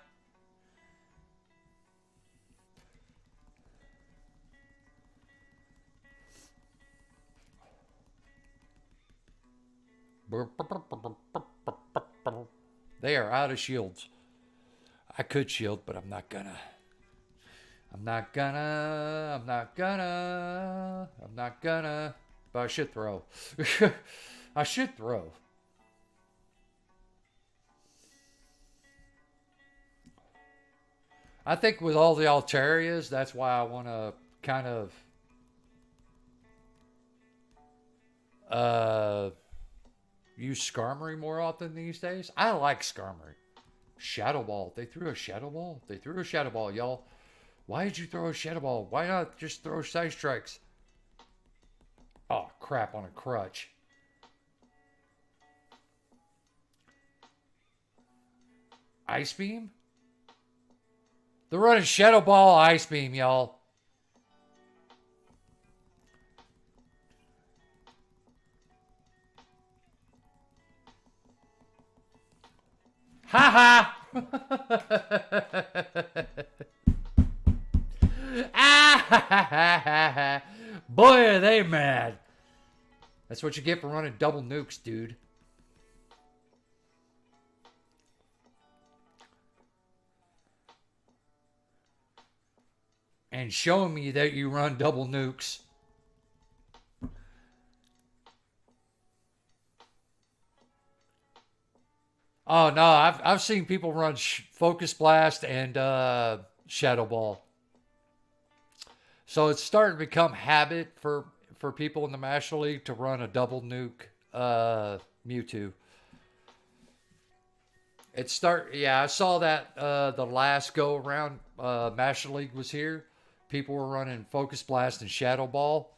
They are out of shields. I could shield, but I'm not gonna. I'm not gonna. But I should throw. I should throw. I think with all the Altarias, that's why I want to kind of use Skarmory more often these days. I like Skarmory. Shadow Ball. They threw a Shadow Ball. They threw a Shadow Ball, y'all. Why did you throw a Shadow Ball? Why not just throw Side Strikes? Oh, crap, on a crutch. Ice Beam? They're running Shadow Ball Ice Beam, y'all. Ha ha! Ah, boy, are they mad. That's what you get for running double nukes, dude. And showing me that you run double nukes. Oh no, I've seen people run Focus Blast and Shadow Ball. So it's starting to become habit for people in the Master League to run a double nuke Mewtwo. I saw that the last go around Master League was here. People were running Focus Blast and Shadow Ball.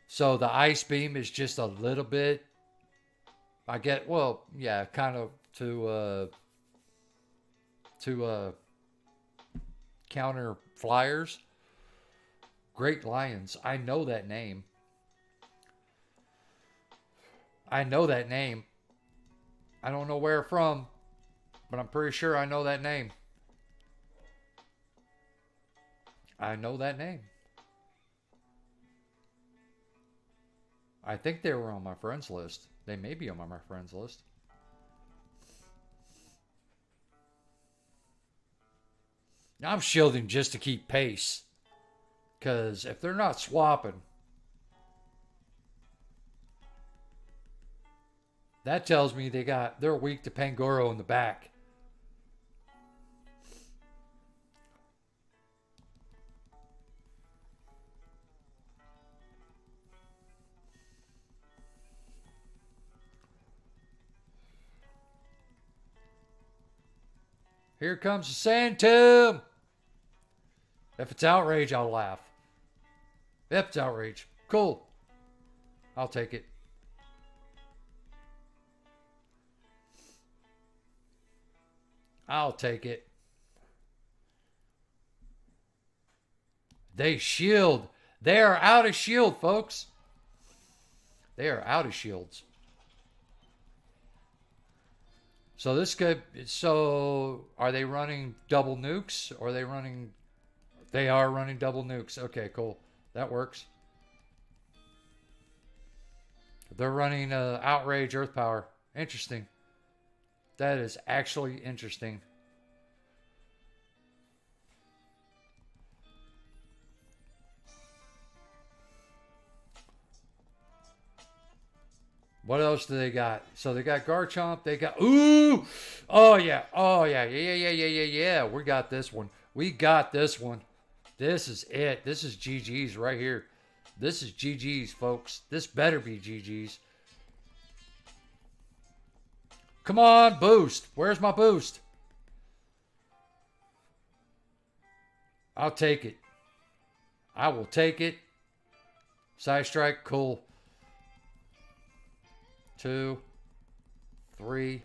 So the Ice Beam is just a little bit, kind of to counter flyers. Great Lions. I know that name. I don't know where from, but I'm pretty sure I know that name. I think they were on my friends list. They may be on my friends list. I'm shielding just to keep pace. Because if they're not swapping, that tells me they're weak to Pangoro in the back. Here comes the Sand Tomb. If it's Outrage, I'll laugh. Yep, it's Outrage. Cool. I'll take it. They shield. They are out of shield, folks. They are out of shields. So are they running double nukes? Or are they running... They are running double nukes. Okay, cool. That works. They're running Outrage Earth Power. Interesting. That is actually interesting. What else do they got? So they got Garchomp. They got... Ooh! Oh, yeah. Yeah. We got this one. This is it. This is GG's right here. This is GG's, folks. This better be GG's. Come on, boost. Where's my boost? I'll take it. I will take it. Side strike, cool. 2, 3.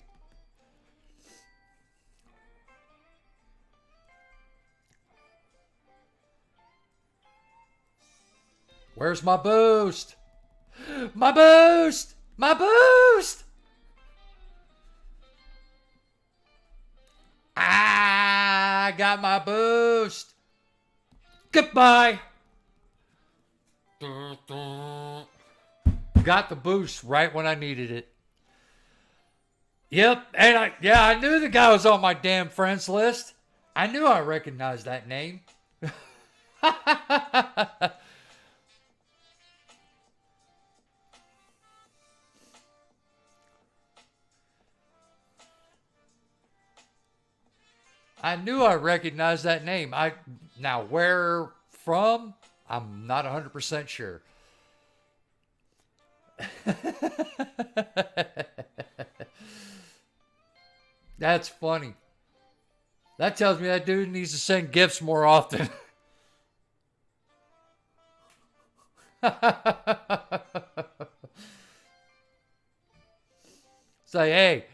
Where's my boost? My boost! My boost! I got my boost. Goodbye. Got the boost right when I needed it. Yep, and I knew the guy was on my damn friends list. I knew I recognized that name. I knew I recognized that name. Now where from? I'm not 100% sure. That's funny. That tells me that dude needs to send gifts more often. Say, hey.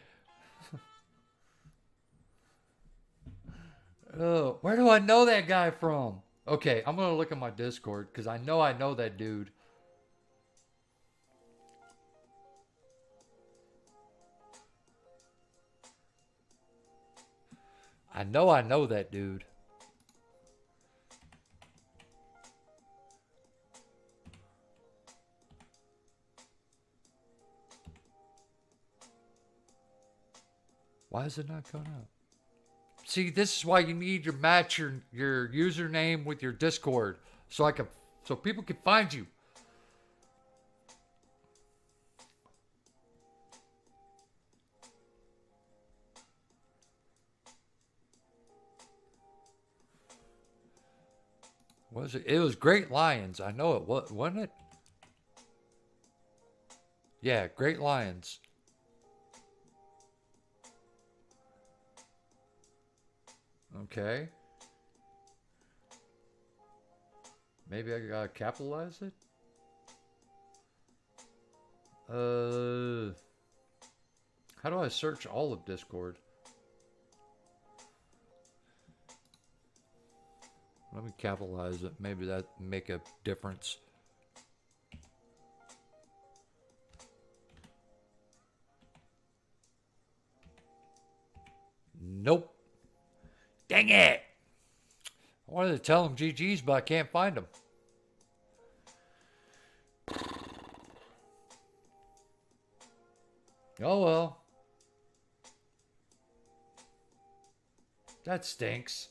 Where do I know that guy from? Okay, I'm gonna look at my Discord because I know that dude. I know that dude. Why is it not going up? See, this is why you need to match your username with your Discord so people can find you. Was it? It was Great Lions. I know it was, wasn't it? Yeah, Great Lions. Okay. Maybe I gotta capitalize it? How do I search all of Discord? Let me capitalize it. Maybe that make a difference. Nope. Dang it! I wanted to tell him GG's, but I can't find him. Oh well. That stinks.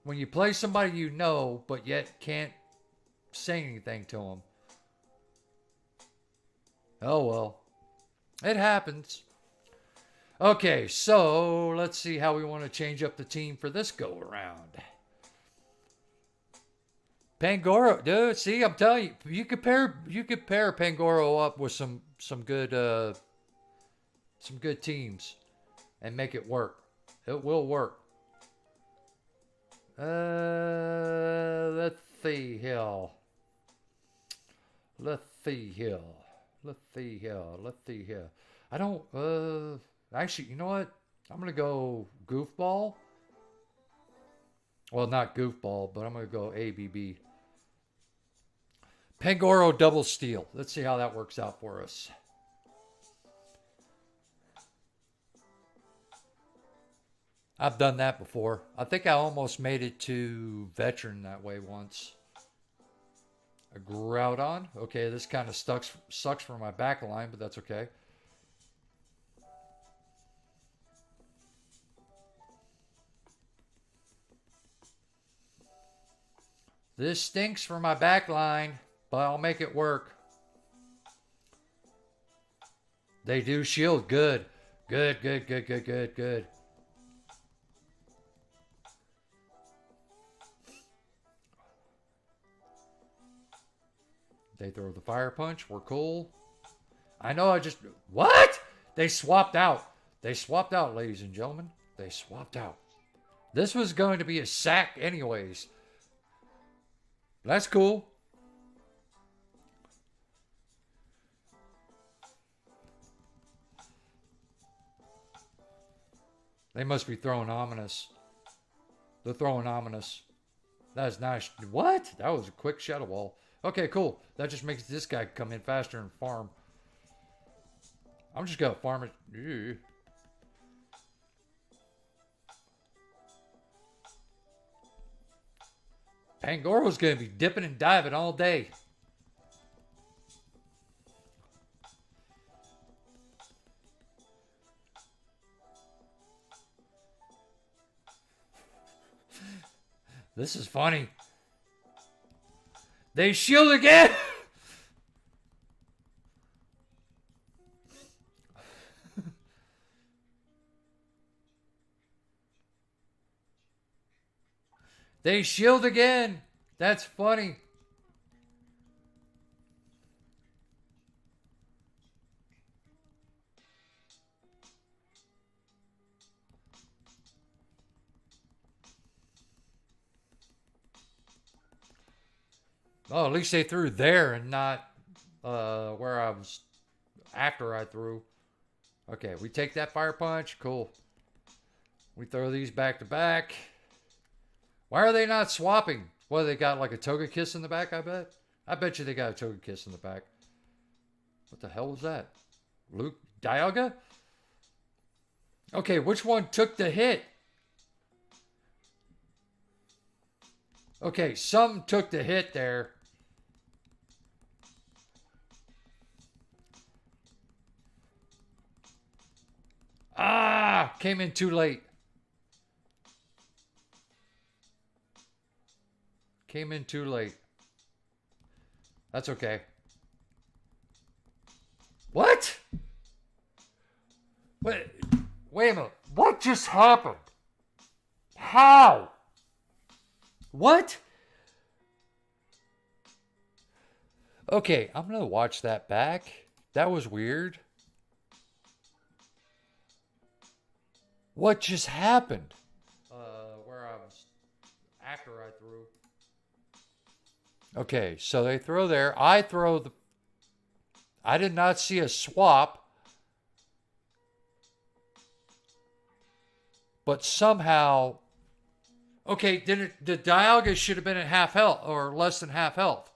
When you play somebody you know, but yet can't say anything to them. Oh well. It happens. Okay, so let's see how we want to change up the team for this go around. Pangoro, dude, see, I'm telling you, you could pair Pangoro up with some good teams and make it work. It will work. Let's see here. I don't, actually, you know what? I'm going to go goofball. Well, not goofball, but I'm going to go ABB. Pangoro double steal. Let's see how that works out for us. I've done that before. I think I almost made it to veteran that way once. A Groudon. Okay, this kind of sucks for my back line, but that's okay. This stinks for my back line, but I'll make it work. They do shield. Good. Good. They throw the fire punch. We're cool. I know What? They swapped out. They swapped out, ladies and gentlemen. They swapped out. This was going to be a sack anyways. That's cool. They must be throwing ominous. They're throwing ominous. That is nice. What? That was a quick shadow wall. Okay, cool. That just makes this guy come in faster and farm. I'm just going to farm it. Ew. Pangoro's going to be dipping and diving all day. This is funny. They shield again. They shield again. That's funny. Oh, at least they threw there and not where I was after I threw. Okay, we take that fire punch. Cool. We throw these back to back. Why are they not swapping? Well, they got like a Togekiss in the back, I bet. I bet you they got a Togekiss in the back. What the hell was that? Luke Dialga? Okay, which one took the hit? Okay, some took the hit there. Ah, came in too late. Came in too late. That's okay. What? Wait a minute. What just happened? How? What? Okay, I'm going to watch that back. That was weird. What just happened? Where I was after I threw. Okay, so they throw there. I throw the. I did not see a swap. But somehow. Okay, the Dialga should have been at half health or less than half health.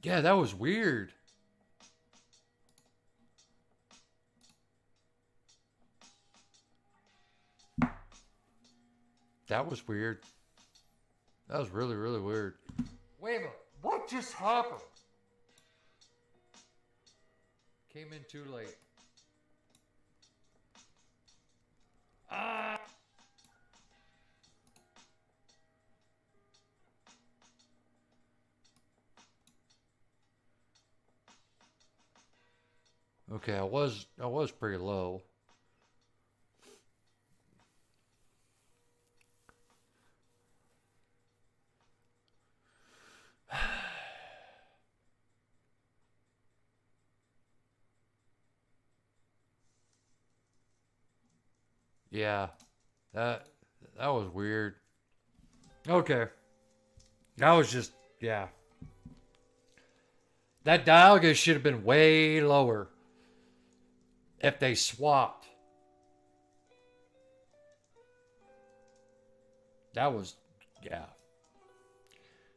Yeah, that was weird. That was weird. That was really, really weird. Wait a minute. What just happened? Came in too late. Ah! Okay, I was pretty low. Yeah, that was weird. Okay, that was just yeah. That Dialga should have been way lower if they swapped. That was yeah.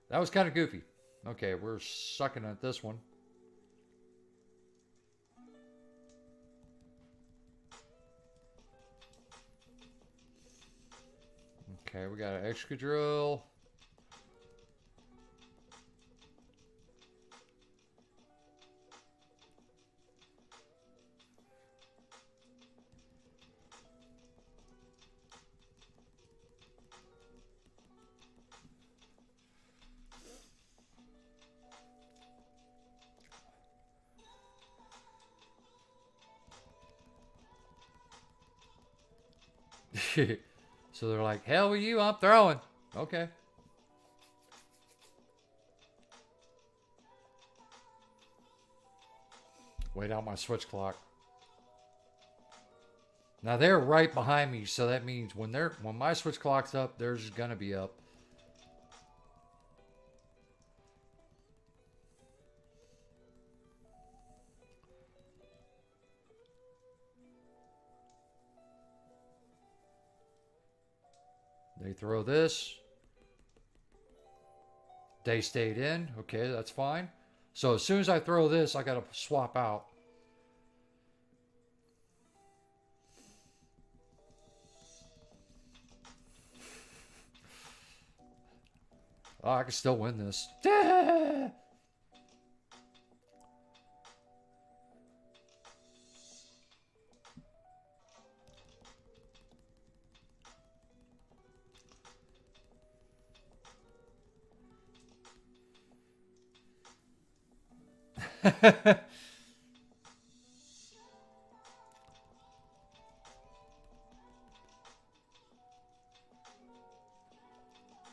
That was kind of goofy. Okay, we're sucking at this one. Okay, we got an Excadrill. So they're like, hell with you, I'm throwing. Okay. Wait out my switch clock. Now they're right behind me, so that means when my switch clock's up, theirs is gonna be up. They throw this. They stayed in. Okay, that's fine. So as soon as I throw this, I gotta swap out. Oh, I can still win this.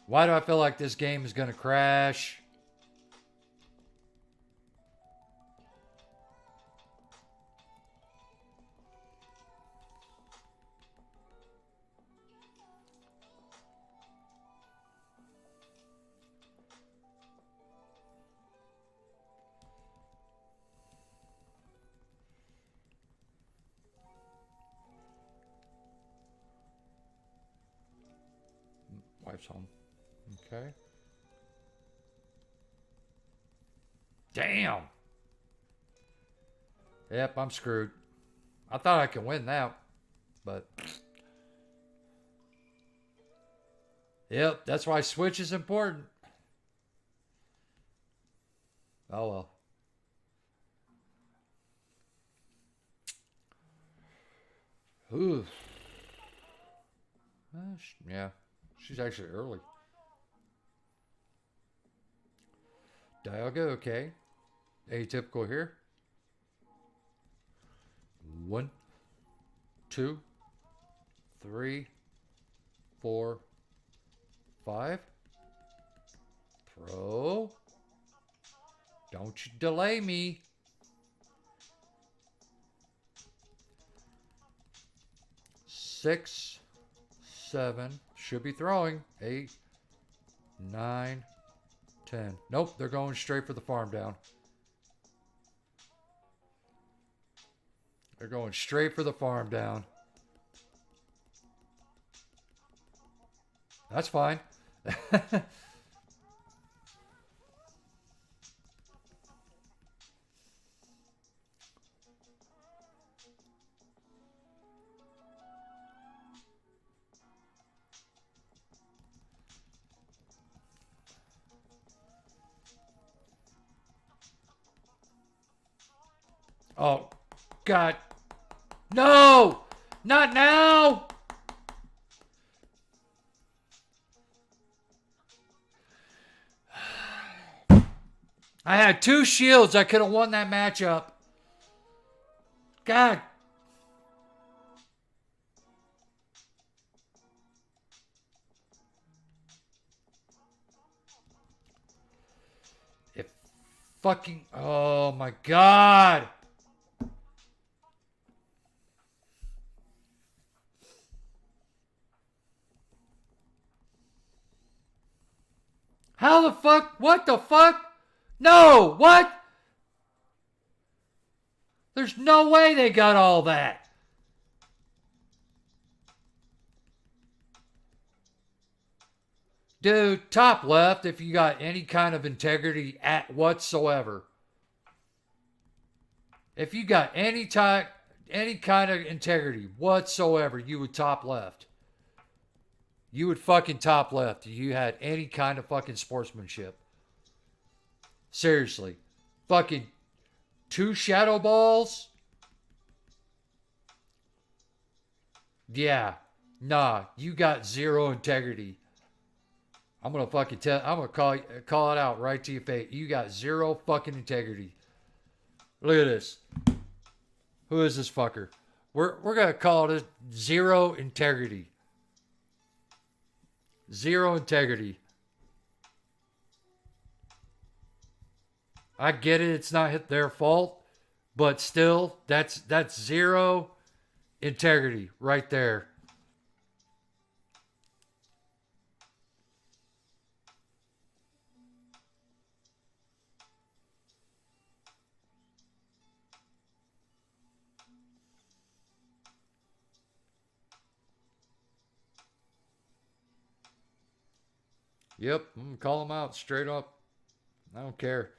Why do I feel like this game is going to crash? drives home. Okay. Damn. Yep, I'm screwed. I thought I could win that, but yep, that's why switch is important. Oh well. Ooh. Yeah, she's actually early. Dialga, okay. Atypical here. 1, 2, 3, 4, 5. Throw. Don't you delay me. 6, 7. Should be throwing. 8, 9, 10. Nope, they're going straight for the farm down. They're going straight for the farm down. That's fine. Oh, God. No! Not now! I had 2 shields. I could have won that matchup. God. If fucking... Oh, my God. How the fuck? What the fuck? No! What? There's no way they got all that. Dude, top left if you got any kind of integrity at whatsoever. If you got any kind of integrity whatsoever, you would top left. You would fucking top left if you had any kind of fucking sportsmanship. Seriously. Fucking 2 shadow balls? Yeah. Nah, you got 0 integrity. I'm gonna fucking I'm gonna call it out right to your face. You got 0 fucking integrity. Look at this. Who is this fucker? We're gonna call it 0 integrity. 0 integrity. I get it, it's not their fault, but still, that's 0 integrity right there. Yep, I'm gonna call them out straight up. I don't care.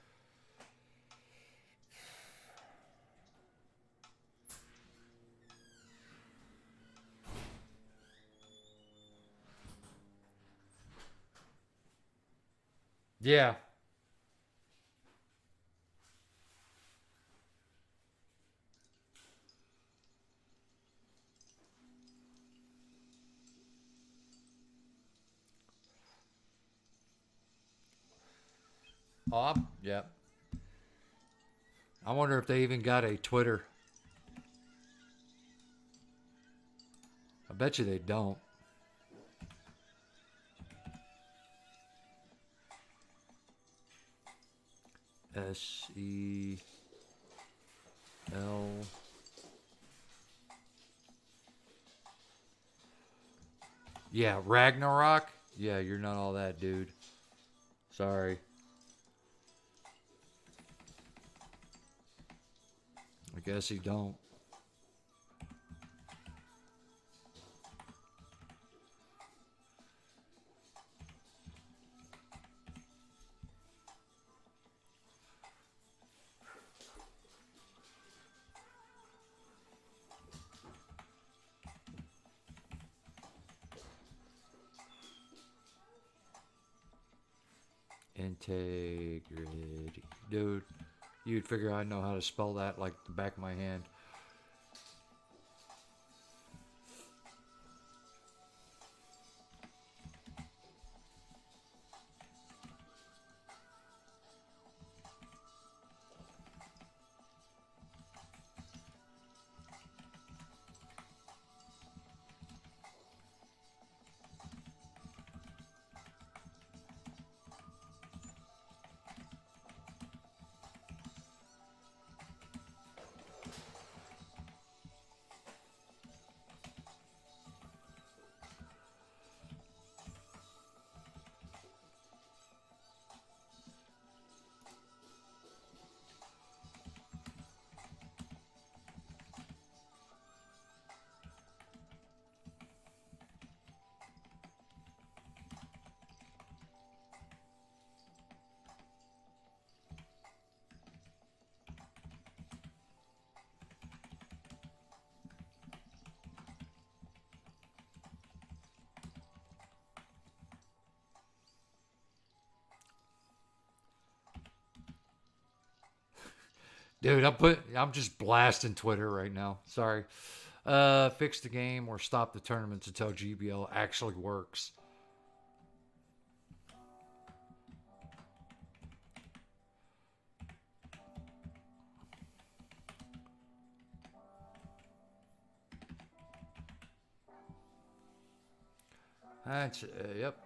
Yeah. Oh, yeah. I wonder if they even got a Twitter. I bet you they don't. SEL. Yeah, Ragnarok. Yeah, you're not all that, dude. Sorry. I guess you don't. Integrity. Dude, you'd figure I know how to spell that like the back of my hand. Dude, I'm just blasting Twitter right now. Sorry. Fix the game or stop the tournaments until GBL actually works. That's yep.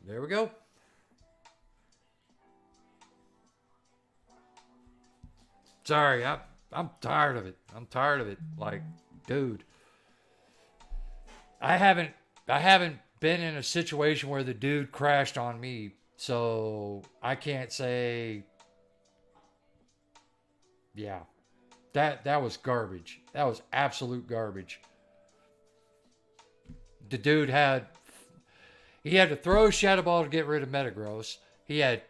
There we go. Sorry, I'm tired of it. I'm tired of it. Like, dude, I haven't been in a situation where the dude crashed on me, so I can't say. Yeah, that was garbage. That was absolute garbage. The dude had to throw a Shadow Ball to get rid of Metagross. He had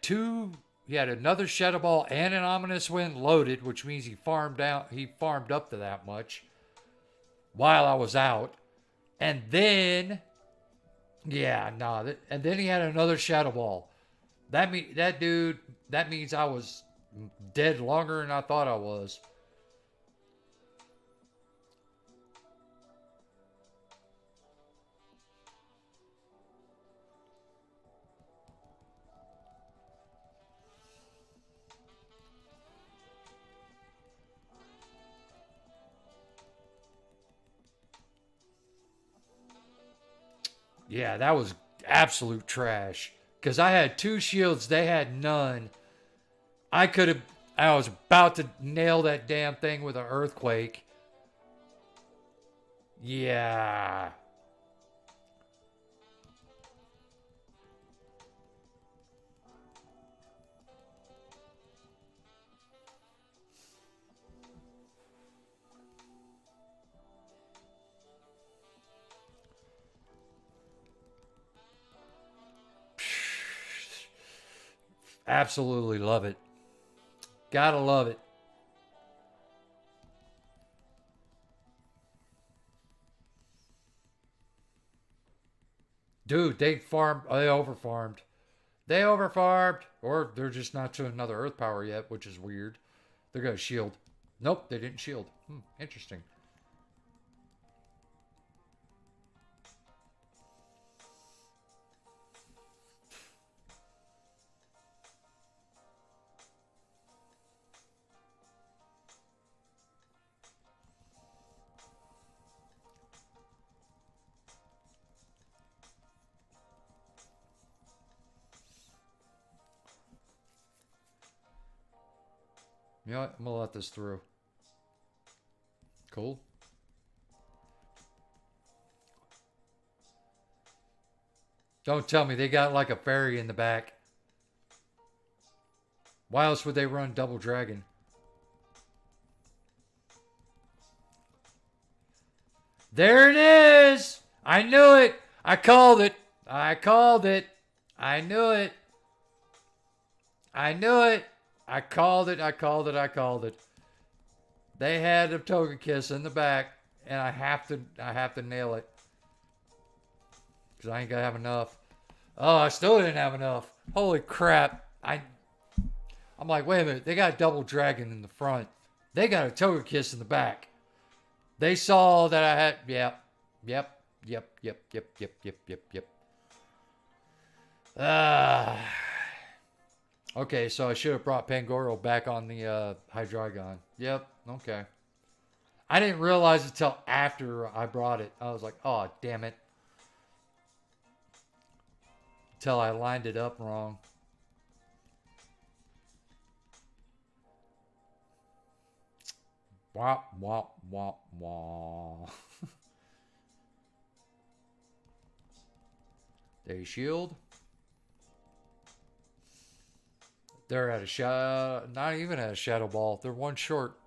another Shadow Ball and an Ominous Wind loaded, which means he farmed up to that much while I was out. And then and then he had another Shadow Ball. That means I was dead longer than I thought I was. Yeah, that was absolute trash. Because I had 2 shields, they had none. I was about to nail that damn thing with an earthquake. Yeah. Absolutely love it. Gotta love it. Dude, they overfarmed. They overfarmed. Or they're just not to another Earth Power yet, which is weird. They're gonna shield. Nope, they didn't shield. Interesting. You know what? I'm gonna let this through. Cool. Don't tell me they got like a fairy in the back. Why else would they run Double Dragon? There it is! I knew it! I called it. I called it. I knew it. I knew it. I called it. I called it. I called it. They had a Togekiss in the back, and I have to nail it. Because I ain't gonna have enough. Oh, I still didn't have enough. Holy crap. I'm like, wait a minute. They got Double Dragon in the front. They got a Togekiss in the back. They saw that I had... Yep. Okay, so I should have brought Pangoro back on the Hydreigon. Yep, okay. I didn't realize it until after I brought it. I was like, oh, damn it. Until I lined it up wrong. Womp, womp, womp, womp. They shield. They're at a shadow, not even at a Shadow Ball. They're one short.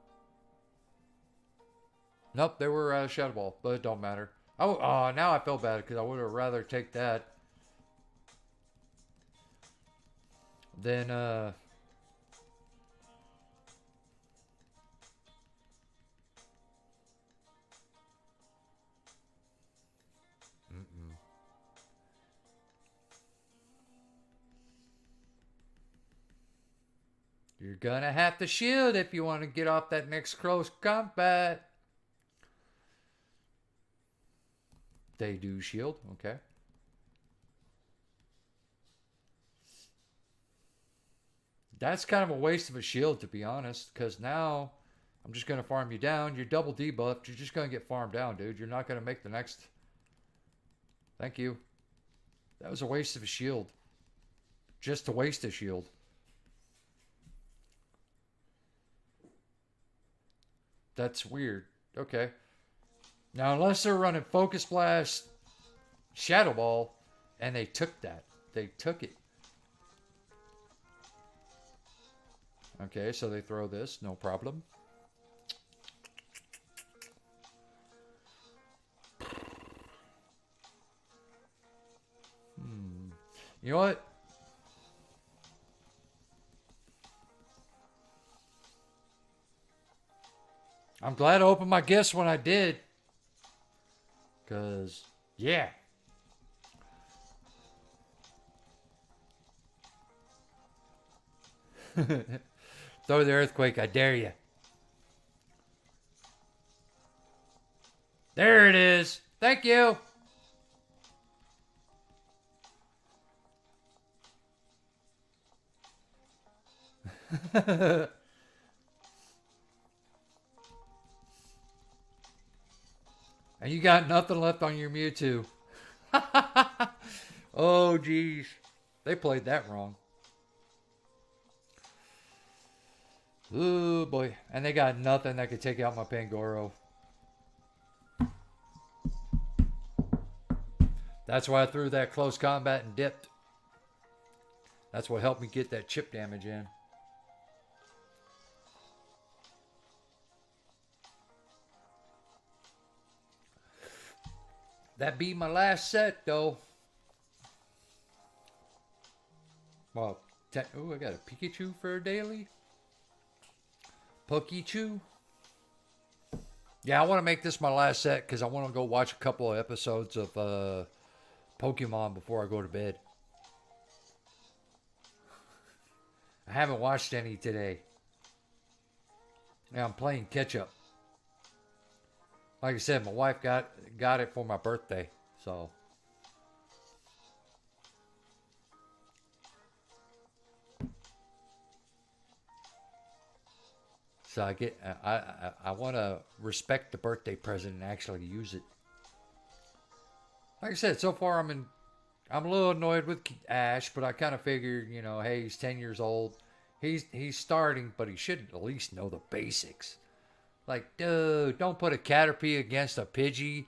Nope, they were at a Shadow Ball, but it don't matter. Oh, now I feel bad because I would have rather take that than You're gonna have to shield if you want to get off that next close combat. They do shield, okay. That's kind of a waste of a shield, to be honest, because now I'm just going to farm you down. You're double debuffed. You're just going to get farmed down, dude. You're not going to make the next... Thank you. That was a waste of a shield. Just to waste a shield. That's weird. Okay. Now, unless they're running Focus Blast, Shadow Ball, and they took that. They took it. Okay, so they throw this. No problem. You know what? I'm glad I opened my gifts when I did. Because, yeah. Throw the earthquake, I dare you. There it is. Thank you. And you got nothing left on your Mewtwo. Oh, geez. They played that wrong. Oh, boy. And they got nothing that could take out my Pangoro. That's why I threw that close combat and dipped. That's what helped me get that chip damage in. That be my last set, though. Well, oh, I got a Pikachu for a daily. Pokechew. Yeah, I want to make this my last set because I want to go watch a couple of episodes of Pokemon before I go to bed. I haven't watched any today. Yeah, I'm playing catch up. Like I said, my wife got it for my birthday, so. So I want to respect the birthday present and actually use it. Like I said, so far I'm a little annoyed with Ash, but I kind of figured, you know, hey, he's 10 years old. He's starting, but he should at least know the basics. Like, dude, don't put a Caterpie against a Pidgey.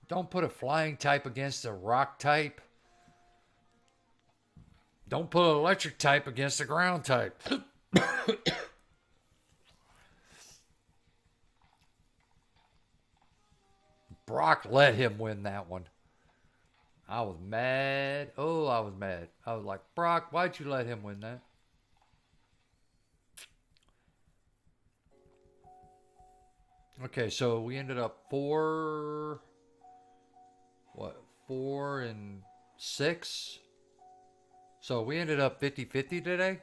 Don't put a flying type against a rock type. Don't put an electric type against a ground type. Brock let him win that one. I was mad. Oh, I was mad. I was like, Brock, why'd you let him win that? Okay, so we ended up 4 and 6. So we ended up 50-50 today.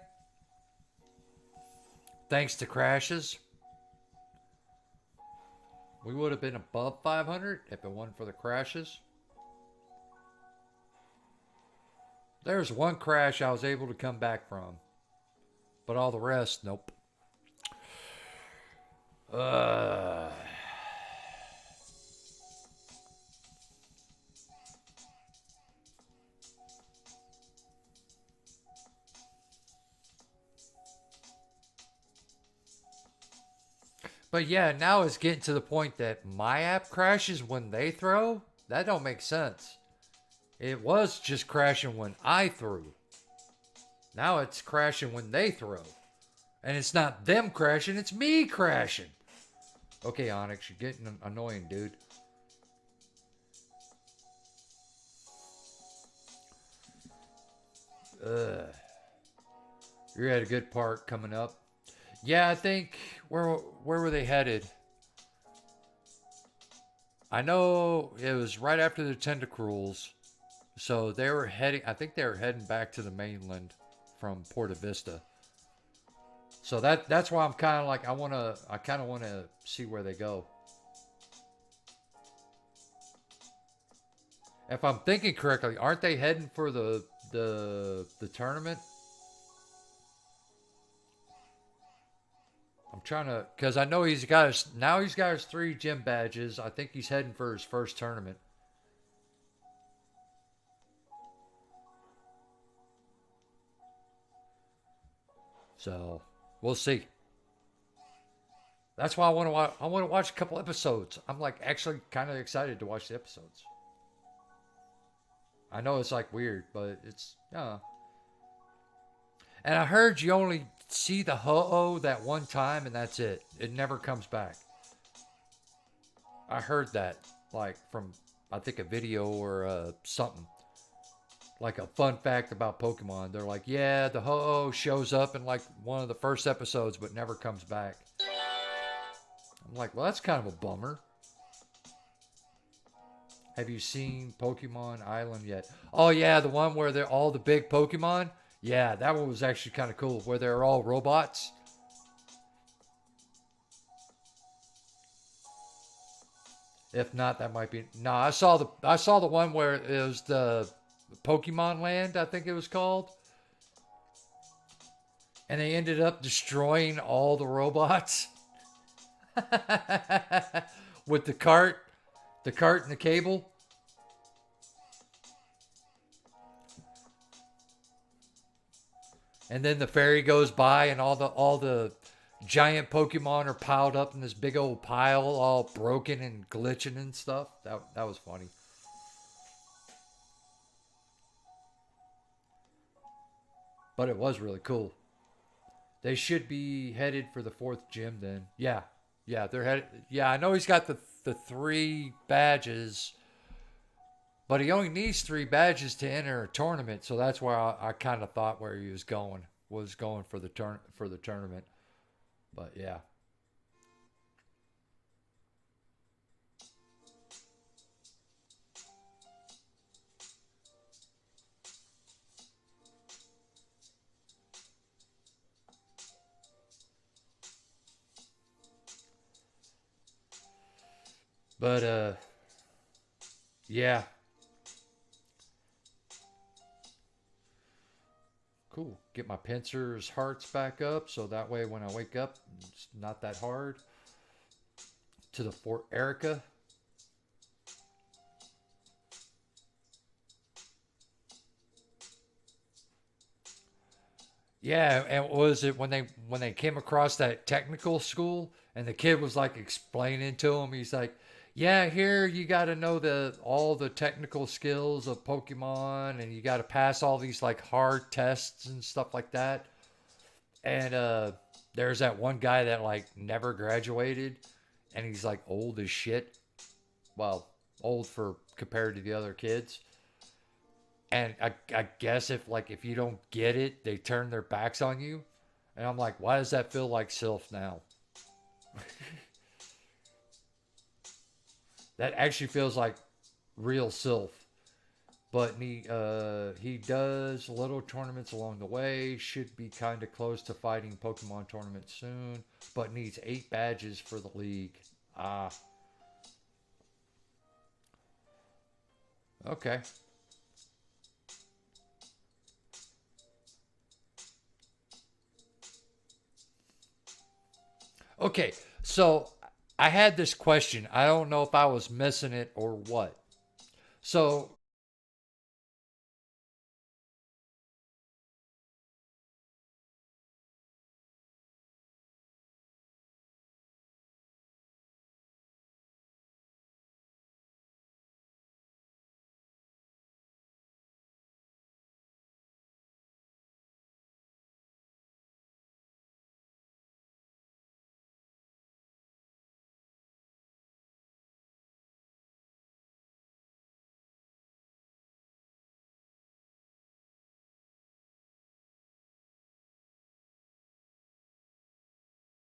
Thanks to crashes. We would have been above 500 if it wasn't for the crashes. There's one crash I was able to come back from. But all the rest, nope. But yeah, now it's getting to the point that my app crashes when they throw. That don't make sense. It was just crashing when I threw. Now it's crashing when they throw. And it's not them crashing, it's me crashing. Okay, Onyx, you're getting annoying, dude. You're at a good part coming up. Yeah, I think where were they headed? I know it was right after the Tentacruels. So they were heading, I think they were heading back to the mainland from Porta Vista. So that's why I'm kind of like, I kind of want to see where they go. If I'm thinking correctly, aren't they heading for the tournament? I'm trying to, because I know he's got his 3 gym badges. I think he's heading for his first tournament. So we'll see. That's why I want to watch. I want to watch a couple episodes. I'm like actually kind of excited to watch the episodes. I know it's like weird, but it's And I heard you only see the Ho-Oh that one time and that's it. It never comes back. I heard that like from I think a video or something. Like a fun fact about Pokemon. They're like, yeah, the Ho-Oh shows up in like one of the first episodes but never comes back. I'm like, well, that's kind of a bummer. Have you seen Pokemon Island yet? Oh, yeah, the one where they're all the big Pokemon. Yeah, that one was actually kind of cool, where they're all robots. If not, that might be... No, I saw the one where it was the Pokemon Land, I think it was called. And they ended up destroying all the robots. With the cart and the cable. And then the ferry goes by and all the giant Pokemon are piled up in this big old pile, all broken and glitching and stuff. That was funny. But it was really cool. They should be headed for the 4th gym then. Yeah, they're headed. Yeah, I know he's got the 3 badges, but he only needs 3 badges to enter a tournament. So that's why I kind of thought where he was going for the tournament. But yeah. But yeah. Cool. Get my Pincers hearts back up so that way when I wake up it's not that hard. To the Fort Erica. Yeah, and was it when they came across that technical school and the kid was like explaining to him, he's like, yeah, here you got to know all the technical skills of Pokemon and you got to pass all these like hard tests and stuff like that. And there's that one guy that like never graduated and he's like old as shit. Well, old for compared to the other kids. And I guess if you don't get it, they turn their backs on you. And I'm like, why does that feel like Sylph now? That actually feels like real Sylph. But he does little tournaments along the way. Should be kind of close to fighting Pokemon tournaments soon. But needs 8 badges for the league. Okay. Okay, so I had this question. I don't know if I was missing it or what. So